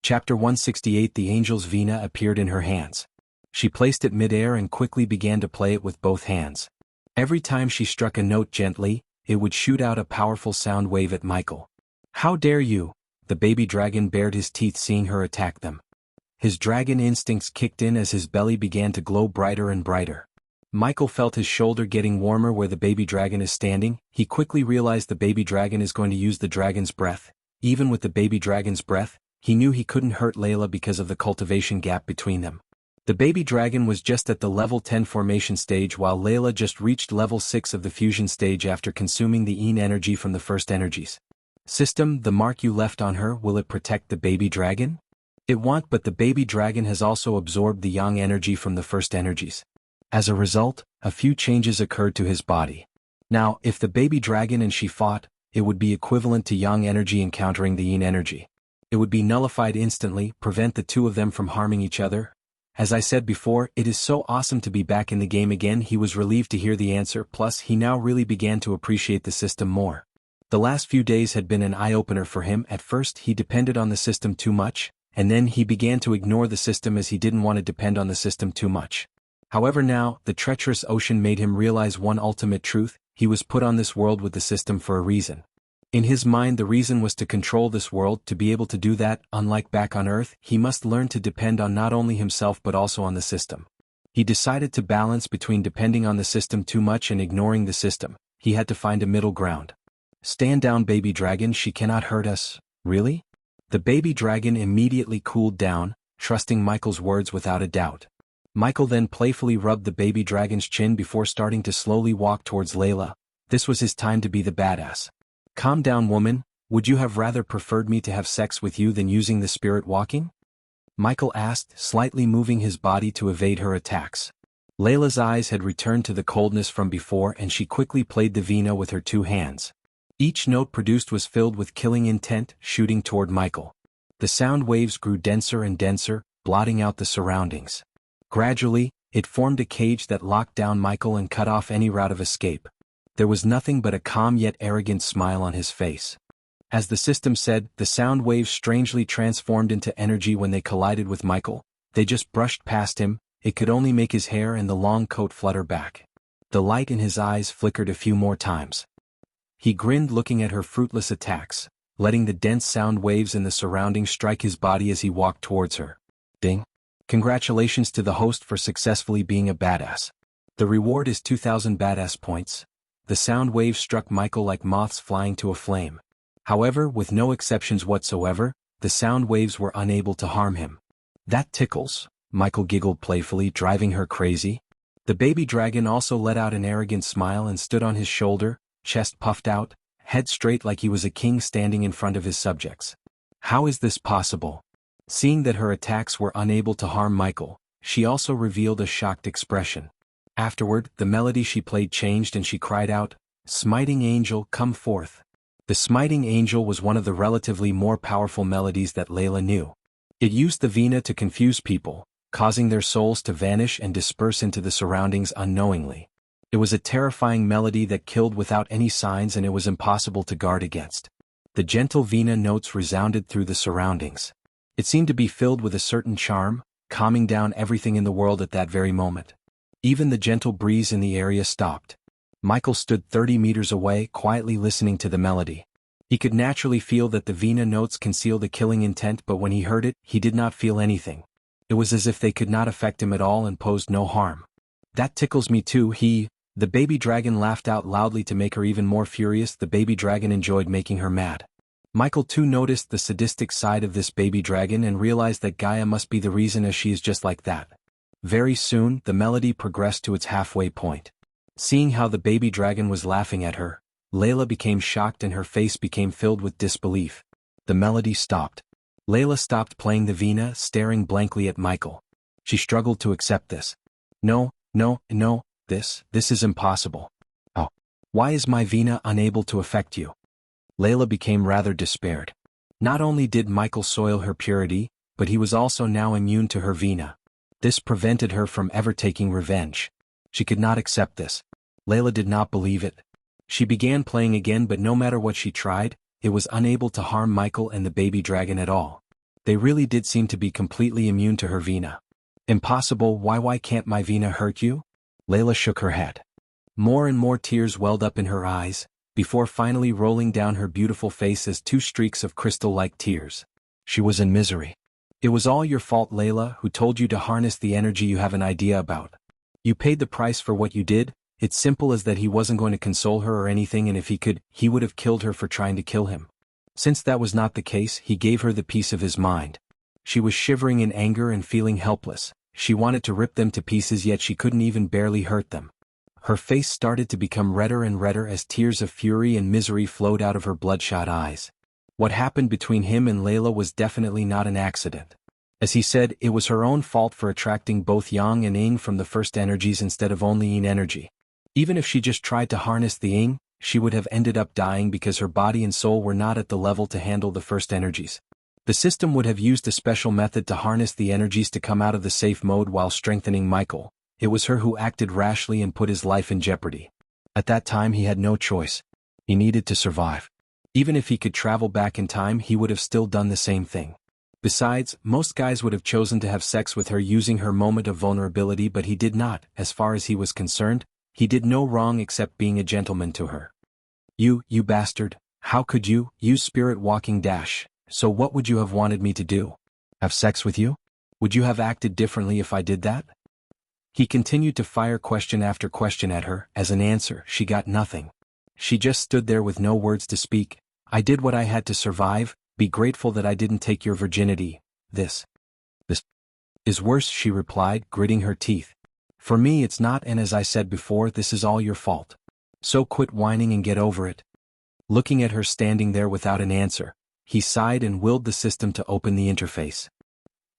Chapter 168 The Angel's Vina appeared in her hands. She placed it mid-air and quickly began to play it with both hands. Every time she struck a note gently, it would shoot out a powerful sound wave at Michael. "How dare you!" The baby dragon bared his teeth seeing her attack them. His dragon instincts kicked in as his belly began to glow brighter and brighter. Michael felt his shoulder getting warmer where the baby dragon is standing. He quickly realized the baby dragon is going to use the dragon's breath. Even with the baby dragon's breath, he knew he couldn't hurt Layla because of the cultivation gap between them. The baby dragon was just at the level 10 formation stage while Layla just reached level 6 of the fusion stage after consuming the Yin energy from the first energies. System, the mark you left on her, will it protect the baby dragon? It won't, but the baby dragon has also absorbed the Yang energy from the first energies. As a result, a few changes occurred to his body. Now, if the baby dragon and she fought, it would be equivalent to Yang energy encountering the Yin energy. It would be nullified instantly, prevent the two of them from harming each other. As I said before, it is so awesome to be back in the game again. He was relieved to hear the answer, plus he now really began to appreciate the system more. The last few days had been an eye-opener for him. At first he depended on the system too much, and then he began to ignore the system as he didn't want to depend on the system too much. However now, the treacherous ocean made him realize one ultimate truth: he was put on this world with the system for a reason. In his mind the reason was to control this world. To be able to do that, unlike back on Earth, he must learn to depend on not only himself but also on the system. He decided to balance between depending on the system too much and ignoring the system. He had to find a middle ground. "Stand down, baby dragon, she cannot hurt us." "Really?" The baby dragon immediately cooled down, trusting Michael's words without a doubt. Michael then playfully rubbed the baby dragon's chin before starting to slowly walk towards Layla. This was his time to be the badass. "Calm down, woman, would you have rather preferred me to have sex with you than using the spirit walking?" Michael asked, slightly moving his body to evade her attacks. Layla's eyes had returned to the coldness from before and she quickly played the vina with her two hands. Each note produced was filled with killing intent, shooting toward Michael. The sound waves grew denser and denser, blotting out the surroundings. Gradually, it formed a cage that locked down Michael and cut off any route of escape. There was nothing but a calm yet arrogant smile on his face. As the system said, the sound waves strangely transformed into energy when they collided with Michael. They just brushed past him. It could only make his hair and the long coat flutter back. The light in his eyes flickered a few more times. He grinned looking at her fruitless attacks, letting the dense sound waves in the surroundings strike his body as he walked towards her. Ding. Congratulations to the host for successfully being a badass. The reward is 2,000 badass points. the sound waves struck Michael like moths flying to a flame. However, with no exceptions whatsoever, the sound waves were unable to harm him. That tickles, Michael giggled playfully, driving her crazy. The baby dragon also let out an arrogant smile and stood on his shoulder, chest puffed out, head straight like he was a king standing in front of his subjects. How is this possible? Seeing that her attacks were unable to harm Michael, she also revealed a shocked expression. Afterward, the melody she played changed and she cried out, "Smiting angel, come forth." The Smiting Angel was one of the relatively more powerful melodies that Layla knew. It used the vina to confuse people, causing their souls to vanish and disperse into the surroundings unknowingly. It was a terrifying melody that killed without any signs, and it was impossible to guard against. The gentle vina notes resounded through the surroundings. It seemed to be filled with a certain charm, calming down everything in the world at that very moment. Even the gentle breeze in the area stopped. Michael stood 30 meters away, quietly listening to the melody. He could naturally feel that the vina notes concealed a killing intent, but when he heard it, he did not feel anything. It was as if they could not affect him at all and posed no harm. "That tickles me too," the baby dragon laughed out loudly to make her even more furious. The baby dragon enjoyed making her mad. Michael too noticed the sadistic side of this baby dragon and realized that Gaia must be the reason, as she is just like that. Very soon, the melody progressed to its halfway point. Seeing how the baby dragon was laughing at her, Layla became shocked and her face became filled with disbelief. The melody stopped. Layla stopped playing the vina, staring blankly at Michael. She struggled to accept this. No, this is impossible. Oh. Why is my vina unable to affect you? Layla became rather despaired. Not only did Michael soil her purity, but he was also now immune to her vina. This prevented her from ever taking revenge. She could not accept this. Layla did not believe it. She began playing again, but no matter what she tried, it was unable to harm Michael and the baby dragon at all. They really did seem to be completely immune to her vina. Impossible. Why can't my vina hurt you? Layla shook her head. More and more tears welled up in her eyes, before finally rolling down her beautiful face as two streaks of crystal-like tears. She was in misery. "It was all your fault, Layla. Who told you to harness the energy you have an idea about? You paid the price for what you did." It's simple as that. He wasn't going to console her or anything, and if he could, he would have killed her for trying to kill him. Since that was not the case, he gave her the peace of his mind. She was shivering in anger and feeling helpless. She wanted to rip them to pieces, yet she couldn't even barely hurt them. Her face started to become redder and redder as tears of fury and misery flowed out of her bloodshot eyes. What happened between him and Layla was definitely not an accident. As he said, it was her own fault for attracting both yang and yin from the first energies instead of only yin energy. Even if she just tried to harness the yin, she would have ended up dying because her body and soul were not at the level to handle the first energies. The system would have used a special method to harness the energies to come out of the safe mode while strengthening Michael. It was her who acted rashly and put his life in jeopardy. At that time he had no choice. He needed to survive. Even if he could travel back in time, he would have still done the same thing. Besides, most guys would have chosen to have sex with her using her moment of vulnerability, but he did not. As far as he was concerned, he did no wrong except being a gentleman to her. You bastard, how could you, spirit walking dash, so what would you have wanted me to do? Have sex with you? Would you have acted differently if I did that? He continued to fire question after question at her. As an answer, she got nothing. She just stood there with no words to speak. "I did what I had to survive, be grateful that I didn't take your virginity. This is worse," she replied, gritting her teeth. "For me it's not, and as I said before, this is all your fault. So quit whining and get over it." Looking at her standing there without an answer, he sighed and willed the system to open the interface.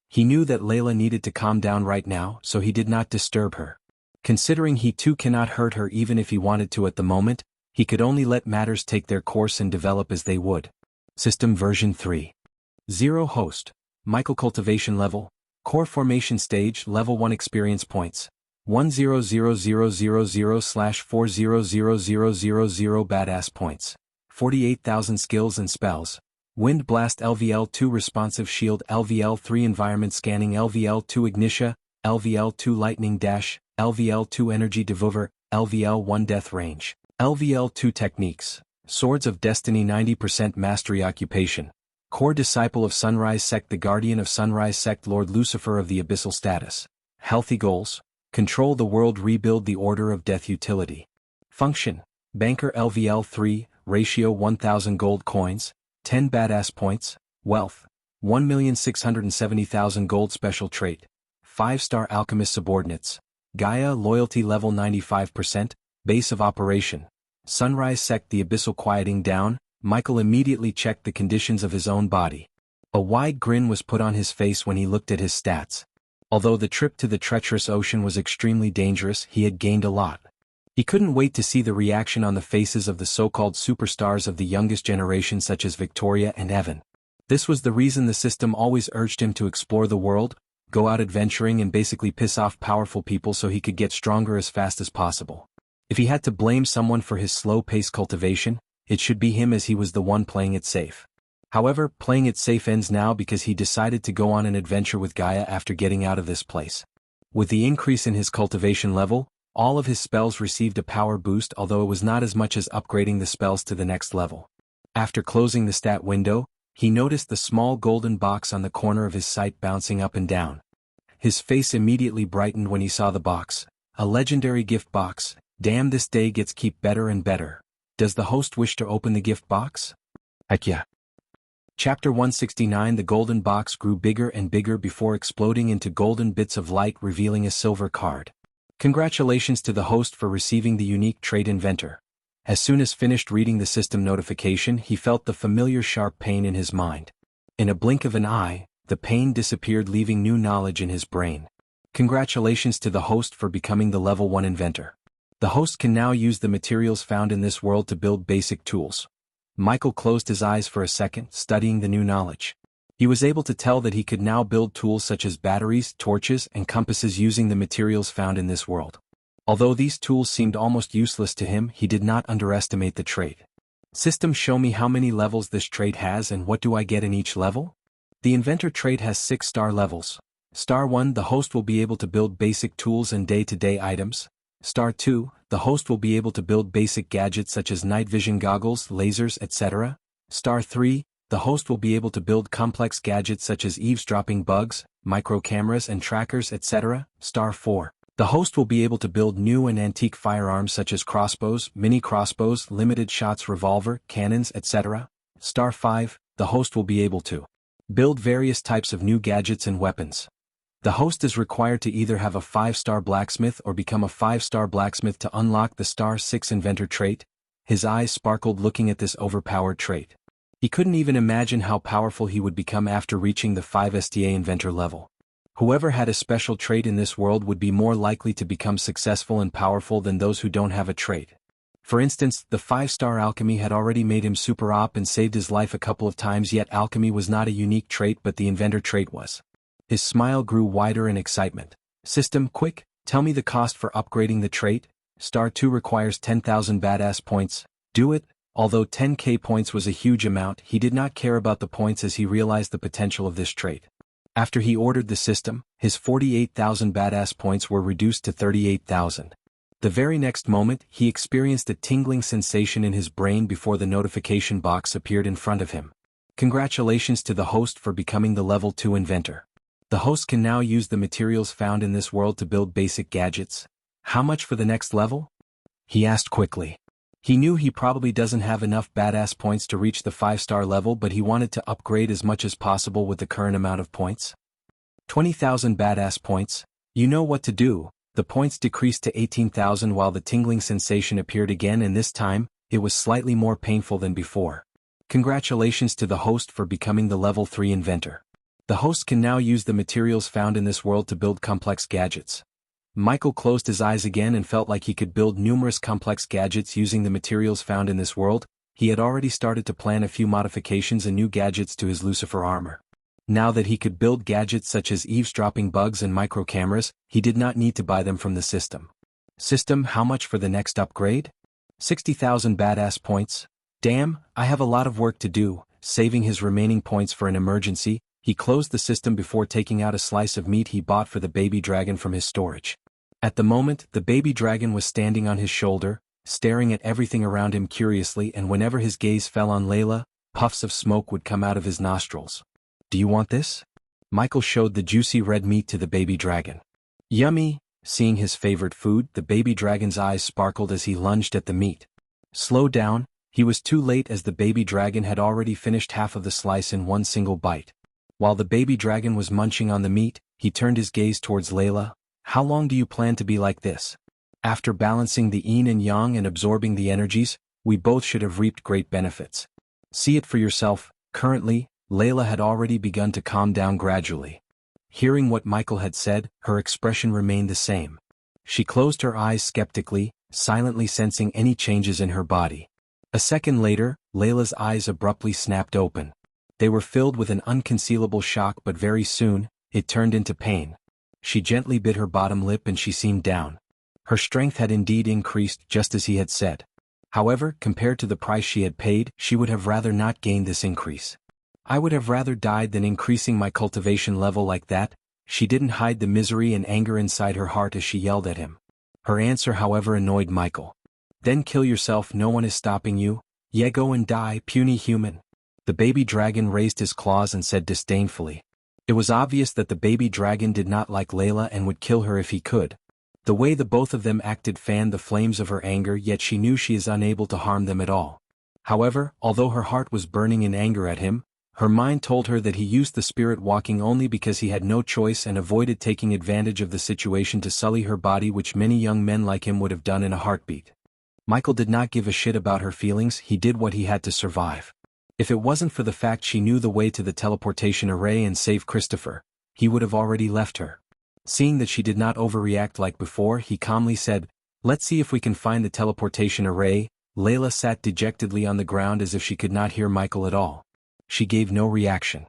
He knew that Layla needed to calm down right now, so he did not disturb her. Considering he too cannot hurt her even if he wanted to at the moment, he could only let matters take their course and develop as they would. System version 3.0 host, Michael cultivation level, core formation stage level 1 experience points. 100,000/400,000 badass points. 48,000 skills and spells. Wind Blast LVL2 Responsive Shield LVL3 Environment Scanning LVL2 Ignitia, LVL2 Lightning Dash, LVL2 Energy Devour, LVL1 Death Range. LVL2 Techniques. Swords of Destiny 90% Mastery Occupation. Core Disciple of Sunrise Sect, the Guardian of Sunrise Sect, Lord Lucifer of the Abyssal Status. Healthy Goals. Control the world, rebuild the order of death. Utility. Function. Banker LVL 3, ratio 1000 gold coins, 10 badass points, wealth, 1,670,000 gold special trait, 5-star alchemist subordinates, Gaia loyalty level 95%, base of operation, sunrise sect the abyssal quieting down. Michael immediately checked the conditions of his own body. A wide grin was put on his face when he looked at his stats. Although the trip to the treacherous ocean was extremely dangerous, he had gained a lot. He couldn't wait to see the reaction on the faces of the so-called superstars of the youngest generation such as Victoria and Evan. This was the reason the system always urged him to explore the world, go out adventuring and basically piss off powerful people so he could get stronger as fast as possible. If he had to blame someone for his slow-paced cultivation, it should be him as he was the one playing it safe. However, playing it safe ends now because he decided to go on an adventure with Gaia after getting out of this place. With the increase in his cultivation level, all of his spells received a power boost, although it was not as much as upgrading the spells to the next level. After closing the stat window, he noticed the small golden box on the corner of his sight bouncing up and down. His face immediately brightened when he saw the box. A legendary gift box. Damn, this day gets keep better and better. Does the host wish to open the gift box? Heck yeah. Chapter 169. The golden box grew bigger and bigger before exploding into golden bits of light, revealing a silver card. Congratulations to the host for receiving the unique trait Inventor. As soon as finished reading the system notification, he felt the familiar sharp pain in his mind. In a blink of an eye, the pain disappeared, leaving new knowledge in his brain. Congratulations to the host for becoming the level 1 inventor. The host can now use the materials found in this world to build basic tools. Michael closed his eyes for a second, studying the new knowledge. He was able to tell that he could now build tools such as batteries, torches, and compasses using the materials found in this world. Although these tools seemed almost useless to him, he did not underestimate the trait. System, show me how many levels this trait has and what do I get in each level? The inventor trait has 6-star levels. Star 1, the host will be able to build basic tools and day-to-day items. Star 2, the host will be able to build basic gadgets such as night vision goggles, lasers, etc. Star 3, the host will be able to build complex gadgets such as eavesdropping bugs, micro cameras and trackers, etc. Star 4, the host will be able to build new and antique firearms such as crossbows, mini crossbows, limited shots revolver, cannons, etc. Star 5, the host will be able to build various types of new gadgets and weapons. The host is required to either have a 5-star blacksmith or become a 5-star blacksmith to unlock the Star 6 inventor trait. His eyes sparkled looking at this overpowered trait. He couldn't even imagine how powerful he would become after reaching the 5-STA inventor level. Whoever had a special trait in this world would be more likely to become successful and powerful than those who don't have a trait. For instance, the 5-star alchemy had already made him super OP and saved his life a couple of times, yet alchemy was not a unique trait but the inventor trait was. His smile grew wider in excitement. System, quick, tell me the cost for upgrading the trait. Star 2 requires 10,000 badass points. Do it. Although 10k points was a huge amount, he did not care about the points as he realized the potential of this trait. After he ordered the system, his 48,000 badass points were reduced to 38,000. The very next moment, he experienced a tingling sensation in his brain before the notification box appeared in front of him. Congratulations to the host for becoming the level 2 inventor. The host can now use the materials found in this world to build basic gadgets. How much for the next level? He asked quickly. He knew he probably doesn't have enough badass points to reach the 5-star level, but he wanted to upgrade as much as possible with the current amount of points. 20,000 badass points. You know what to do. The points decreased to 18,000 while the tingling sensation appeared again, and this time, it was slightly more painful than before. Congratulations to the host for becoming the level 3 inventor. The host can now use the materials found in this world to build complex gadgets. Michael closed his eyes again and felt like he could build numerous complex gadgets using the materials found in this world. He had already started to plan a few modifications and new gadgets to his Lucifer armor. Now that he could build gadgets such as eavesdropping bugs and micro cameras, he did not need to buy them from the system. System, how much for the next upgrade? 60,000 badass points. Damn, I have a lot of work to do. Saving his remaining points for an emergency, he closed the system before taking out a slice of meat he bought for the baby dragon from his storage. At the moment, the baby dragon was standing on his shoulder, staring at everything around him curiously, and whenever his gaze fell on Layla, puffs of smoke would come out of his nostrils. Do you want this? Michael showed the juicy red meat to the baby dragon. Yummy! Seeing his favorite food, the baby dragon's eyes sparkled as he lunged at the meat. Slow down, he was too late as the baby dragon had already finished half of the slice in one single bite. While the baby dragon was munching on the meat, he turned his gaze towards Layla. How long do you plan to be like this? After balancing the yin and yang and absorbing the energies, we both should have reaped great benefits. See it for yourself. Currently, Layla had already begun to calm down gradually. Hearing what Michael had said, her expression remained the same. She closed her eyes skeptically, silently sensing any changes in her body. A second later, Layla's eyes abruptly snapped open. They were filled with an unconcealable shock, but very soon, it turned into pain. She gently bit her bottom lip and she seemed down. Her strength had indeed increased just as he had said. However, compared to the price she had paid, she would have rather not gained this increase. I would have rather died than increasing my cultivation level like that. She didn't hide the misery and anger inside her heart as she yelled at him. Her answer, however, annoyed Michael. Then kill yourself, no one is stopping you. Yeah, go and die, puny human. The baby dragon raised his claws and said disdainfully. It was obvious that the baby dragon did not like Layla and would kill her if he could. The way the both of them acted fanned the flames of her anger, yet she knew she is unable to harm them at all. However, although her heart was burning in anger at him, her mind told her that he used the spirit walking only because he had no choice and avoided taking advantage of the situation to sully her body, which many young men like him would have done in a heartbeat. Michael did not give a shit about her feelings, he did what he had to survive. If it wasn't for the fact she knew the way to the teleportation array and save Christopher, he would have already left her. Seeing that she did not overreact like before, he calmly said, "Let's see if we can find the teleportation array." Layla sat dejectedly on the ground as if she could not hear Michael at all. She gave no reaction.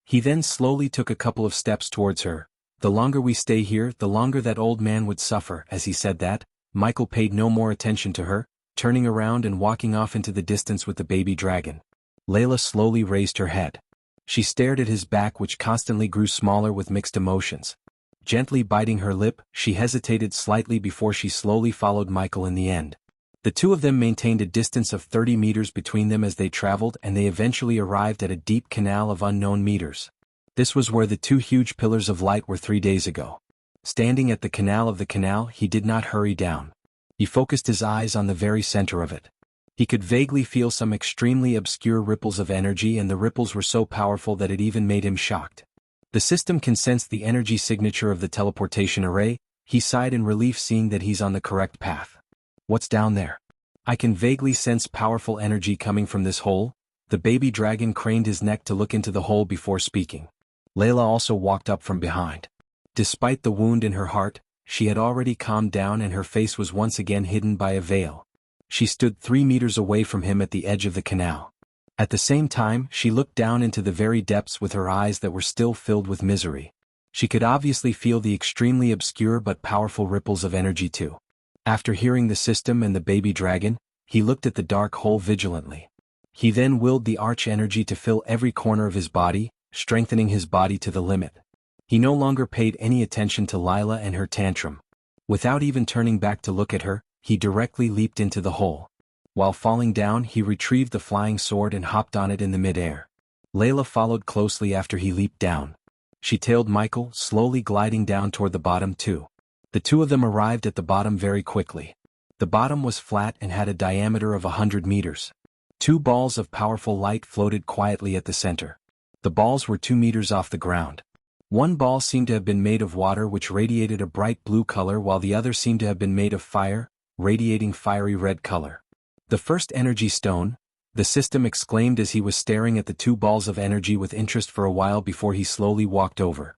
He then slowly took a couple of steps towards her. "The longer we stay here, the longer that old man would suffer." As he said that, Michael paid no more attention to her, turning around and walking off into the distance with the baby dragon. Layla slowly raised her head. She stared at his back, which constantly grew smaller with mixed emotions. Gently biting her lip, she hesitated slightly before she slowly followed Michael in the end. The two of them maintained a distance of 30 meters between them as they traveled, and they eventually arrived at a deep canal of unknown meters. This was where the two huge pillars of light were 3 days ago. Standing at the canal, he did not hurry down. He focused his eyes on the very center of it. He could vaguely feel some extremely obscure ripples of energy, and the ripples were so powerful that it even made him shocked. The system can sense the energy signature of the teleportation array. He sighed in relief, seeing that he's on the correct path. What's down there? I can vaguely sense powerful energy coming from this hole. The baby dragon craned his neck to look into the hole before speaking. Layla also walked up from behind. Despite the wound in her heart, she had already calmed down and her face was once again hidden by a veil. She stood 3 meters away from him at the edge of the canal. At the same time, she looked down into the very depths with her eyes that were still filled with misery. She could obviously feel the extremely obscure but powerful ripples of energy too. After hearing the system and the baby dragon, he looked at the dark hole vigilantly. He then willed the arch energy to fill every corner of his body, strengthening his body to the limit. He no longer paid any attention to Layla and her tantrum. Without even turning back to look at her, he directly leaped into the hole. While falling down, he retrieved the flying sword and hopped on it in the mid-air. Layla followed closely after he leaped down. She tailed Michael, slowly gliding down toward the bottom too. The two of them arrived at the bottom very quickly. The bottom was flat and had a diameter of 100 meters. 2 balls of powerful light floated quietly at the center. The balls were 2 meters off the ground. One ball seemed to have been made of water, which radiated a bright blue color, while the other seemed to have been made of fire, radiating fiery red color. "The first energy stone," the system exclaimed as he was staring at the 2 balls of energy with interest for a while before he slowly walked over.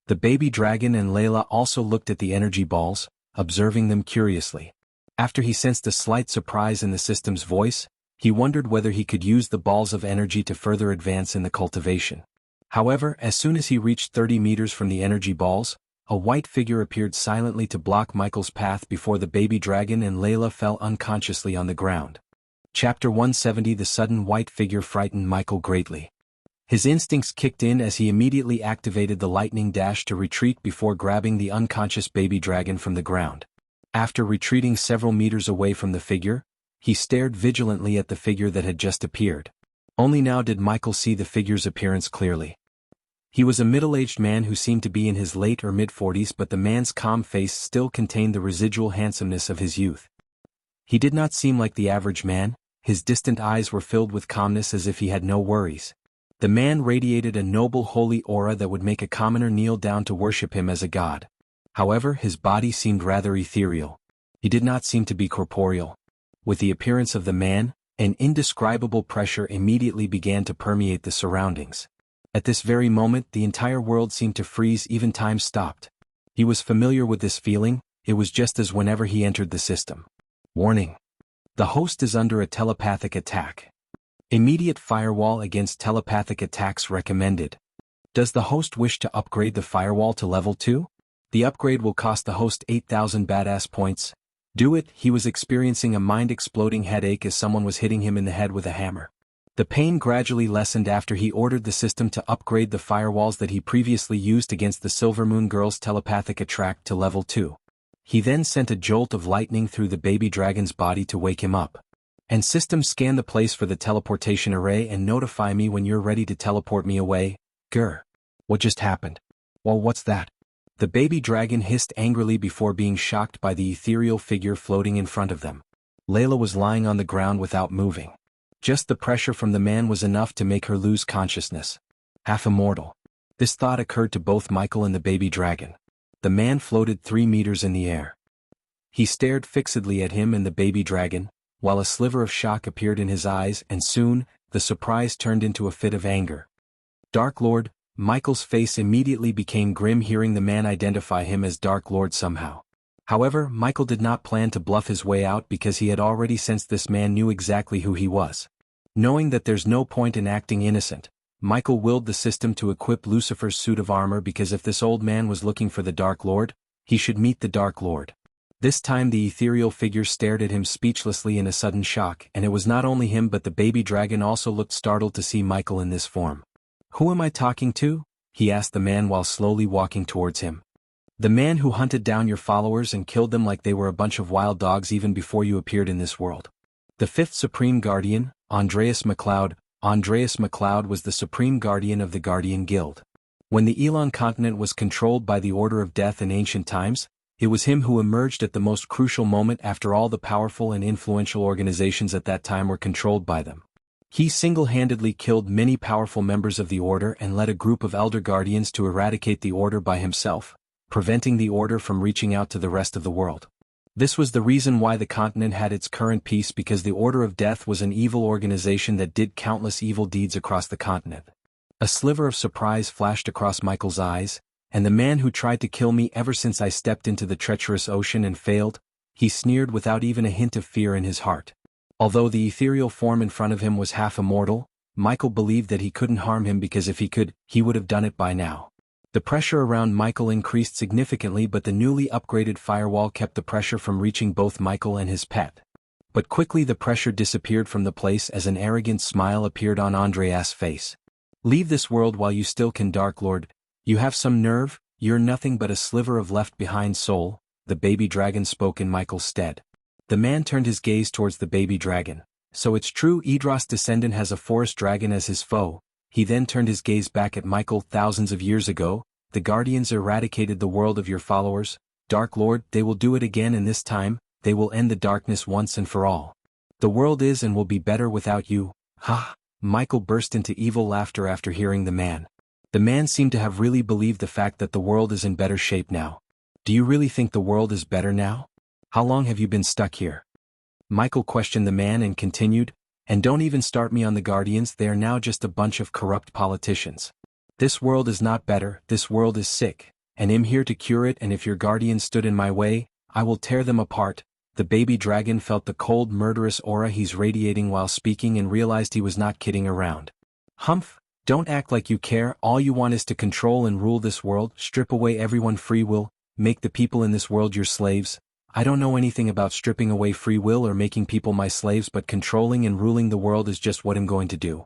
The baby dragon and Layla also looked at the energy balls, observing them curiously. After he sensed a slight surprise in the system's voice, he wondered whether he could use the balls of energy to further advance in the cultivation. However, as soon as he reached 30 meters from the energy balls, a white figure appeared silently to block Michael's path before the baby dragon and Layla fell unconsciously on the ground. Chapter 170. The sudden white figure frightened Michael greatly. His instincts kicked in as he immediately activated the lightning dash to retreat before grabbing the unconscious baby dragon from the ground. After retreating several meters away from the figure, he stared vigilantly at the figure that had just appeared. Only now did Michael see the figure's appearance clearly. He was a middle-aged man who seemed to be in his late or mid-40s, but the man's calm face still contained the residual handsomeness of his youth. He did not seem like the average man, his distant eyes were filled with calmness as if he had no worries. The man radiated a noble holy aura that would make a commoner kneel down to worship him as a god. However, his body seemed rather ethereal. He did not seem to be corporeal. With the appearance of the man, an indescribable pressure immediately began to permeate the surroundings. At this very moment the entire world seemed to freeze, even time stopped. He was familiar with this feeling, it was just as whenever he entered the system. Warning. The host is under a telepathic attack. Immediate firewall against telepathic attacks recommended. Does the host wish to upgrade the firewall to level 2? The upgrade will cost the host 8,000 badass points. Do it. He was experiencing a mind-exploding headache as someone was hitting him in the head with a hammer. The pain gradually lessened after he ordered the system to upgrade the firewalls that he previously used against the Silver Moon Girl's telepathic attract to level 2. He then sent a jolt of lightning through the baby dragon's body to wake him up. And system, scan the place for the teleportation array and notify me when you're ready to teleport me away. Grr. What just happened? Well, what's that? The baby dragon hissed angrily before being shocked by the ethereal figure floating in front of them. Layla was lying on the ground without moving. Just the pressure from the man was enough to make her lose consciousness. Half immortal. This thought occurred to both Michael and the baby dragon. The man floated 3 meters in the air. He stared fixedly at him and the baby dragon, while a sliver of shock appeared in his eyes, and soon, the surprise turned into a fit of anger. Dark Lord. Michael's face immediately became grim hearing the man identify him as Dark Lord somehow. However, Michael did not plan to bluff his way out because he had already sensed this man knew exactly who he was. Knowing that there's no point in acting innocent, Michael willed the system to equip Lucifer's suit of armor because if this old man was looking for the Dark Lord, he should meet the Dark Lord. This time the ethereal figure stared at him speechlessly in a sudden shock, and it was not only him but the baby dragon also looked startled to see Michael in this form. Who am I talking to? He asked the man while slowly walking towards him. The man who hunted down your followers and killed them like they were a bunch of wild dogs even before you appeared in this world. The fifth Supreme Guardian, Andreas MacLeod. Andreas MacLeod was the Supreme Guardian of the Guardian Guild. When the Elon continent was controlled by the Order of Death in ancient times, it was him who emerged at the most crucial moment after all the powerful and influential organizations at that time were controlled by them. He single-handedly killed many powerful members of the Order and led a group of Elder Guardians to eradicate the Order by himself, preventing the Order from reaching out to the rest of the world. This was the reason why the continent had its current peace, because the Order of Death was an evil organization that did countless evil deeds across the continent. A sliver of surprise flashed across Michael's eyes, and the man who tried to kill me ever since I stepped into the treacherous ocean and failed, he sneered without even a hint of fear in his heart. Although the ethereal form in front of him was half immortal, Michael believed that he couldn't harm him because if he could, he would have done it by now. The pressure around Michael increased significantly, but the newly upgraded firewall kept the pressure from reaching both Michael and his pet. But quickly the pressure disappeared from the place as an arrogant smile appeared on Andreas' face. Leave this world while you still can, Dark Lord. You have some nerve, you're nothing but a sliver of left-behind soul, the baby dragon spoke in Michael's stead. The man turned his gaze towards the baby dragon. So it's true, Idris' descendant has a forest dragon as his foe. He then turned his gaze back at Michael. Thousands of years ago, the Guardians eradicated the world of your followers, Dark Lord. They will do it again, and this time, they will end the darkness once and for all. The world is and will be better without you. Ha! Michael burst into evil laughter after hearing the man. The man seemed to have really believed the fact that the world is in better shape now. Do you really think the world is better now? How long have you been stuck here? Michael questioned the man and continued, and don't even start me on the Guardians, they are now just a bunch of corrupt politicians. This world is not better, this world is sick, and I'm here to cure it, and if your Guardians stood in my way, I will tear them apart. The baby dragon felt the cold murderous aura he's radiating while speaking and realized he was not kidding around. Humph, don't act like you care, all you want is to control and rule this world, strip away everyone free will, make the people in this world your slaves. I don't know anything about stripping away free will or making people my slaves, but controlling and ruling the world is just what I'm going to do.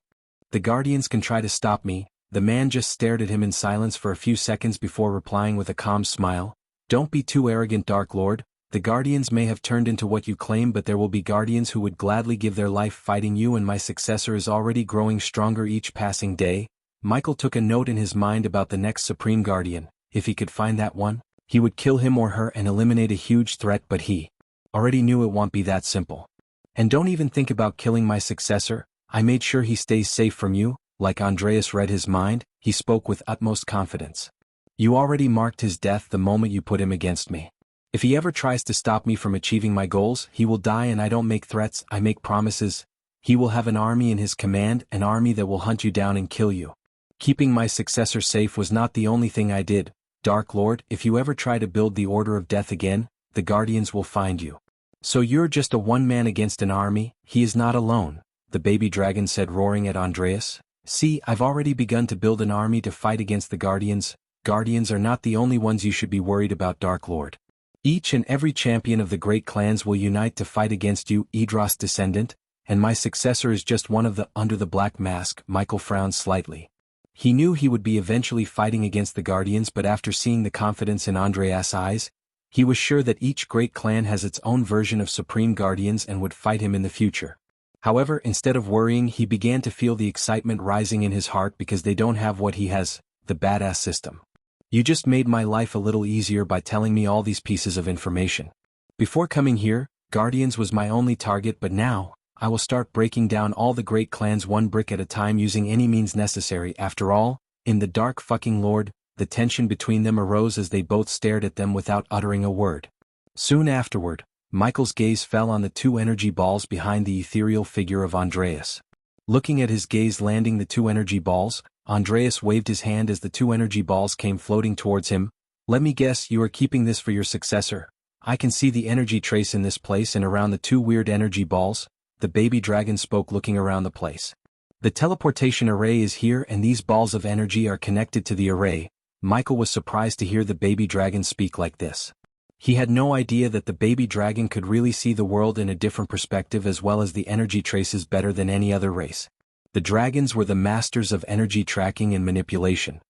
The Guardians can try to stop me. The man just stared at him in silence for a few seconds before replying with a calm smile. Don't be too arrogant, Dark Lord. The Guardians may have turned into what you claim, but there will be Guardians who would gladly give their life fighting you, and my successor is already growing stronger each passing day. Michael took a note in his mind about the next Supreme Guardian. If he could find that one, he would kill him or her and eliminate a huge threat, but he Already knew it won't be that simple. And don't even think about killing my successor, I made sure he stays safe from you. Like Andreas read his mind, he spoke with utmost confidence. You already marked his death the moment you put him against me. If he ever tries to stop me from achieving my goals, he will die, and I don't make threats, I make promises. He will have an army in his command, an army that will hunt you down and kill you. Keeping my successor safe was not the only thing I did, Dark Lord. If you ever try to build the Order of Death again, the Guardians will find you. So you're just a one-man against an army? He is not alone, the baby dragon said, roaring at Andreas. See, I've already begun to build an army to fight against the Guardians. Guardians are not the only ones you should be worried about, Dark Lord. Each and every champion of the great clans will unite to fight against you, Idros descendant, and my successor is just one of the. Under the black mask, Michael frowned slightly. He knew he would be eventually fighting against the Guardians, but after seeing the confidence in Andreas' eyes, he was sure that each great clan has its own version of supreme guardians and would fight him in the future. However, instead of worrying, he began to feel the excitement rising in his heart because they don't have what he has, the badass system. You just made my life a little easier by telling me all these pieces of information. Before coming here, Guardians was my only target, but now, I will start breaking down all the great clans one brick at a time using any means necessary. After all, in the Dark fucking Lord, the tension between them arose as they both stared at them without uttering a word. Soon afterward, Michael's gaze fell on the two energy balls behind the ethereal figure of Andreas. Looking at his gaze landing the two energy balls, Andreas waved his hand as the two energy balls came floating towards him. Let me guess, you are keeping this for your successor. I can see the energy trace in this place and around the two weird energy balls, the baby dragon spoke, looking around the place. The teleportation array is here and these balls of energy are connected to the array. Michael was surprised to hear the baby dragon speak like this. He had no idea that the baby dragon could really see the world in a different perspective as well as the energy traces better than any other race. The dragons were the masters of energy tracking and manipulation.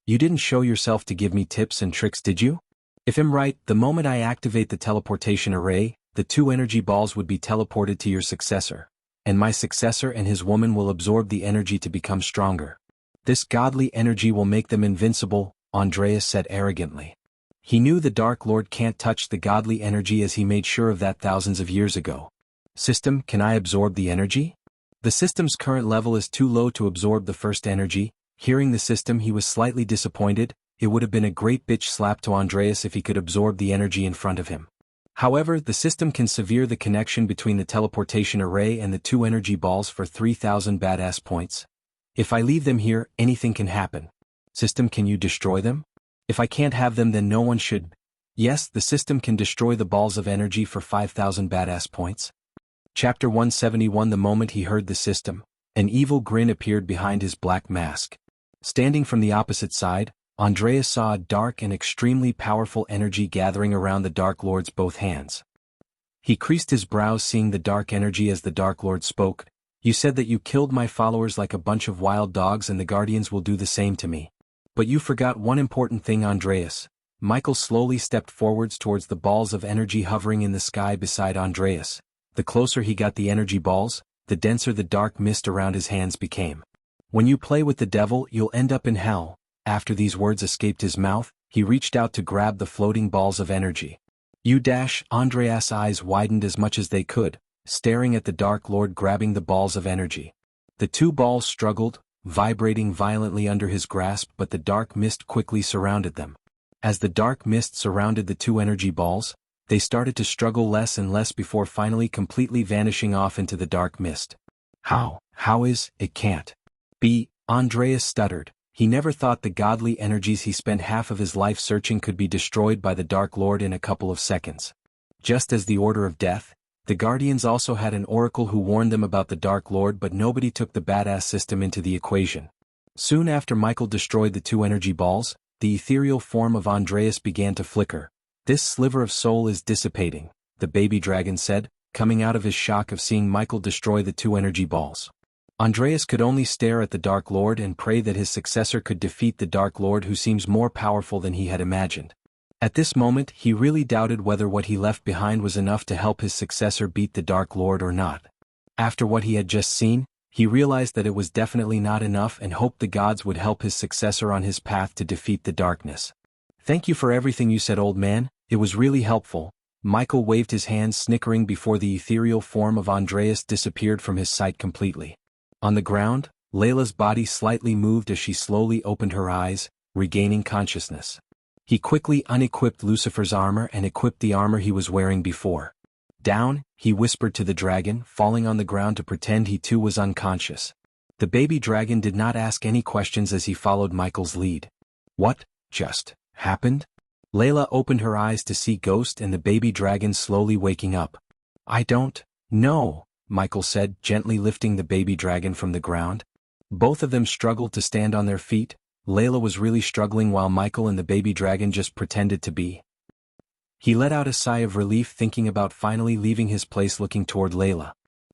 You didn't show yourself to give me tips and tricks, did you? If I'm right, the moment I activate the teleportation array, the two energy balls would be teleported to your successor. And my successor and his woman will absorb the energy to become stronger. This godly energy will make them invincible, Andreas said arrogantly. He knew the Dark Lord can't touch the godly energy as he made sure of that thousands of years ago. System, can I absorb the energy? The system's current level is too low to absorb the first energy. Hearing the system, he was slightly disappointed. It would have been a great bitch slap to Andreas if he could absorb the energy in front of him. However, the system can sever the connection between the teleportation array and the two energy balls for 3,000 badass points. If I leave them here, anything can happen. System, can you destroy them? If I can't have them, then no one should. Yes, the system can destroy the balls of energy for 5,000 badass points. Chapter 171. The moment he heard the system, an evil grin appeared behind his black mask. Standing from the opposite side, Andreas saw a dark and extremely powerful energy gathering around the Dark Lord's both hands. He creased his brows seeing the dark energy as the Dark Lord spoke. You said that you killed my followers like a bunch of wild dogs and the Guardians will do the same to me. But you forgot one important thing, Andreas. Michael slowly stepped forwards towards the balls of energy hovering in the sky beside Andreas. The closer he got the energy balls, the denser the dark mist around his hands became. When you play with the devil, you'll end up in hell. After these words escaped his mouth, he reached out to grab the floating balls of energy. Andreas' eyes widened as much as they could, staring at the Dark Lord grabbing the balls of energy. The two balls struggled, vibrating violently under his grasp, but the dark mist quickly surrounded them. As the dark mist surrounded the two energy balls, they started to struggle less and less before finally completely vanishing off into the dark mist. How is it can't be? Andreas stuttered. He never thought the godly energies he spent half of his life searching could be destroyed by the Dark Lord in a couple of seconds. Just as the Order of Death, the Guardians also had an oracle who warned them about the Dark Lord, but nobody took the badass system into the equation. Soon after Michael destroyed the two energy balls, the ethereal form of Andreas began to flicker. This sliver of soul is dissipating, the baby dragon said, coming out of his shock of seeing Michael destroy the two energy balls. Andreas could only stare at the Dark Lord and pray that his successor could defeat the Dark Lord, who seems more powerful than he had imagined. At this moment, he really doubted whether what he left behind was enough to help his successor beat the Dark Lord or not. After what he had just seen, he realized that it was definitely not enough and hoped the gods would help his successor on his path to defeat the darkness. Thank you for everything you said, old man, it was really helpful. Michael waved his hands snickering before the ethereal form of Andreas disappeared from his sight completely. On the ground, Layla's body slightly moved as she slowly opened her eyes, regaining consciousness. He quickly unequipped Lucifer's armor and equipped the armor he was wearing before. Down, he whispered to the dragon, falling on the ground to pretend he too was unconscious. The baby dragon did not ask any questions as he followed Michael's lead. What just happened? Layla opened her eyes to see Ghost and the baby dragon slowly waking up. I don't know, Michael said, gently lifting the baby dragon from the ground. Both of them struggled to stand on their feet. Layla was really struggling while Michael and the baby dragon just pretended to be. He let out a sigh of relief thinking about finally leaving his place, looking toward Layla.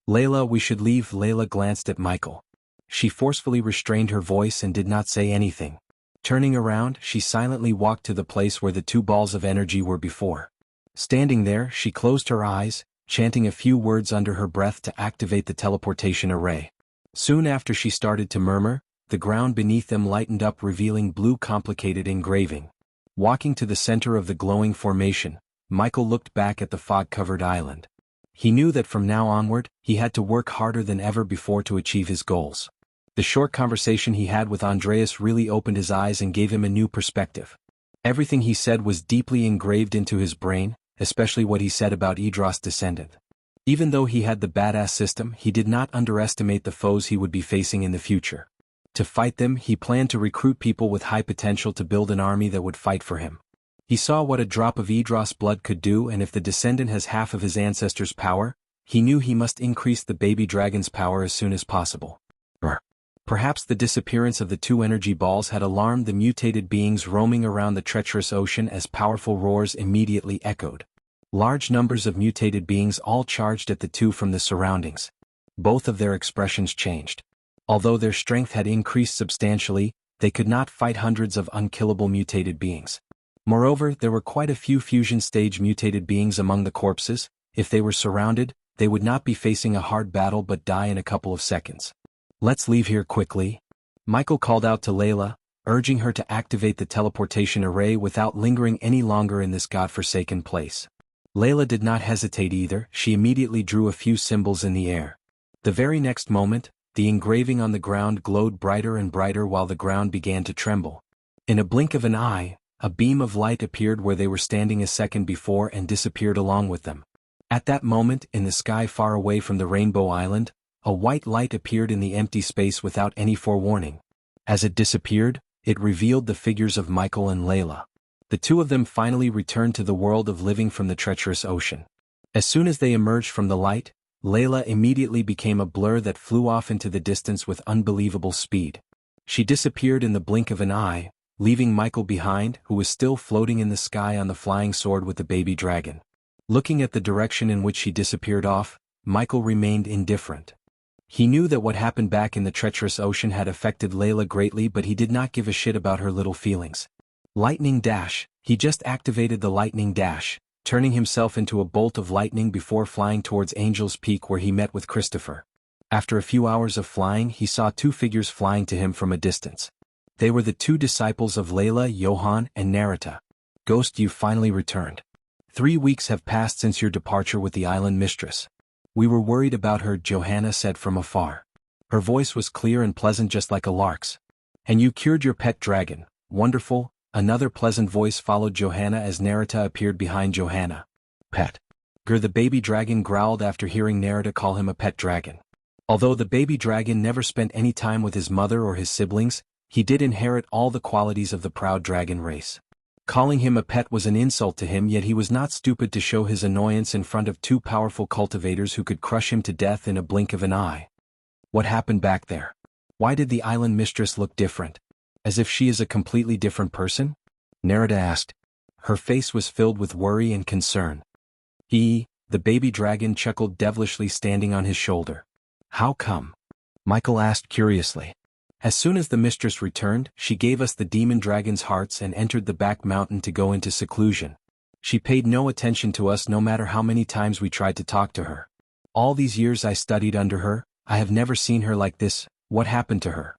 Layla, we should leave. Layla glanced at Michael. She forcefully restrained her voice and did not say anything. Turning around, she silently walked to the place where the two balls of energy were before. Standing there, she closed her eyes, chanting a few words under her breath to activate the teleportation array. Soon after she started to murmur, the ground beneath them lightened up, revealing blue complicated engraving. Walking to the center of the glowing formation, Michael looked back at the fog-covered island. He knew that from now onward, he had to work harder than ever before to achieve his goals. The short conversation he had with Andreas really opened his eyes and gave him a new perspective. Everything he said was deeply engraved into his brain, especially what he said about Idris' descendant. Even though he had the badass system, he did not underestimate the foes he would be facing in the future. To fight them, he planned to recruit people with high potential to build an army that would fight for him. He saw what a drop of Idris' blood could do, and if the descendant has half of his ancestors' power, he knew he must increase the baby dragon's power as soon as possible. Perhaps the disappearance of the two energy balls had alarmed the mutated beings roaming around the treacherous ocean, as powerful roars immediately echoed. Large numbers of mutated beings all charged at the two from the surroundings. Both of their expressions changed. Although their strength had increased substantially, they could not fight hundreds of unkillable mutated beings. Moreover, there were quite a few fusion-stage mutated beings among the corpses. If they were surrounded, they would not be facing a hard battle but die in a couple of seconds. Let's leave here quickly. Michael called out to Layla, urging her to activate the teleportation array without lingering any longer in this godforsaken place. Layla did not hesitate either. She immediately drew a few symbols in the air. The very next moment, the engraving on the ground glowed brighter and brighter while the ground began to tremble. In a blink of an eye, a beam of light appeared where they were standing a second before and disappeared along with them. At that moment, in the sky far away from the Rainbow Island, a white light appeared in the empty space without any forewarning. As it disappeared, it revealed the figures of Michael and Layla. The two of them finally returned to the world of living from the treacherous ocean. As soon as they emerged from the light, Layla immediately became a blur that flew off into the distance with unbelievable speed. She disappeared in the blink of an eye, leaving Michael behind, who was still floating in the sky on the flying sword with the baby dragon. Looking at the direction in which she disappeared off, Michael remained indifferent. He knew that what happened back in the treacherous ocean had affected Layla greatly, but he did not give a shit about her little feelings. Lightning dash. He just activated the lightning dash, turning himself into a bolt of lightning before flying towards Angel's Peak, where he met with Christopher. After a few hours of flying, he saw two figures flying to him from a distance. They were the two disciples of Layla, Johann and Narita. Ghost, you finally returned. 3 weeks have passed since your departure with the island mistress. We were worried about her, Johanna said from afar. Her voice was clear and pleasant, just like a lark's. And you cured your pet dragon. Wonderful. Another pleasant voice followed Johanna as Narita appeared behind Johanna. Pet. The baby dragon growled after hearing Narita call him a pet dragon. Although the baby dragon never spent any time with his mother or his siblings, he did inherit all the qualities of the proud dragon race. Calling him a pet was an insult to him, yet he was not stupid to show his annoyance in front of two powerful cultivators who could crush him to death in a blink of an eye. What happened back there? Why did the island mistress look different? As if she is a completely different person? Narita asked. Her face was filled with worry and concern. The baby dragon chuckled devilishly, standing on his shoulder. How come? Michael asked curiously. As soon as the mistress returned, she gave us the demon dragon's hearts and entered the back mountain to go into seclusion. She paid no attention to us no matter how many times we tried to talk to her. All these years I studied under her, I have never seen her like this. What happened to her?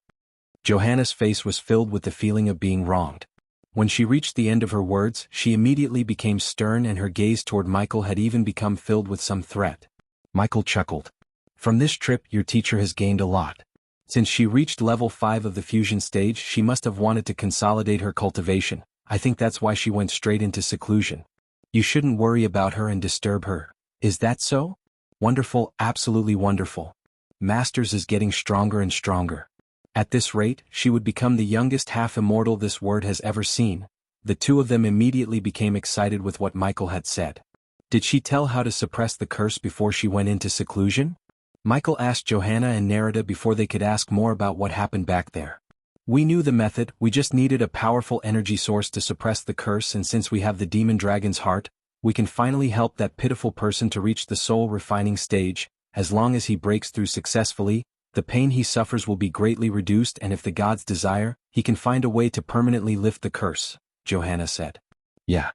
Johanna's face was filled with the feeling of being wronged. When she reached the end of her words, she immediately became stern and her gaze toward Michael had even become filled with some threat. Michael chuckled. From this trip your teacher has gained a lot. Since she reached level 5 of the fusion stage she must have wanted to consolidate her cultivation. I think that's why she went straight into seclusion. You shouldn't worry about her and disturb her. Is that so? Wonderful, absolutely wonderful. Masters is getting stronger and stronger. At this rate, she would become the youngest half-immortal this world has ever seen. The two of them immediately became excited with what Michael had said. Did she tell how to suppress the curse before she went into seclusion? Michael asked Johanna and Narita before they could ask more about what happened back there. We knew the method, we just needed a powerful energy source to suppress the curse, and since we have the demon dragon's heart, we can finally help that pitiful person to reach the soul refining stage. As long as he breaks through successfully, the pain he suffers will be greatly reduced, and if the gods desire, he can find a way to permanently lift the curse, Johanna said. Yeah.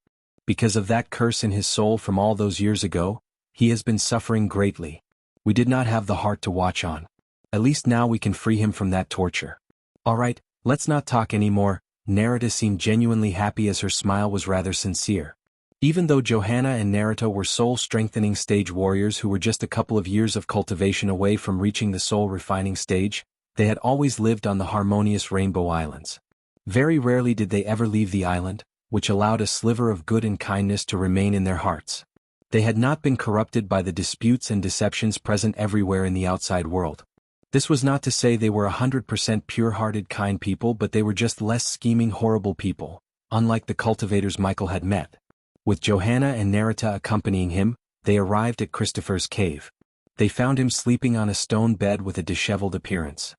Because of that curse in his soul from all those years ago, he has been suffering greatly. We did not have the heart to watch on. At least now we can free him from that torture. Alright, let's not talk anymore. Narita seemed genuinely happy as her smile was rather sincere. Even though Johanna and Narita were soul-strengthening stage warriors who were just a couple of years of cultivation away from reaching the soul-refining stage, they had always lived on the harmonious Rainbow Islands. Very rarely did they ever leave the island, which allowed a sliver of good and kindness to remain in their hearts. They had not been corrupted by the disputes and deceptions present everywhere in the outside world. This was not to say they were 100% pure-hearted kind people, but they were just less scheming horrible people, unlike the cultivators Michael had met. With Johanna and Narita accompanying him, they arrived at Christopher's cave. They found him sleeping on a stone bed with a disheveled appearance.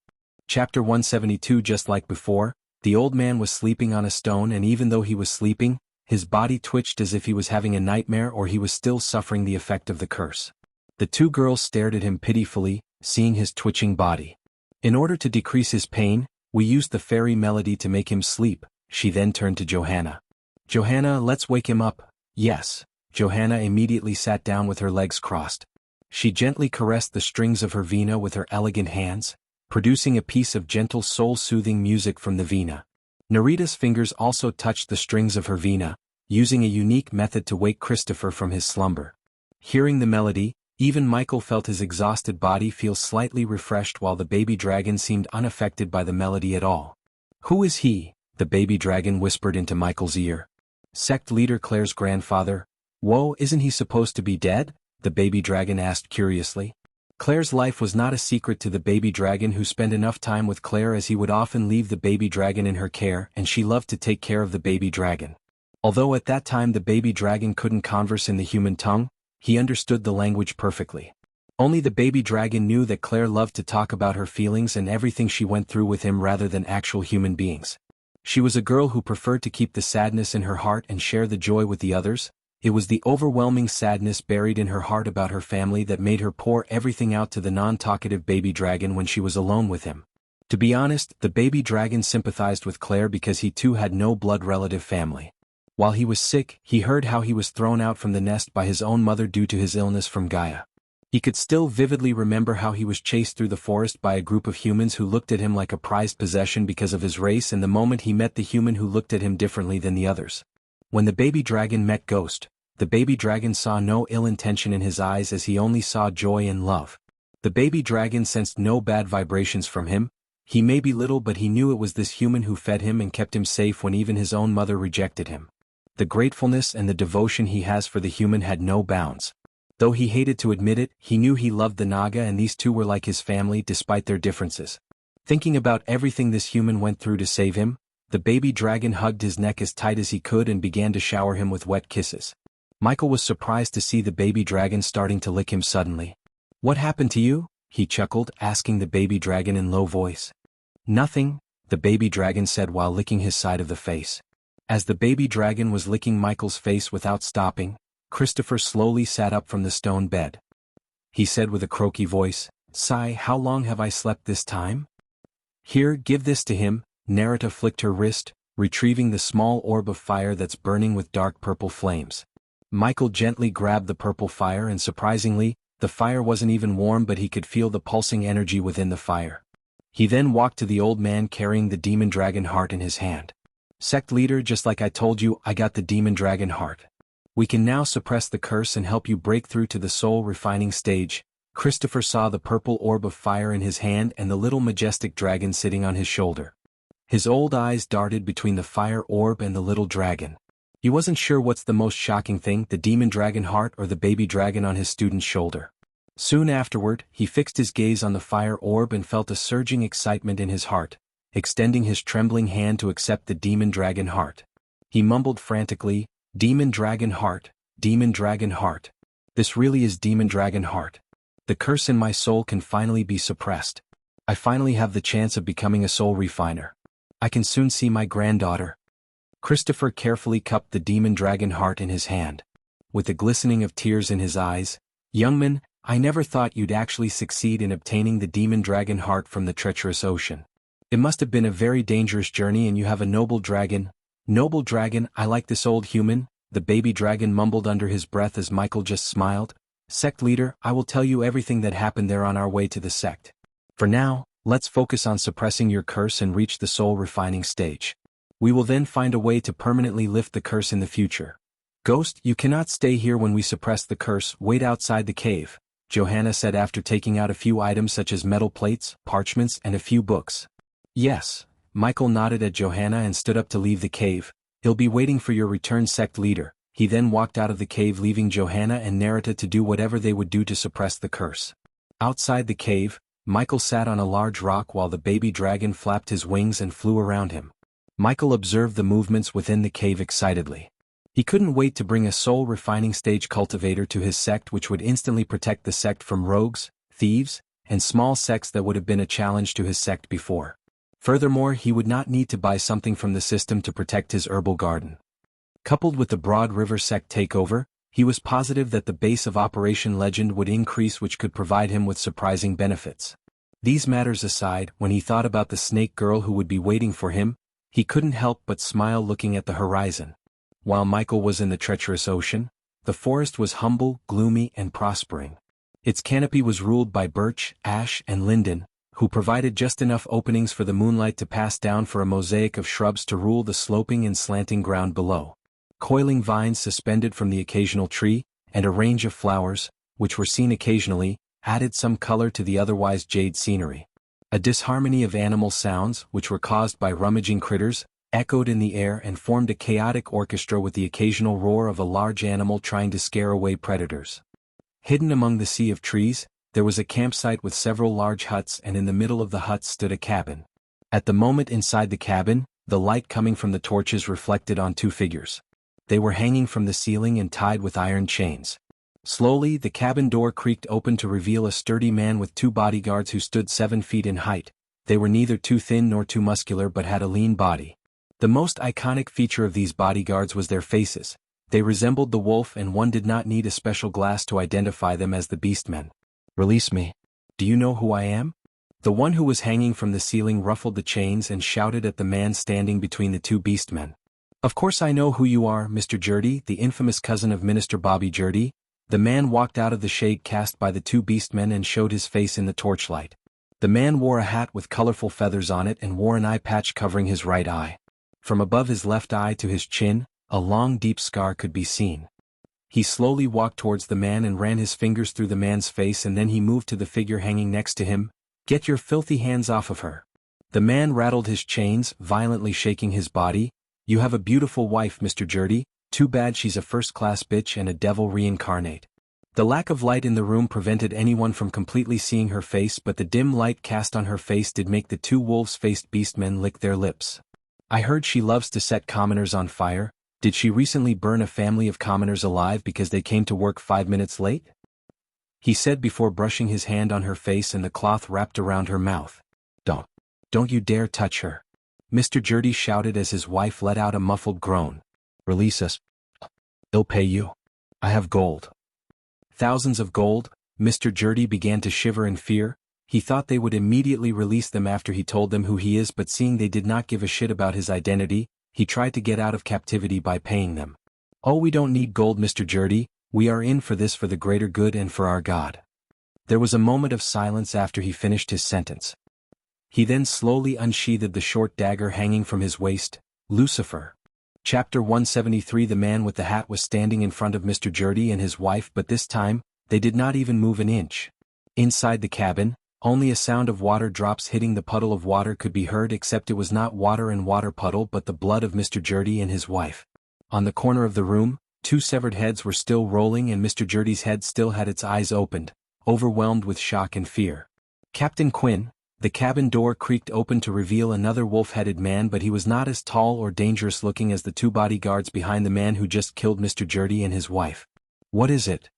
Chapter 172. Just like before, the old man was sleeping on a stone, and even though he was sleeping, his body twitched as if he was having a nightmare or he was still suffering the effect of the curse. The two girls stared at him pitifully, seeing his twitching body. In order to decrease his pain, we used the fairy melody to make him sleep. She then turned to Johanna. Johanna, let's wake him up. Yes. Johanna immediately sat down with her legs crossed. She gently caressed the strings of her vina with her elegant hands, producing a piece of gentle soul-soothing music from the vina. Narita's fingers also touched the strings of her vina, using a unique method to wake Christopher from his slumber. Hearing the melody, even Michael felt his exhausted body feel slightly refreshed, while the baby dragon seemed unaffected by the melody at all. Who is he? The baby dragon whispered into Michael's ear. Sect leader Claire's grandfather. Whoa, isn't he supposed to be dead? The baby dragon asked curiously. Claire's life was not a secret to the baby dragon, who spent enough time with Claire as he would often leave the baby dragon in her care, and she loved to take care of the baby dragon. Although at that time the baby dragon couldn't converse in the human tongue, he understood the language perfectly. Only the baby dragon knew that Claire loved to talk about her feelings and everything she went through with him rather than actual human beings. She was a girl who preferred to keep the sadness in her heart and share the joy with the others. It was the overwhelming sadness buried in her heart about her family that made her pour everything out to the non-talkative baby dragon when she was alone with him. To be honest, the baby dragon sympathized with Claire because he too had no blood relative family. While he was sick, he heard how he was thrown out from the nest by his own mother due to his illness from Gaia. He could still vividly remember how he was chased through the forest by a group of humans who looked at him like a prized possession because of his race, and the moment he met the human who looked at him differently than the others. When the baby dragon met Ghost, the baby dragon saw no ill intention in his eyes, as he only saw joy and love. The baby dragon sensed no bad vibrations from him. He may be little, but he knew it was this human who fed him and kept him safe when even his own mother rejected him. The gratefulness and the devotion he has for the human had no bounds. Though he hated to admit it, he knew he loved the Naga, and these two were like his family despite their differences. Thinking about everything this human went through to save him, the baby dragon hugged his neck as tight as he could and began to shower him with wet kisses. Michael was surprised to see the baby dragon starting to lick him suddenly. What happened to you? He chuckled, asking the baby dragon in low voice. Nothing, the baby dragon said while licking his side of the face. As the baby dragon was licking Michael's face without stopping, Christopher slowly sat up from the stone bed. He said with a croaky voice, "Sigh, how long have I slept this time?" "Here, give this to him." Narita flicked her wrist, retrieving the small orb of fire that's burning with dark purple flames. Michael gently grabbed the purple fire, and surprisingly, the fire wasn't even warm, but he could feel the pulsing energy within the fire. He then walked to the old man carrying the demon dragon heart in his hand. Sect leader, just like I told you, I got the demon dragon heart. We can now suppress the curse and help you break through to the soul refining stage. Christopher saw the purple orb of fire in his hand and the little majestic dragon sitting on his shoulder. His old eyes darted between the fire orb and the little dragon. He wasn't sure what's the most shocking thing, the demon dragon heart or the baby dragon on his student's shoulder. Soon afterward, he fixed his gaze on the fire orb and felt a surging excitement in his heart, extending his trembling hand to accept the demon dragon heart. He mumbled frantically, "Demon dragon heart, demon dragon heart. This really is demon dragon heart. The curse in my soul can finally be suppressed. I finally have the chance of becoming a soul refiner. I can soon see my granddaughter." Christopher carefully cupped the demon dragon heart in his hand. With the glistening of tears in his eyes, "Young man, I never thought you'd actually succeed in obtaining the demon dragon heart from the treacherous ocean. It must have been a very dangerous journey, and you have a noble dragon." "Noble dragon, I like this old human," the baby dragon mumbled under his breath as Michael just smiled. "Sect leader, I will tell you everything that happened there on our way to the sect. For now, let's focus on suppressing your curse and reach the soul refining stage. We will then find a way to permanently lift the curse in the future. Ghost, you cannot stay here when we suppress the curse. Wait outside the cave," Johanna said after taking out a few items such as metal plates, parchments, and a few books. "Yes," Michael nodded at Johanna and stood up to leave the cave. "He'll be waiting for your return, sect leader." He then walked out of the cave, leaving Johanna and Narita to do whatever they would do to suppress the curse. Outside the cave, Michael sat on a large rock while the baby dragon flapped his wings and flew around him. Michael observed the movements within the cave excitedly. He couldn't wait to bring a soul refining stage cultivator to his sect, which would instantly protect the sect from rogues, thieves, and small sects that would have been a challenge to his sect before. Furthermore, he would not need to buy something from the system to protect his herbal garden. Coupled with the Broad River sect takeover, he was positive that the base of Operation Legend would increase, which could provide him with surprising benefits. These matters aside, when he thought about the snake girl who would be waiting for him, he couldn't help but smile looking at the horizon. While Michael was in the treacherous ocean, the forest was humble, gloomy, and prospering. Its canopy was ruled by birch, ash, and linden, who provided just enough openings for the moonlight to pass down for a mosaic of shrubs to rule the sloping and slanting ground below. Coiling vines suspended from the occasional tree, and a range of flowers, which were seen occasionally, added some color to the otherwise jade scenery. A disharmony of animal sounds, which were caused by rummaging critters, echoed in the air and formed a chaotic orchestra with the occasional roar of a large animal trying to scare away predators. Hidden among the sea of trees, there was a campsite with several large huts, and in the middle of the huts stood a cabin. At the moment inside the cabin, the light coming from the torches reflected on two figures. They were hanging from the ceiling and tied with iron chains. Slowly, the cabin door creaked open to reveal a sturdy man with two bodyguards who stood 7 feet in height. They were neither too thin nor too muscular but had a lean body. The most iconic feature of these bodyguards was their faces. They resembled the wolf, and one did not need a special glass to identify them as the Beastmen. "Release me. Do you know who I am?" The one who was hanging from the ceiling ruffled the chains and shouted at the man standing between the two Beastmen. "Of course I know who you are, Mr. Jurdy, the infamous cousin of Minister Bobby Jurdy." The man walked out of the shade cast by the two Beastmen and showed his face in the torchlight. The man wore a hat with colorful feathers on it and wore an eye patch covering his right eye. From above his left eye to his chin, a long deep scar could be seen. He slowly walked towards the man and ran his fingers through the man's face, and then he moved to the figure hanging next to him. "Get your filthy hands off of her." The man rattled his chains, violently shaking his body. "You have a beautiful wife, Mr. Jurdy. Too bad she's a first-class bitch and a devil reincarnate." The lack of light in the room prevented anyone from completely seeing her face, but the dim light cast on her face did make the two wolves-faced beastmen lick their lips. "I heard she loves to set commoners on fire. Did she recently burn a family of commoners alive because they came to work 5 minutes late?" he said before brushing his hand on her face and the cloth wrapped around her mouth. Don't you dare touch her," Mr. Jurdy shouted as his wife let out a muffled groan. "Release us. They'll pay you. I have gold." "Thousands of gold?" Mr. Jurdy began to shiver in fear. He thought they would immediately release them after he told them who he is, but seeing they did not give a shit about his identity, he tried to get out of captivity by paying them. "Oh, we don't need gold, Mr. Jurdy. We are in for this for the greater good and for our God." There was a moment of silence after he finished his sentence. He then slowly unsheathed the short dagger hanging from his waist, Lucifer. Chapter 173. The man with the hat was standing in front of Mr. Jurdy and his wife, but this time, they did not even move an inch. Inside the cabin, only a sound of water drops hitting the puddle of water could be heard, except it was not water and water puddle but the blood of Mr. Jurdy and his wife. On the corner of the room, two severed heads were still rolling and Mr. Jurdy's head still had its eyes opened, overwhelmed with shock and fear. Captain Quinn. The cabin door creaked open to reveal another wolf-headed man, but he was not as tall or dangerous looking as the two bodyguards behind the man who just killed Mr. Jurdy and his wife. What is it?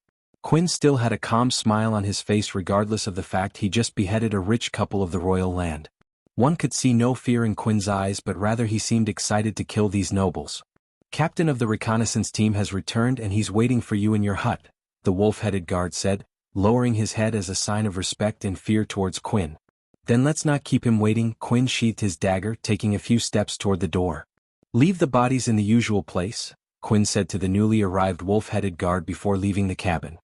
Quinn still had a calm smile on his face regardless of the fact he just beheaded a rich couple of the royal land. One could see no fear in Quinn's eyes, but rather he seemed excited to kill these nobles. Captain of the reconnaissance team has returned and he's waiting for you in your hut, the wolf-headed guard said, lowering his head as a sign of respect and fear towards Quinn. Then let's not keep him waiting. Quinn sheathed his dagger, taking a few steps toward the door. Leave the bodies in the usual place, Quinn said to the newly arrived wolf-headed guard before leaving the cabin.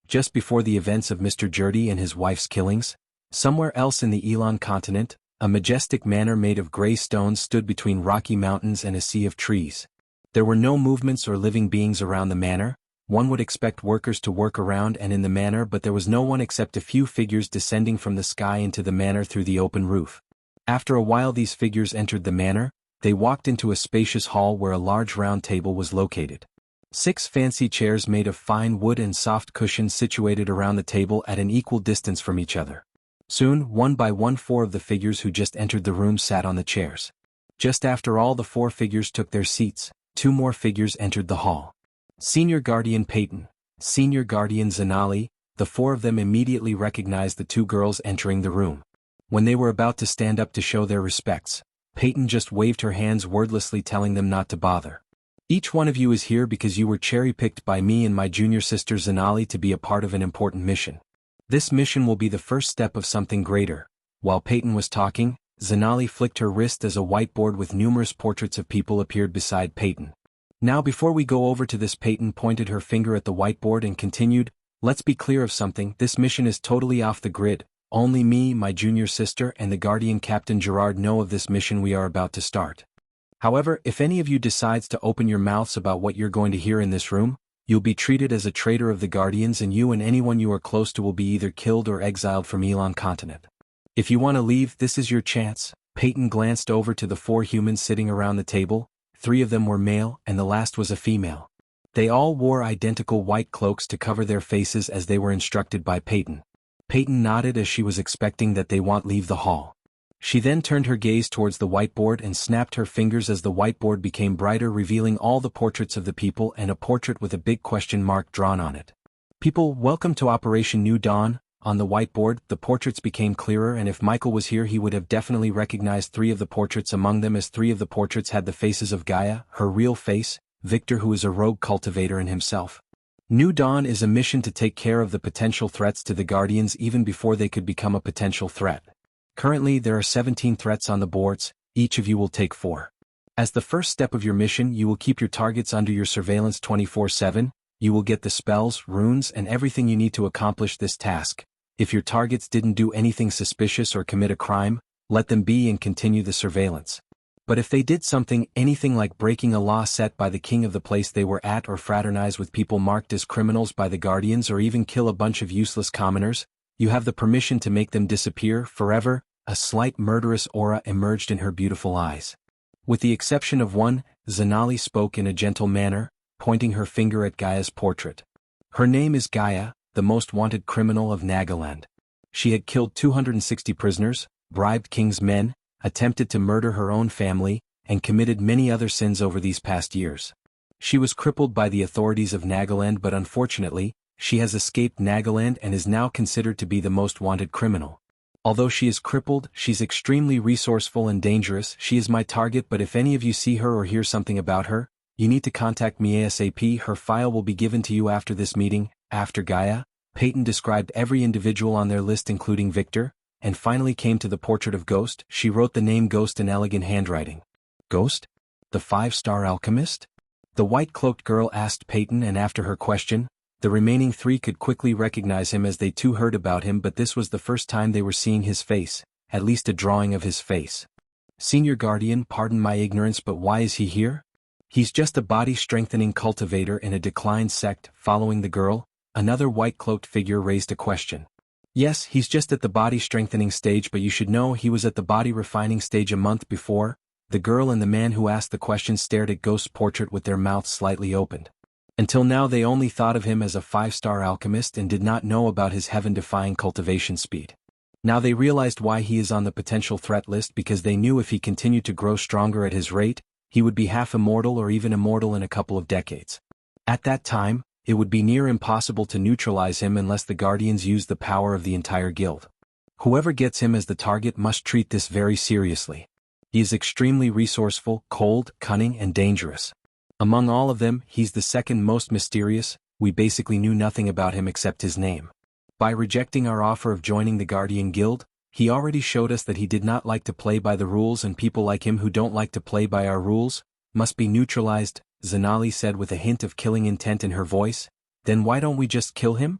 Just before the events of Mr. Jurdy and his wife's killings, somewhere else in the Elan continent, a majestic manor made of gray stones stood between rocky mountains and a sea of trees. There were no movements or living beings around the manor. One would expect workers to work around and in the manor, but there was no one except a few figures descending from the sky into the manor through the open roof. After a while these figures entered the manor. They walked into a spacious hall where a large round table was located. 6 fancy chairs made of fine wood and soft cushions situated around the table at an equal distance from each other. Soon, one by one 4 of the figures who just entered the room sat on the chairs. Just after all the 4 figures took their seats, 2 more figures entered the hall. Senior Guardian Peyton, Senior Guardian Zanali. The 4 of them immediately recognized the 2 girls entering the room. When they were about to stand up to show their respects, Peyton just waved her hands wordlessly, telling them not to bother. Each one of you is here because you were cherry-picked by me and my junior sister Zanali to be a part of an important mission. This mission will be the first step of something greater. While Peyton was talking, Zanali flicked her wrist as a whiteboard with numerous portraits of people appeared beside Peyton. Now before we go over to this, Peyton pointed her finger at the whiteboard and continued, let's be clear of something, this mission is totally off the grid. Only me, my junior sister, and the Guardian Captain Gerard know of this mission we are about to start. However, if any of you decides to open your mouths about what you're going to hear in this room, you'll be treated as a traitor of the Guardians, and you and anyone you are close to will be either killed or exiled from Elan continent. If you want to leave, this is your chance. Peyton glanced over to the 4 humans sitting around the table. 3 of them were male and the last was a female. They all wore identical white cloaks to cover their faces as they were instructed by Peyton. Peyton nodded as she was expecting that they won't leave the hall. She then turned her gaze towards the whiteboard and snapped her fingers as the whiteboard became brighter, revealing all the portraits of the people and a portrait with a big question mark drawn on it. People, welcome to Operation New Dawn. On the whiteboard, the portraits became clearer, and if Michael was here he would have definitely recognized 3 of the portraits among them, as 3 of the portraits had the faces of Gaia, her real face, Victor who is a rogue cultivator, and himself. New Dawn is a mission to take care of the potential threats to the Guardians even before they could become a potential threat. Currently there are 17 threats on the boards, each of you will take 4. As the first step of your mission, you will keep your targets under your surveillance 24/7, you will get the spells, runes, and everything you need to accomplish this task. If your targets didn't do anything suspicious or commit a crime, let them be and continue the surveillance. But if they did something, anything like breaking a law set by the king of the place they were at, or fraternize with people marked as criminals by the Guardians, or even kill a bunch of useless commoners, you have the permission to make them disappear forever. A slight murderous aura emerged in her beautiful eyes. With the exception of one, Zanali spoke in a gentle manner, pointing her finger at Gaia's portrait. Her name is Gaia, the most wanted criminal of Nagaland. She had killed 260 prisoners, bribed king's men, attempted to murder her own family, and committed many other sins over these past years. She was crippled by the authorities of Nagaland, but unfortunately, she has escaped Nagaland and is now considered to be the most wanted criminal. Although she is crippled, she's extremely resourceful and dangerous. She is my target, but if any of you see her or hear something about her, you need to contact me ASAP. Her file will be given to you after this meeting. After Gaia, Peyton described every individual on their list including Victor, and finally came to the portrait of Ghost. She wrote the name Ghost in elegant handwriting. Ghost? The 5-star alchemist? The white-cloaked girl asked Peyton, and after her question, the remaining 3 could quickly recognize him as they too heard about him, but this was the first time they were seeing his face, at least a drawing of his face. Senior Guardian, pardon my ignorance, but why is he here? He's just a body-strengthening cultivator in a declined sect. Following the girl, another white-cloaked figure raised a question. Yes, he's just at the body-strengthening stage, but you should know he was at the body-refining stage a month before. The girl and the man who asked the question stared at Ghost's portrait with their mouths slightly opened. Until now they only thought of him as a 5-star alchemist and did not know about his heaven-defying cultivation speed. Now they realized why he is on the potential threat list, because they knew if he continued to grow stronger at his rate, he would be half immortal or even immortal in a couple of decades. At that time, it would be near impossible to neutralize him unless the Guardians used the power of the entire guild. Whoever gets him as the target must treat this very seriously. He is extremely resourceful, cold, cunning, and dangerous. Among all of them, he's the second most mysterious. We basically knew nothing about him except his name. By rejecting our offer of joining the Guardian Guild, he already showed us that he did not like to play by the rules, and people like him who don't like to play by our rules must be neutralized, Zanali said with a hint of killing intent in her voice. Then why don't we just kill him?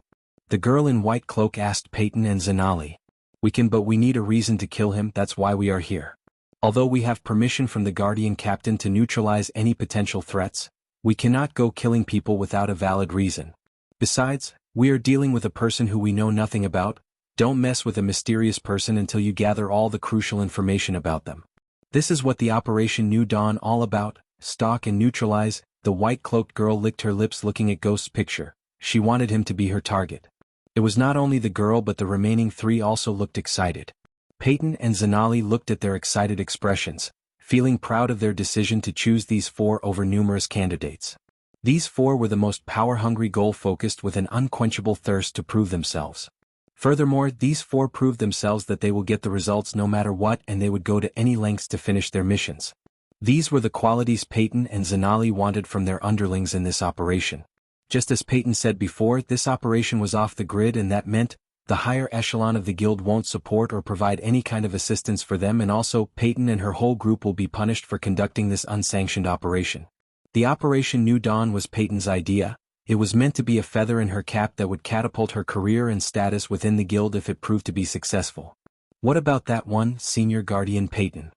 The girl in white cloak asked Peyton and Zanali. We can, but we need a reason to kill him. That's why we are here. Although we have permission from the Guardian Captain to neutralize any potential threats, we cannot go killing people without a valid reason. Besides, we are dealing with a person who we know nothing about. Don't mess with a mysterious person until you gather all the crucial information about them. This is what the Operation New Dawn all about: stalk and neutralize. The white-cloaked girl licked her lips looking at Ghost's picture. She wanted him to be her target. It was not only the girl, but the remaining three also looked excited. Peyton and Zanali looked at their excited expressions, feeling proud of their decision to choose these four over numerous candidates. These four were the most power-hungry, goal-focused, with an unquenchable thirst to prove themselves. Furthermore, these four proved themselves that they will get the results no matter what, and they would go to any lengths to finish their missions. These were the qualities Peyton and Zanali wanted from their underlings in this operation. Just as Peyton said before, this operation was off the grid, and that meant the higher echelon of the guild won't support or provide any kind of assistance for them, and also Peyton and her whole group will be punished for conducting this unsanctioned operation. The Operation New Dawn was Peyton's idea. It was meant to be a feather in her cap that would catapult her career and status within the guild if it proved to be successful. What about that one, Senior Guardian Peyton?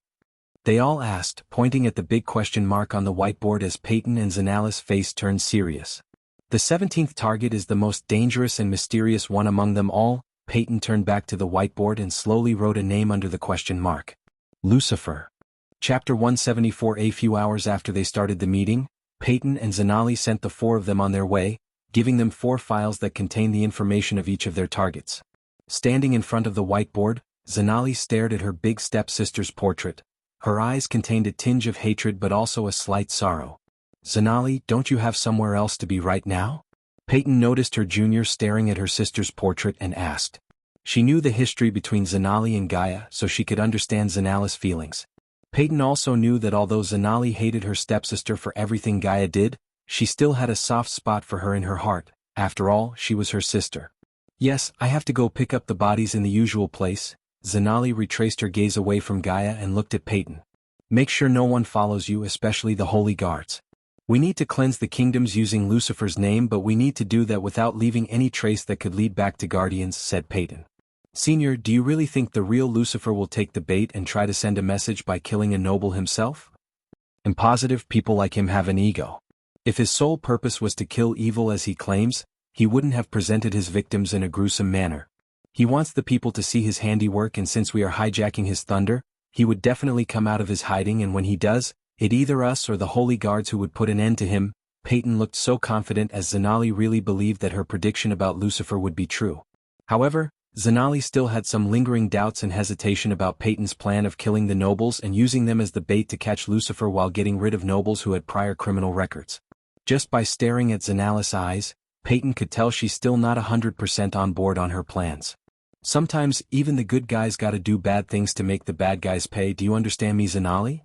They all asked, pointing at the big question mark on the whiteboard as Peyton and Zanali's face turned serious. The 17th target is the most dangerous and mysterious one among them all. Peyton turned back to the whiteboard and slowly wrote a name under the question mark. Lucifer. Chapter 174. A few hours after they started the meeting, Peyton and Zanali sent the four of them on their way, giving them 4 files that contain the information of each of their targets. Standing in front of the whiteboard, Zanali stared at her big stepsister's portrait. Her eyes contained a tinge of hatred but also a slight sorrow. Zanali, don't you have somewhere else to be right now? Peyton noticed her junior staring at her sister's portrait and asked. She knew the history between Zanali and Gaia, so she could understand Zanali's feelings. Peyton also knew that although Zanali hated her stepsister for everything Gaia did, she still had a soft spot for her in her heart. After all, she was her sister. Yes, I have to go pick up the bodies in the usual place. Zanali retraced her gaze away from Gaia and looked at Peyton. Make sure no one follows you, especially the holy guards. We need to cleanse the kingdoms using Lucifer's name, but we need to do that without leaving any trace that could lead back to Guardians, said Peyton. Senior, do you really think the real Lucifer will take the bait and try to send a message by killing a noble himself? I'm positive people like him have an ego. If his sole purpose was to kill evil as he claims, he wouldn't have presented his victims in a gruesome manner. He wants the people to see his handiwork, and since we are hijacking his thunder, he would definitely come out of his hiding, and when he does, it either us or the holy guards who would put an end to him. Peyton looked so confident as Zanali really believed that her prediction about Lucifer would be true. However, Zanali still had some lingering doubts and hesitation about Peyton's plan of killing the nobles and using them as the bait to catch Lucifer while getting rid of nobles who had prior criminal records. Just by staring at Zanali's eyes, Peyton could tell she's still not 100% on board on her plans. Sometimes, even the good guys gotta do bad things to make the bad guys pay. Do you understand me, Zanali?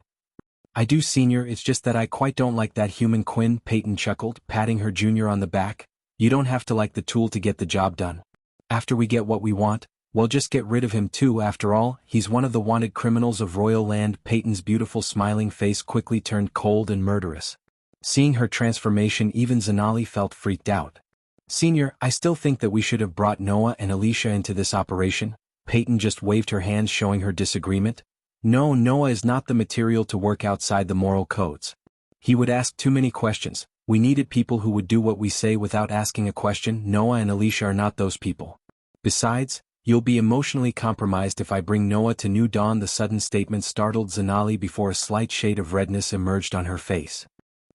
I do, Senior, it's just that I quite don't like that human Quinn, Peyton chuckled, patting her junior on the back. You don't have to like the tool to get the job done. After we get what we want, we'll just get rid of him too. After all, he's one of the wanted criminals of Royal Land. Peyton's beautiful smiling face quickly turned cold and murderous. Seeing her transformation, even Zanali felt freaked out. Senior, I still think that we should have brought Noah and Alicia into this operation. Peyton just waved her hands showing her disagreement. No, Noah is not the material to work outside the moral codes. He would ask too many questions. We needed people who would do what we say without asking a question. Noah and Alicia are not those people. Besides, you'll be emotionally compromised if I bring Noah to New Dawn. The sudden statement startled Zanali before a slight shade of redness emerged on her face.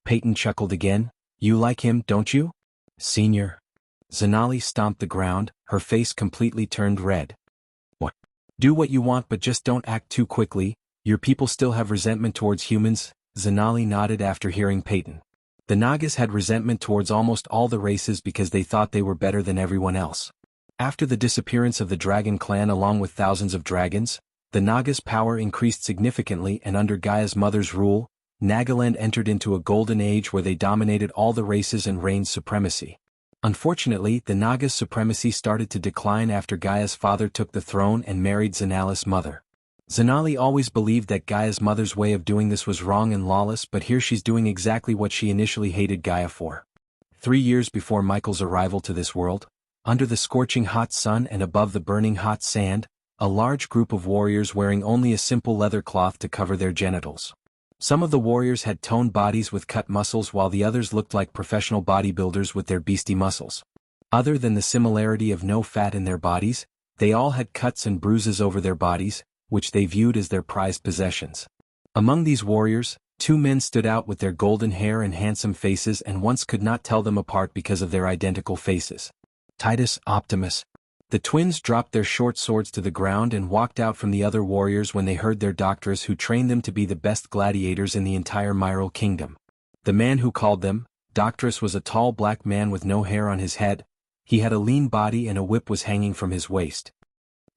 Peyton chuckled again. You like him, don't you? Senior. Zanali stomped the ground, her face completely turned red. What? Do what you want but just don't act too quickly. Your people still have resentment towards humans. Zanali nodded after hearing Peyton. The Nagas had resentment towards almost all the races because they thought they were better than everyone else. After the disappearance of the Dragon Clan along with thousands of dragons, the Nagas' power increased significantly, and under Gaia's mother's rule, Nagaland entered into a golden age where they dominated all the races and reigned supremacy. Unfortunately, the Nagas' supremacy started to decline after Gaia's father took the throne and married Zanali's mother. Zanali always believed that Gaia's mother's way of doing this was wrong and lawless, but here she's doing exactly what she initially hated Gaia for. 3 years before Michael's arrival to this world, under the scorching hot sun and above the burning hot sand, a large group of warriors wearing only a simple leather cloth to cover their genitals. Some of the warriors had toned bodies with cut muscles while the others looked like professional bodybuilders with their beastie muscles. Other than the similarity of no fat in their bodies, they all had cuts and bruises over their bodies, which they viewed as their prized possessions. Among these warriors, 2 men stood out with their golden hair and handsome faces, and once could not tell them apart because of their identical faces. Titus, Optimus. The twins dropped their short swords to the ground and walked out from the other warriors when they heard their doctress, who trained them to be the best gladiators in the entire Myral kingdom. The man who called them doctress was a tall black man with no hair on his head. He had a lean body and a whip was hanging from his waist.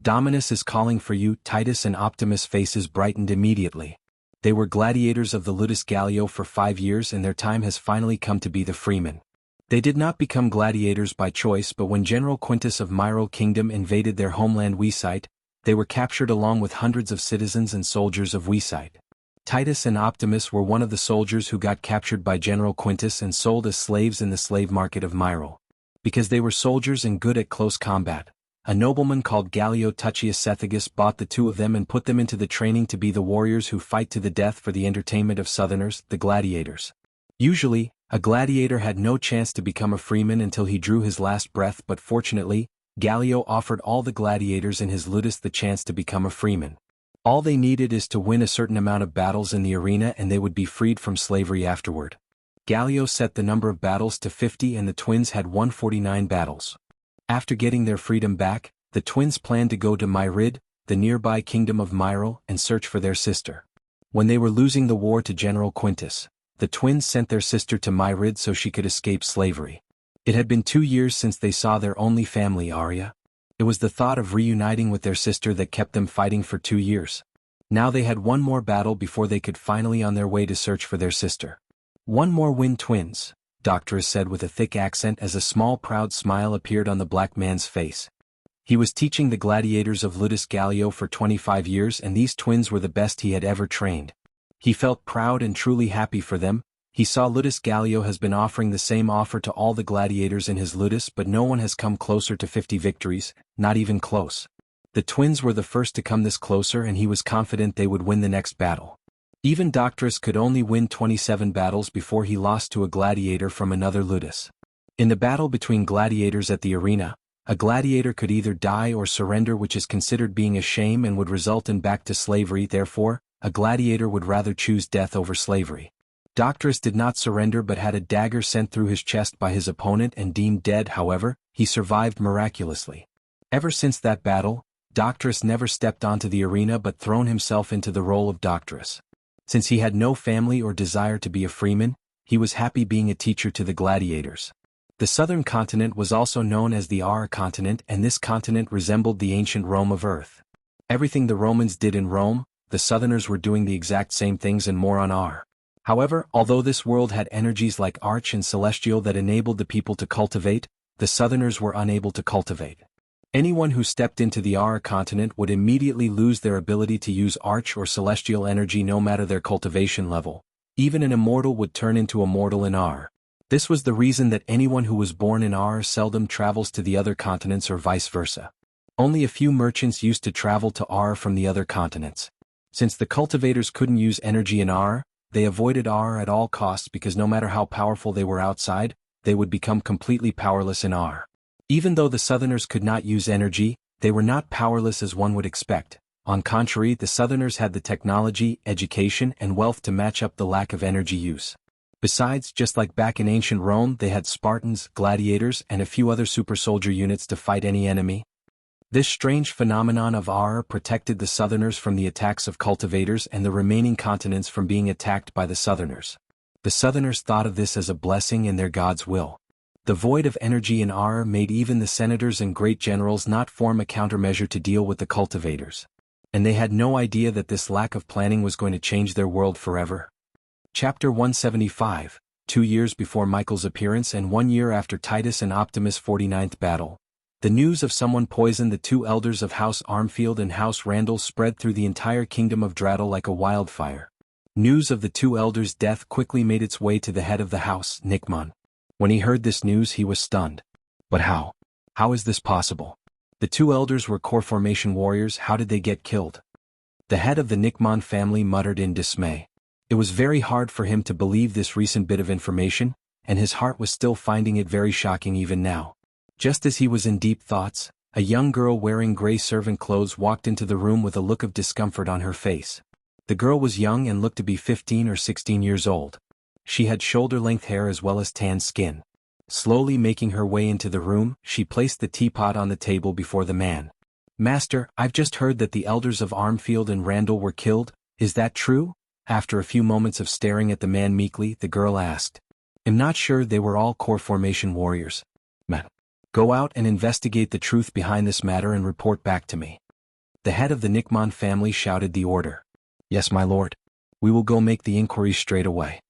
Dominus is calling for you. Titus and Optimus' faces brightened immediately. They were gladiators of the Ludus Gallio for 5 years, and their time has finally come to be the freemen. They did not become gladiators by choice, but when General Quintus of Myral Kingdom invaded their homeland Weesite, they were captured along with hundreds of citizens and soldiers of Weesite. Titus and Optimus were one of the soldiers who got captured by General Quintus and sold as slaves in the slave market of Myral. Because they were soldiers and good at close combat, a nobleman called Gallio Tuccius Cethegus bought the 2 of them and put them into the training to be the warriors who fight to the death for the entertainment of Southerners, the gladiators. Usually, a gladiator had no chance to become a freeman until he drew his last breath, but fortunately, Gallio offered all the gladiators in his ludus the chance to become a freeman. All they needed is to win a certain amount of battles in the arena and they would be freed from slavery afterward. Gallio set the number of battles to 50 and the twins had 149 battles. After getting their freedom back, the twins planned to go to Myrid, the nearby kingdom of Myral, and search for their sister. When they were losing the war to General Quintus, the twins sent their sister to Myrid so she could escape slavery. It had been 2 years since they saw their only family, Arya. It was the thought of reuniting with their sister that kept them fighting for 2 years. Now they had one more battle before they could finally on their way to search for their sister. One more win, twins, Doctorus said with a thick accent as a small proud smile appeared on the black man's face. He was teaching the gladiators of Ludus Gallio for 25 years and these twins were the best he had ever trained. He felt proud and truly happy for them. He saw Ludus Gallio has been offering the same offer to all the gladiators in his Ludus, but no one has come closer to 50 victories, not even close. The twins were the first to come this closer and he was confident they would win the next battle. Even Doctorus could only win 27 battles before he lost to a gladiator from another Ludus. In the battle between gladiators at the arena, a gladiator could either die or surrender, which is considered being a shame and would result in back to slavery. Therefore, a gladiator would rather choose death over slavery. Doctorus did not surrender but had a dagger sent through his chest by his opponent and deemed dead. However, he survived miraculously. Ever since that battle, Doctorus never stepped onto the arena but thrown himself into the role of Doctorus. Since he had no family or desire to be a freeman, he was happy being a teacher to the gladiators. The southern continent was also known as the Aura continent, and this continent resembled the ancient Rome of Earth. Everything the Romans did in Rome, the southerners were doing the exact same things and more on Aura. However, although this world had energies like Arch and Celestial that enabled the people to cultivate, the southerners were unable to cultivate. Anyone who stepped into the Aura continent would immediately lose their ability to use Arch or Celestial energy no matter their cultivation level. Even an immortal would turn into a mortal in Aura. This was the reason that anyone who was born in Aura seldom travels to the other continents or vice versa. Only a few merchants used to travel to Aura from the other continents. Since the cultivators couldn't use energy in R, they avoided R at all costs because no matter how powerful they were outside, they would become completely powerless in R. Even though the Southerners could not use energy, they were not powerless as one would expect. On contrary, the Southerners had the technology, education, and wealth to match up the lack of energy use. Besides, just like back in ancient Rome, they had Spartans, gladiators, and a few other super soldier units to fight any enemy. This strange phenomenon of R protected the Southerners from the attacks of cultivators and the remaining continents from being attacked by the Southerners. The Southerners thought of this as a blessing and their God's will. The void of energy in R made even the senators and great generals not form a countermeasure to deal with the cultivators. And they had no idea that this lack of planning was going to change their world forever. Chapter 175, 2 years before Michael's appearance and 1 year after Titus and Optimus' 49th battle. The news of someone poisoned the two elders of House Armfield and House Randall spread through the entire kingdom of Drattle like a wildfire. News of the two elders' death quickly made its way to the head of the house, Nickman. When he heard this news he was stunned. But how? How is this possible? The two elders were core formation warriors, how did they get killed? The head of the Nickman family muttered in dismay. It was very hard for him to believe this recent bit of information, and his heart was still finding it very shocking even now. Just as he was in deep thoughts, a young girl wearing gray servant clothes walked into the room with a look of discomfort on her face. The girl was young and looked to be 15 or 16 years old. She had shoulder-length hair as well as tan skin. Slowly making her way into the room, she placed the teapot on the table before the man. "Master, I've just heard that the elders of Armfield and Randall were killed, is that true?" After a few moments of staring at the man meekly, the girl asked. "I'm not sure, they were all core formation warriors. Man. Go out and investigate the truth behind this matter and report back to me." The head of the Nickman family shouted the order. "Yes, my lord. We will go make the inquiry straight away."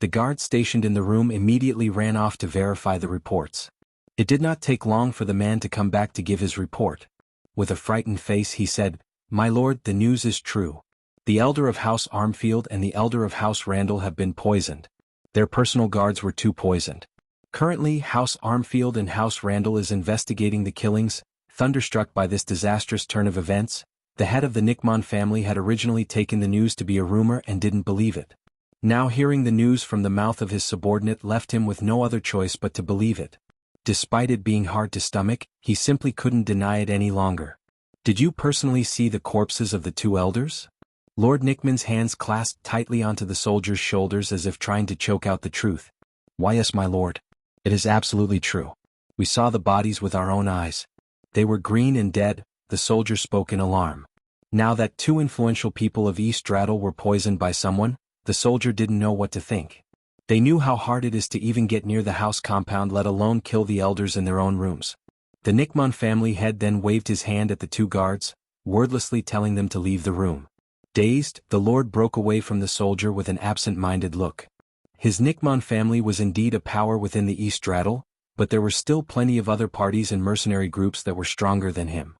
The guard stationed in the room immediately ran off to verify the reports. It did not take long for the man to come back to give his report. With a frightened face he said, "My lord, the news is true. The elder of House Armfield and the elder of House Randall have been poisoned. Their personal guards were too poisoned. Currently, House Armfield and House Randall is investigating the killings." Thunderstruck by this disastrous turn of events, the head of the Nickman family had originally taken the news to be a rumor and didn't believe it. Now hearing the news from the mouth of his subordinate left him with no other choice but to believe it. Despite it being hard to stomach, he simply couldn't deny it any longer. "Did you personally see the corpses of the two elders?" Lord Nickman's hands clasped tightly onto the soldier's shoulders as if trying to choke out the truth. "Why, yes, my lord. It is absolutely true. We saw the bodies with our own eyes. They were green and dead," the soldier spoke in alarm. Now that two influential people of East Drattle were poisoned by someone, the soldier didn't know what to think. They knew how hard it is to even get near the house compound, let alone kill the elders in their own rooms. The Nickman family head then waved his hand at the two guards, wordlessly telling them to leave the room. Dazed, the lord broke away from the soldier with an absent-minded look. His Nickman family was indeed a power within the East Drattle, but there were still plenty of other parties and mercenary groups that were stronger than him.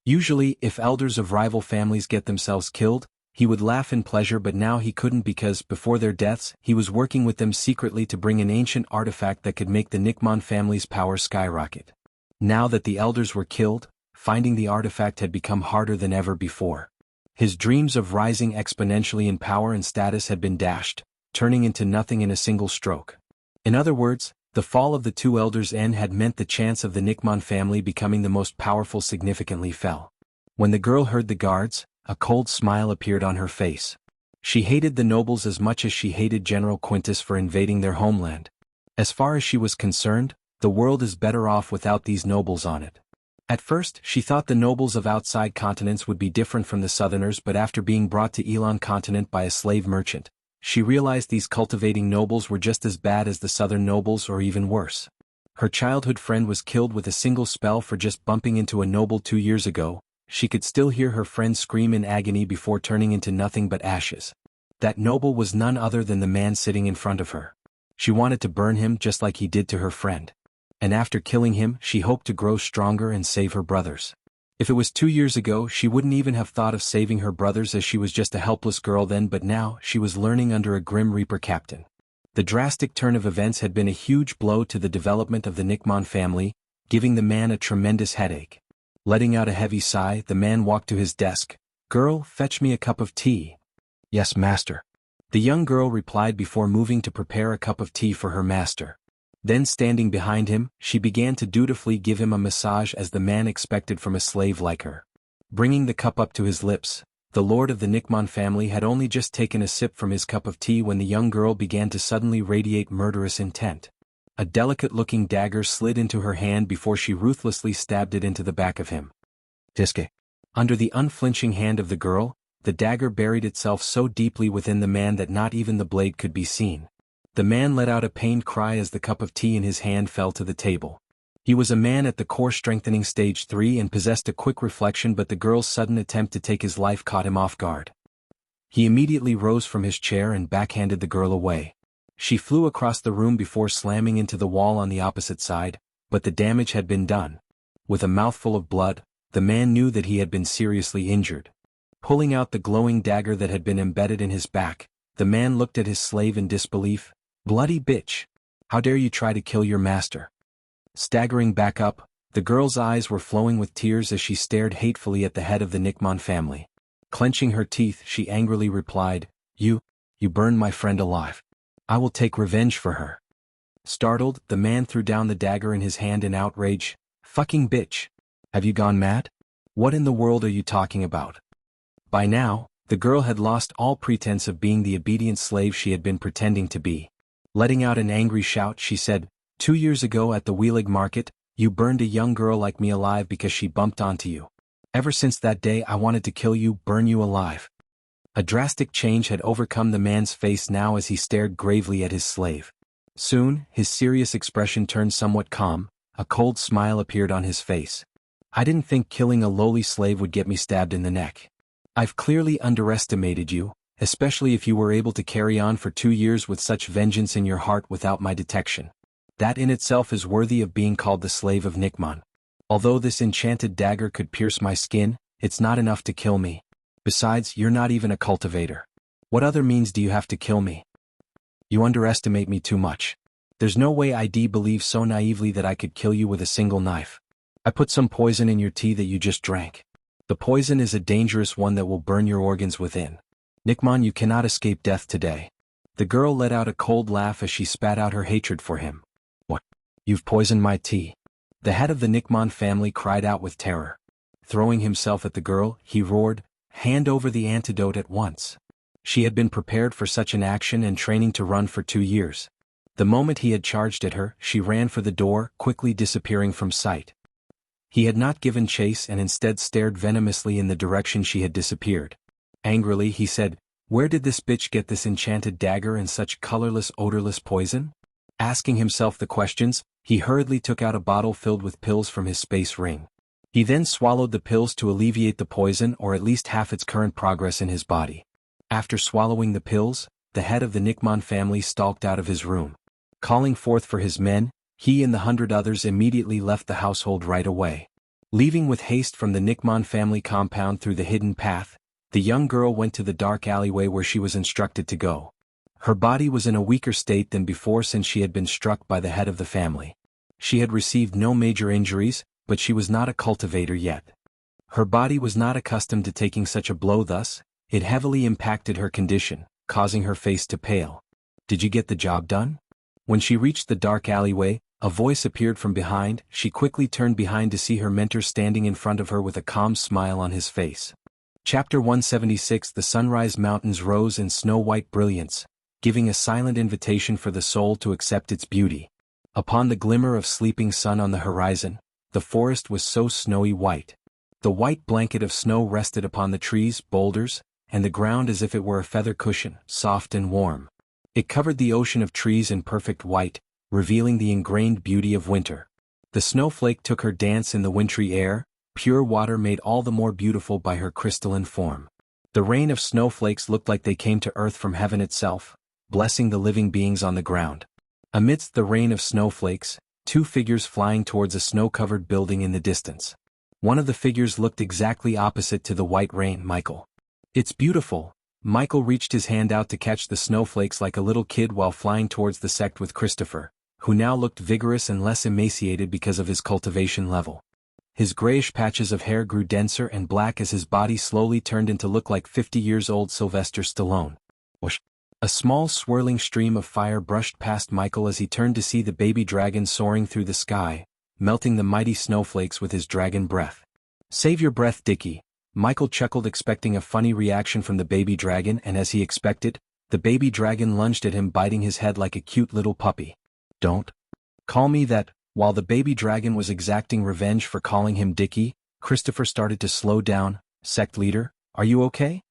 Usually, if elders of rival families get themselves killed, he would laugh in pleasure, but now he couldn't because, before their deaths, he was working with them secretly to bring an ancient artifact that could make the Nickman family's power skyrocket. Now that the elders were killed, finding the artifact had become harder than ever before. His dreams of rising exponentially in power and status had been dashed, turning into nothing in a single stroke. In other words, the fall of the two elders' end had meant the chance of the Nickman family becoming the most powerful significantly fell. When the girl heard the guards, a cold smile appeared on her face. She hated the nobles as much as she hated General Quintus for invading their homeland. As far as she was concerned, the world is better off without these nobles on it. At first, she thought the nobles of outside continents would be different from the southerners, but after being brought to Elon continent by a slave merchant, she realized these cultivating nobles were just as bad as the southern nobles or even worse. Her childhood friend was killed with a single spell for just bumping into a noble 2 years ago. She could still hear her friend scream in agony before turning into nothing but ashes. That noble was none other than the man sitting in front of her. She wanted to burn him just like he did to her friend. And after killing him, she hoped to grow stronger and save her brothers. If it was 2 years ago, she wouldn't even have thought of saving her brothers as she was just a helpless girl then, but now, she was learning under a Grim Reaper captain. The drastic turn of events had been a huge blow to the development of the Nickman family, giving the man a tremendous headache. Letting out a heavy sigh, the man walked to his desk, "Girl, fetch me a cup of tea." "Yes, master." The young girl replied before moving to prepare a cup of tea for her master. Then standing behind him, she began to dutifully give him a massage as the man expected from a slave like her. Bringing the cup up to his lips, the lord of the Nickman family had only just taken a sip from his cup of tea when the young girl began to suddenly radiate murderous intent. A delicate-looking dagger slid into her hand before she ruthlessly stabbed it into the back of him. Tiske. Under the unflinching hand of the girl, the dagger buried itself so deeply within the man that not even the blade could be seen. The man let out a pained cry as the cup of tea in his hand fell to the table. He was a man at the core strengthening stage 3 and possessed a quick reflection, but the girl's sudden attempt to take his life caught him off guard. He immediately rose from his chair and backhanded the girl away. She flew across the room before slamming into the wall on the opposite side, but the damage had been done. With a mouthful of blood, the man knew that he had been seriously injured. Pulling out the glowing dagger that had been embedded in his back, the man looked at his slave in disbelief. "Bloody bitch! How dare you try to kill your master?" Staggering back up, the girl's eyes were flowing with tears as she stared hatefully at the head of the Nickman family. Clenching her teeth, she angrily replied, You burned my friend alive. I will take revenge for her." Startled, the man threw down the dagger in his hand in outrage. "Fucking bitch! Have you gone mad? What in the world are you talking about?" By now, the girl had lost all pretense of being the obedient slave she had been pretending to be. Letting out an angry shout, she said, 2 years ago at the Wheeling market, you burned a young girl like me alive because she bumped onto you. Ever since that day I wanted to kill you, burn you alive." A drastic change had overcome the man's face now as he stared gravely at his slave. Soon, his serious expression turned somewhat calm, a cold smile appeared on his face. "I didn't think killing a lowly slave would get me stabbed in the neck. I've clearly underestimated you, especially if you were able to carry on for 2 years with such vengeance in your heart without my detection. That in itself is worthy of being called the slave of Nickman. Although this enchanted dagger could pierce my skin, it's not enough to kill me. Besides, you're not even a cultivator. What other means do you have to kill me? You underestimate me too much. There's no way I'd believe so naively that I could kill you with a single knife. I put some poison in your tea that you just drank. The poison is a dangerous one that will burn your organs within. Nickman, you cannot escape death today." The girl let out a cold laugh as she spat out her hatred for him. "What? You've poisoned my tea?" The head of the Nickman family cried out with terror. Throwing himself at the girl, he roared, "Hand over the antidote at once." She had been prepared for such an action and training to run for 2 years. The moment he had charged at her, she ran for the door, quickly disappearing from sight. He had not given chase and instead stared venomously in the direction she had disappeared. Angrily he said, "Where did this bitch get this enchanted dagger and such colorless, odorless poison?" Asking himself the questions, he hurriedly took out a bottle filled with pills from his space ring. He then swallowed the pills to alleviate the poison or at least half its current progress in his body. After swallowing the pills, the head of the Nickman family stalked out of his room. Calling forth for his men, he and the 100 others immediately left the household right away. Leaving with haste from the Nickman family compound through the hidden path, the young girl went to the dark alleyway where she was instructed to go. Her body was in a weaker state than before since she had been struck by the head of the family. She had received no major injuries, but she was not a cultivator yet. Her body was not accustomed to taking such a blow, thus, it heavily impacted her condition, causing her face to pale. "Did you get the job done?" When she reached the dark alleyway, a voice appeared from behind. She quickly turned behind to see her mentor standing in front of her with a calm smile on his face. Chapter 176. The sunrise mountains rose in snow-white brilliance, giving a silent invitation for the soul to accept its beauty. Upon the glimmer of sleeping sun on the horizon, the forest was so snowy white. The white blanket of snow rested upon the trees, boulders, and the ground as if it were a feather cushion, soft and warm. It covered the ocean of trees in perfect white, revealing the ingrained beauty of winter. The snowflake took her dance in the wintry air, pure water made all the more beautiful by her crystalline form. The rain of snowflakes looked like they came to earth from heaven itself, blessing the living beings on the ground. Amidst the rain of snowflakes, 2 figures flying towards a snow-covered building in the distance. One of the figures looked exactly opposite to the white rain. "Michael. It's beautiful." Michael reached his hand out to catch the snowflakes like a little kid while flying towards the sect with Christopher, who now looked vigorous and less emaciated because of his cultivation level. His grayish patches of hair grew denser and black as his body slowly turned into look like 50 years old Sylvester Stallone. Whoosh. A small swirling stream of fire brushed past Michael as he turned to see the baby dragon soaring through the sky, melting the mighty snowflakes with his dragon breath. "Save your breath, Dickie," Michael chuckled, expecting a funny reaction from the baby dragon, and as he expected, the baby dragon lunged at him, biting his head like a cute little puppy. "Don't call me that." While the baby dragon was exacting revenge for calling him Dickie, Christopher started to slow down. "Sect leader, are you okay?"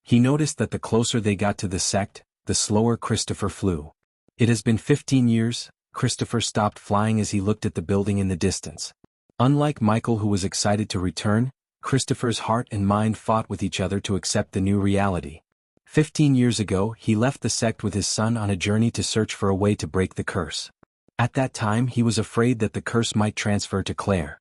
He noticed that the closer they got to the sect, the slower Christopher flew. It has been 15 years, Christopher stopped flying as he looked at the building in the distance. Unlike Michael, who was excited to return, Christopher's heart and mind fought with each other to accept the new reality. 15 years ago, he left the sect with his son on a journey to search for a way to break the curse. At that time, he was afraid that the curse might transfer to Claire.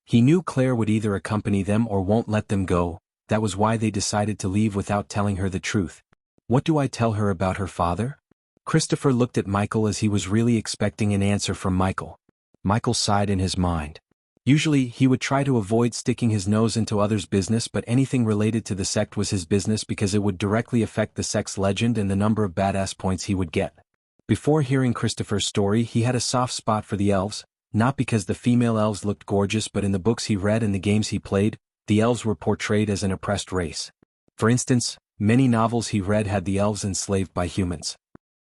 He knew Claire would either accompany them or won't let them go. That was why they decided to leave without telling her the truth. "What do I tell her about her father?" Christopher looked at Michael as he was really expecting an answer from Michael. Michael sighed in his mind. Usually, he would try to avoid sticking his nose into others' business, but anything related to the sect was his business because it would directly affect the sect's legend and the number of badass points he would get. Before hearing Christopher's story, he had a soft spot for the elves, not because the female elves looked gorgeous, but in the books he read and the games he played, the elves were portrayed as an oppressed race. For instance, many novels he read had the elves enslaved by humans.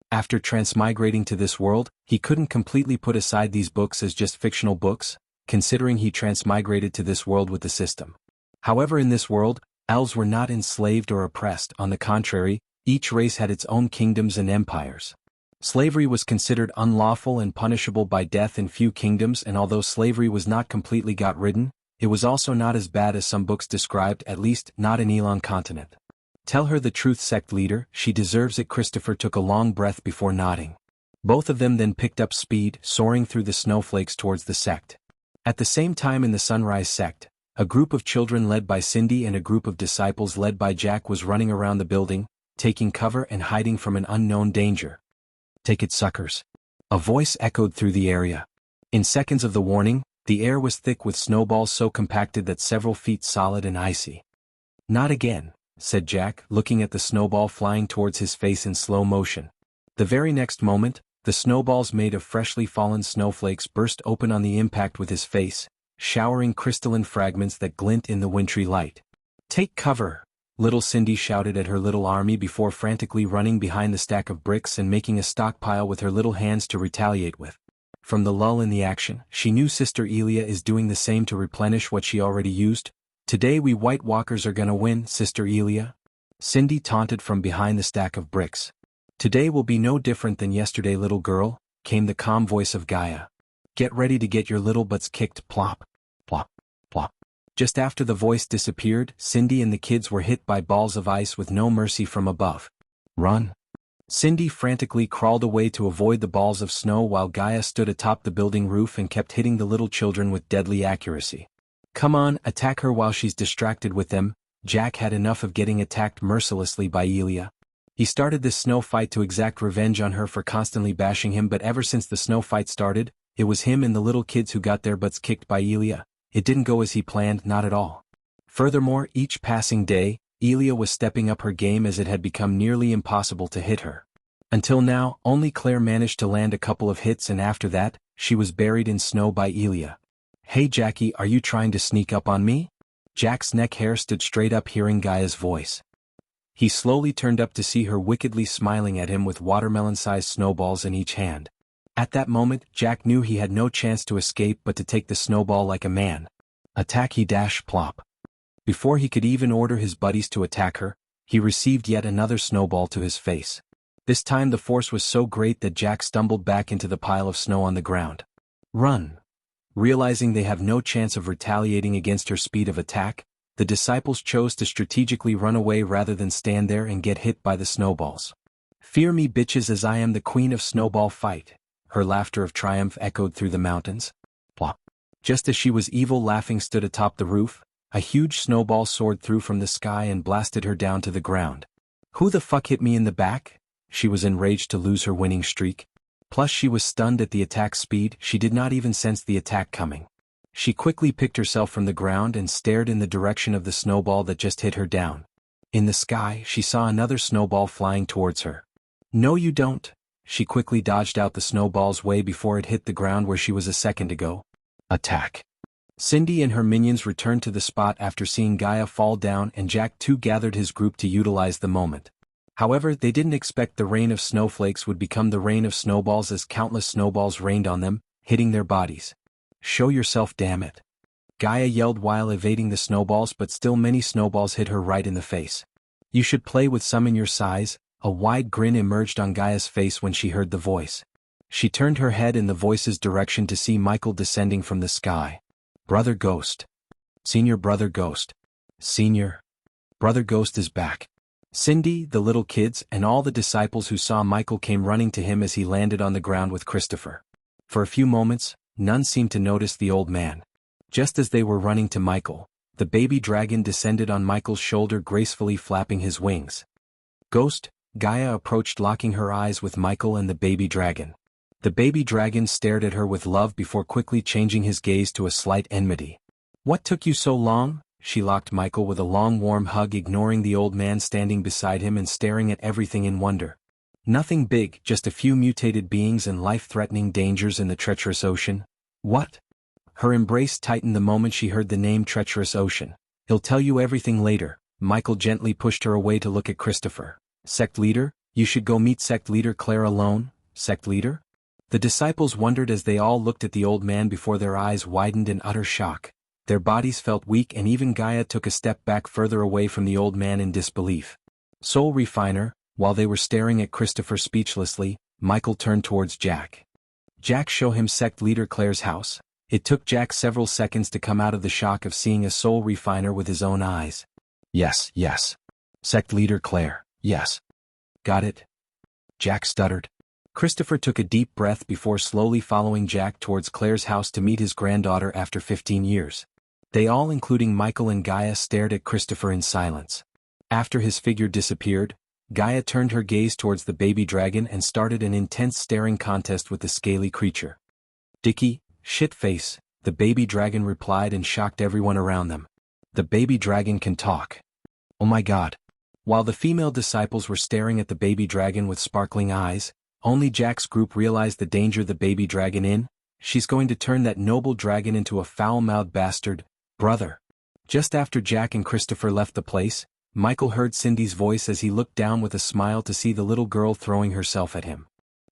After transmigrating to this world, he couldn't completely put aside these books as just fictional books, considering he transmigrated to this world with the system. However, in this world, elves were not enslaved or oppressed. On the contrary, each race had its own kingdoms and empires. Slavery was considered unlawful and punishable by death in few kingdoms, and although slavery was not completely got ridden, it was also not as bad as some books described, at least not in Elon continent. "Tell her the truth, sect leader, she deserves it." Christopher took a long breath before nodding. Both of them then picked up speed, soaring through the snowflakes towards the sect. At the same time, in the Sunrise sect, a group of children led by Cindy and a group of disciples led by Jack was running around the building, taking cover and hiding from an unknown danger. "Take it, suckers," a voice echoed through the area. In seconds of the warning, the air was thick with snowballs so compacted that several feet solid and icy. "Not again," said Jack, looking at the snowball flying towards his face in slow motion. The very next moment, the snowballs made of freshly fallen snowflakes burst open on the impact with his face, showering crystalline fragments that glint in the wintry light. "Take cover!" Little Cindy shouted at her little army before frantically running behind the stack of bricks and making a stockpile with her little hands to retaliate with. From the lull in the action, she knew Sister Elia is doing the same to replenish what she already used. "Today we White Walkers are gonna win, Sister Elia," Cindy taunted from behind the stack of bricks. "Today will be no different than yesterday, little girl," came the calm voice of Gaia. "Get ready to get your little butts kicked." Plop, plop, plop. Just after the voice disappeared, Cindy and the kids were hit by balls of ice with no mercy from above. "Run!" Cindy frantically crawled away to avoid the balls of snow while Gaia stood atop the building roof and kept hitting the little children with deadly accuracy. "Come on, attack her while she's distracted with them." Jack had enough of getting attacked mercilessly by Elia. He started this snow fight to exact revenge on her for constantly bashing him, but ever since the snow fight started, it was him and the little kids who got their butts kicked by Elia. It didn't go as he planned, not at all. Furthermore, each passing day, Elia was stepping up her game as it had become nearly impossible to hit her. Until now, only Claire managed to land a couple of hits, and after that, she was buried in snow by Elia. "Hey Jackie, are you trying to sneak up on me?" Jack's neck hair stood straight up hearing Gaia's voice. He slowly turned up to see her wickedly smiling at him with watermelon-sized snowballs in each hand. At that moment, Jack knew he had no chance to escape but to take the snowball like a man. "Attack!" he dashed. Plop. Before he could even order his buddies to attack her, he received yet another snowball to his face. This time the force was so great that Jack stumbled back into the pile of snow on the ground. "Run!" Realizing they have no chance of retaliating against her speed of attack, the disciples chose to strategically run away rather than stand there and get hit by the snowballs. "Fear me, bitches, as I am the queen of snowball fight." Her laughter of triumph echoed through the mountains. Plop. Just as she was evil laughing stood atop the roof, a huge snowball soared through from the sky and blasted her down to the ground. "Who the fuck hit me in the back?" She was enraged to lose her winning streak. Plus she was stunned at the attack speed. She did not even sense the attack coming. She quickly picked herself from the ground and stared in the direction of the snowball that just hit her down. In the sky, she saw another snowball flying towards her. No you don't. She quickly dodged out the snowball's way before it hit the ground where she was a second ago. Attack. Cindy and her minions returned to the spot after seeing Gaia fall down, and Jack too gathered his group to utilize the moment. However, they didn't expect the rain of snowflakes would become the rain of snowballs as countless snowballs rained on them, hitting their bodies. Show yourself, damn it. Gaia yelled while evading the snowballs, but still many snowballs hit her right in the face. You should play with some in your size. A wide grin emerged on Gaia's face when she heard the voice. She turned her head in the voice's direction to see Michael descending from the sky. Brother Ghost. Senior Brother Ghost. Senior. Brother Ghost is back. Cindy, the little kids, and all the disciples who saw Michael came running to him as he landed on the ground with Christopher. For a few moments, none seemed to notice the old man. Just as they were running to Michael, the baby dragon descended on Michael's shoulder, gracefully flapping his wings. Ghost, Gaia approached, locking her eyes with Michael and the baby dragon. The baby dragon stared at her with love before quickly changing his gaze to a slight enmity. What took you so long? She locked Michael with a long warm hug, ignoring the old man standing beside him and staring at everything in wonder. Nothing big, just a few mutated beings and life-threatening dangers in the treacherous ocean. What? Her embrace tightened the moment she heard the name treacherous ocean. He'll tell you everything later. Michael gently pushed her away to look at Christopher. Sect leader? You should go meet sect leader Claire alone. Sect leader? The disciples wondered as they all looked at the old man before their eyes widened in utter shock. Their bodies felt weak, and even Gaia took a step back further away from the old man in disbelief. Soul Refiner. While they were staring at Christopher speechlessly, Michael turned towards Jack. Jack, show him sect leader Claire's house. It took Jack several seconds to come out of the shock of seeing a soul refiner with his own eyes. Yes. Sect leader Claire. Yes. Got it? Jack stuttered. Christopher took a deep breath before slowly following Jack towards Claire's house to meet his granddaughter after 15 years. They all, including Michael and Gaia, stared at Christopher in silence. After his figure disappeared, Gaia turned her gaze towards the baby dragon and started an intense staring contest with the scaly creature. Dicky, shitface, the baby dragon replied and shocked everyone around them. The baby dragon can talk. Oh my god. While the female disciples were staring at the baby dragon with sparkling eyes, only Jack's group realized the danger the baby dragon in. She's going to turn that noble dragon into a foul-mouthed bastard, brother. Just after Jack and Christopher left the place, Michael heard Cindy's voice as he looked down with a smile to see the little girl throwing herself at him.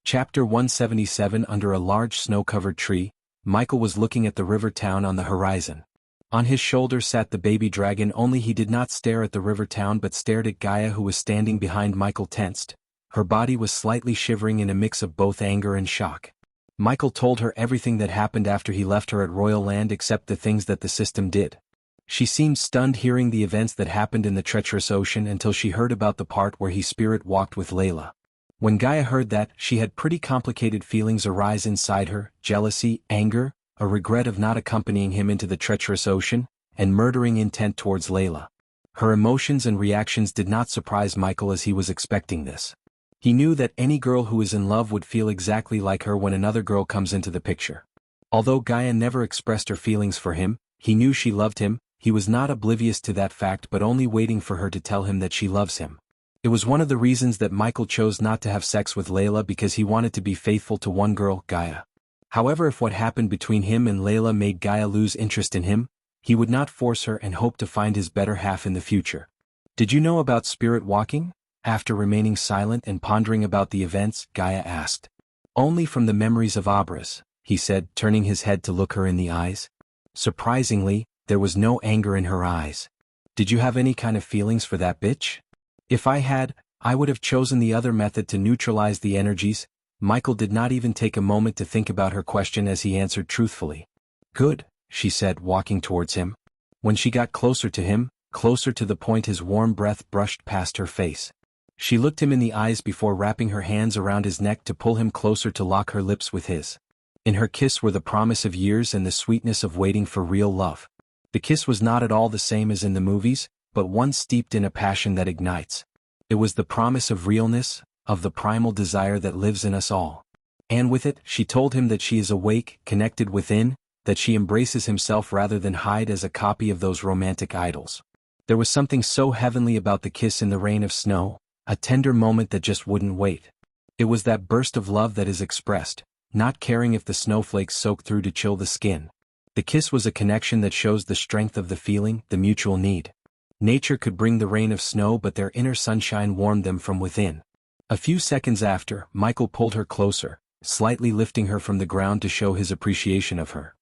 Chapter 177. Under a large snow-covered tree, Michael was looking at the river town on the horizon. On his shoulder sat the baby dragon, only he did not stare at the river town but stared at Gaia, who was standing behind Michael, tensed. Her body was slightly shivering in a mix of both anger and shock. Michael told her everything that happened after he left her at Royal Land except the things that the system did. She seemed stunned hearing the events that happened in the treacherous ocean until she heard about the part where he spirit walked with Layla. When Gaia heard that, she had pretty complicated feelings arise inside her: jealousy, anger, a regret of not accompanying him into the treacherous ocean, and murdering intent towards Layla. Her emotions and reactions did not surprise Michael, as he was expecting this. He knew that any girl who is in love would feel exactly like her when another girl comes into the picture. Although Gaia never expressed her feelings for him, he knew she loved him. He was not oblivious to that fact but only waiting for her to tell him that she loves him. It was one of the reasons that Michael chose not to have sex with Layla, because he wanted to be faithful to one girl, Gaia. However, if what happened between him and Layla made Gaia lose interest in him, he would not force her and hoped to find his better half in the future. Did you know about spirit walking? After remaining silent and pondering about the events, Gaia asked. Only from the memories of Abras, he said, turning his head to look her in the eyes. Surprisingly, there was no anger in her eyes. Did you have any kind of feelings for that bitch? If I had, I would have chosen the other method to neutralize the energies. Michael did not even take a moment to think about her question as he answered truthfully. Good, she said, walking towards him. When she got closer to him, closer to the point his warm breath brushed past her face, she looked him in the eyes before wrapping her hands around his neck to pull him closer to lock her lips with his. In her kiss were the promise of years and the sweetness of waiting for real love. The kiss was not at all the same as in the movies, but one steeped in a passion that ignites. It was the promise of realness, of the primal desire that lives in us all. And with it, she told him that she is awake, connected within, that she embraces himself rather than hide as a copy of those romantic idols. There was something so heavenly about the kiss in the rain of snow, a tender moment that just wouldn't wait. It was that burst of love that is expressed, not caring if the snowflakes soak through to chill the skin. The kiss was a connection that shows the strength of the feeling, the mutual need. Nature could bring the rain of snow, but their inner sunshine warmed them from within. A few seconds after, Michael pulled her closer, slightly lifting her from the ground to show his appreciation of her.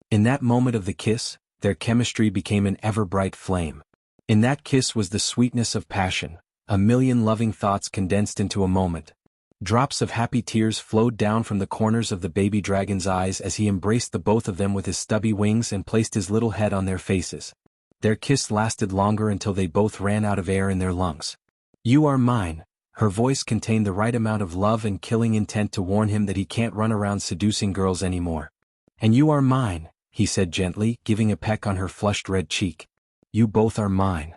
In that moment of the kiss, their chemistry became an ever-bright flame. In that kiss was the sweetness of passion, a million loving thoughts condensed into a moment. Drops of happy tears flowed down from the corners of the baby dragon's eyes as he embraced the both of them with his stubby wings and placed his little head on their faces. Their kiss lasted longer until they both ran out of air in their lungs. "You are mine." Her voice contained the right amount of love and killing intent to warn him that he can't run around seducing girls anymore. "And you are mine," he said gently, giving a peck on her flushed red cheek. "You both are mine."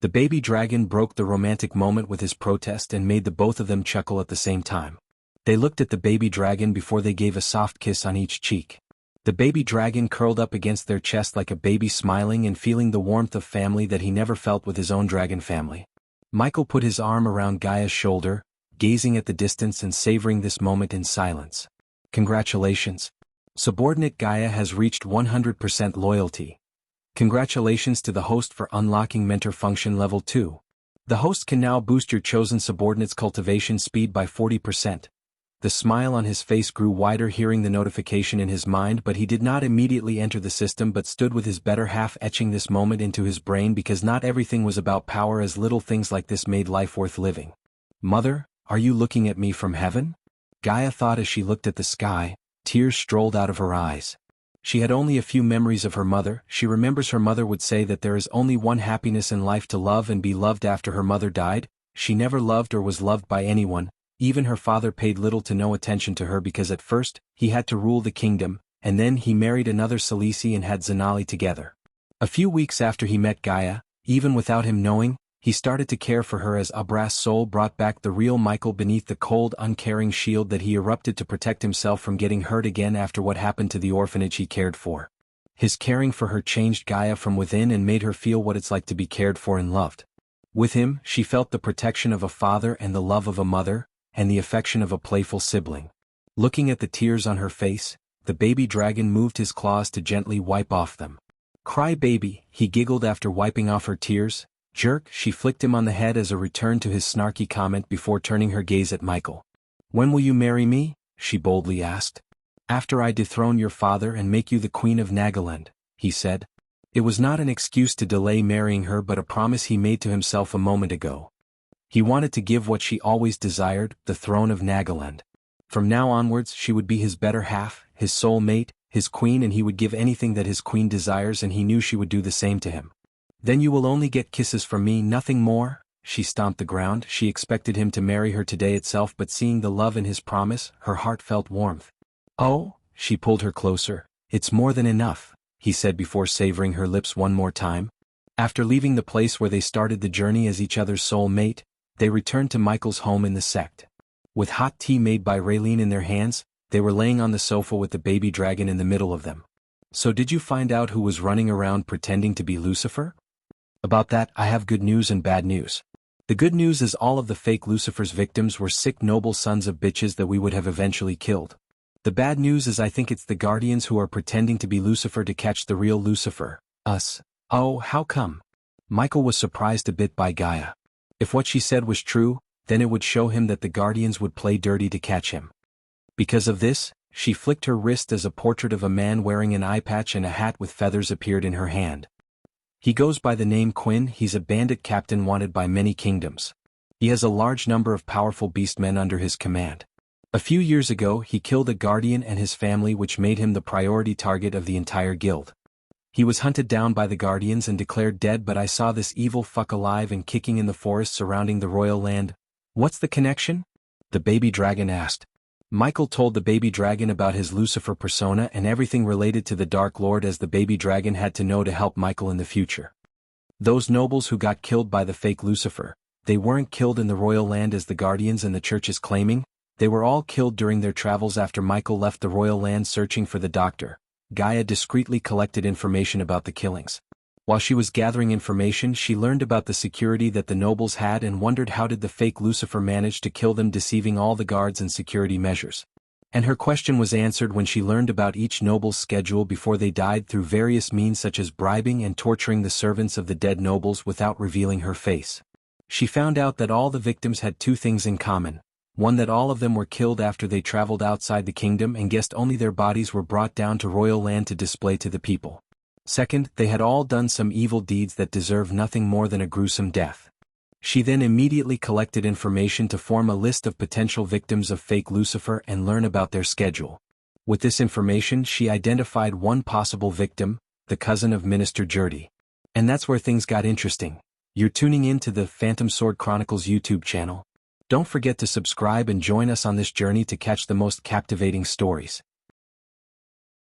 The baby dragon broke the romantic moment with his protest and made the both of them chuckle at the same time. They looked at the baby dragon before they gave a soft kiss on each cheek. The baby dragon curled up against their chest like a baby, smiling and feeling the warmth of family that he never felt with his own dragon family. Michael put his arm around Gaia's shoulder, gazing at the distance and savoring this moment in silence. "Congratulations. Subordinate Gaia has reached 100% loyalty. Congratulations to the host for unlocking mentor function level 2. The host can now boost your chosen subordinate's cultivation speed by 40%. The smile on his face grew wider hearing the notification in his mind, but he did not immediately enter the system but stood with his better half etching this moment into his brain, because not everything was about power, as little things like this made life worth living. "Mother, are you looking at me from heaven?" Gaia thought as she looked at the sky. Tears strolled out of her eyes. She had only a few memories of her mother. She remembers her mother would say that there is only one happiness in life: to love and be loved. After her mother died, she never loved or was loved by anyone. Even her father paid little to no attention to her because at first, he had to rule the kingdom, and then he married another Salisi and had Zanali together. A few weeks after he met Gaia, even without him knowing, he started to care for her as Abra's soul brought back the real Michael beneath the cold, uncaring shield that he erupted to protect himself from getting hurt again after what happened to the orphanage he cared for. His caring for her changed Gaia from within and made her feel what it's like to be cared for and loved. With him, she felt the protection of a father and the love of a mother, and the affection of a playful sibling. Looking at the tears on her face, the baby dragon moved his claws to gently wipe off them. "Cry baby," he giggled after wiping off her tears. "Jerk," she flicked him on the head as a return to his snarky comment before turning her gaze at Michael. "When will you marry me?" she boldly asked. "After I dethrone your father and make you the queen of Nagaland," he said. It was not an excuse to delay marrying her but a promise he made to himself a moment ago. He wanted to give what she always desired, the throne of Nagaland. From now onwards she would be his better half, his soul mate, his queen, and he would give anything that his queen desires, and he knew she would do the same to him. "Then you will only get kisses from me, nothing more?" She stomped the ground. She expected him to marry her today itself, but seeing the love in his promise, her heart felt warmth. "Oh," she pulled her closer. "It's more than enough," he said before savoring her lips one more time. After leaving the place where they started the journey as each other's soul mate, they returned to Michael's home in the sect. With hot tea made by Raylene in their hands, they were laying on the sofa with the baby dragon in the middle of them. "So did you find out who was running around pretending to be Lucifer?" "About that, I have good news and bad news. The good news is all of the fake Lucifer's victims were sick noble sons of bitches that we would have eventually killed. The bad news is I think it's the Guardians who are pretending to be Lucifer to catch the real Lucifer, us." "Oh, how come?" Michael was surprised a bit by Gaia. If what she said was true, then it would show him that the Guardians would play dirty to catch him. Because of this, she flicked her wrist as a portrait of a man wearing an eye patch and a hat with feathers appeared in her hand. "He goes by the name Quinn. He's a bandit captain wanted by many kingdoms. He has a large number of powerful beastmen under his command. A few years ago he killed a guardian and his family, which made him the priority target of the entire guild. He was hunted down by the Guardians and declared dead, but I saw this evil fuck alive and kicking in the forest surrounding the royal land." "What's the connection?" the baby dragon asked. Michael told the baby dragon about his Lucifer persona and everything related to the Dark Lord, as the baby dragon had to know to help Michael in the future. Those nobles who got killed by the fake Lucifer, they weren't killed in the royal land as the Guardians and the church is claiming. They were all killed during their travels after Michael left the royal land searching for the doctor. Gaia discreetly collected information about the killings. While she was gathering information, she learned about the security that the nobles had and wondered how did the fake Lucifer manage to kill them, deceiving all the guards and security measures. And her question was answered when she learned about each noble's schedule before they died through various means such as bribing and torturing the servants of the dead nobles without revealing her face. She found out that all the victims had two things in common. One, that all of them were killed after they traveled outside the kingdom and guessed only their bodies were brought down to royal land to display to the people. Second, they had all done some evil deeds that deserve nothing more than a gruesome death. She then immediately collected information to form a list of potential victims of fake Lucifer and learn about their schedule. With this information, she identified one possible victim, the cousin of Minister Jurdi. And that's where things got interesting. You're tuning in to the Phantom Sword Chronicles YouTube channel. Don't forget to subscribe and join us on this journey to catch the most captivating stories.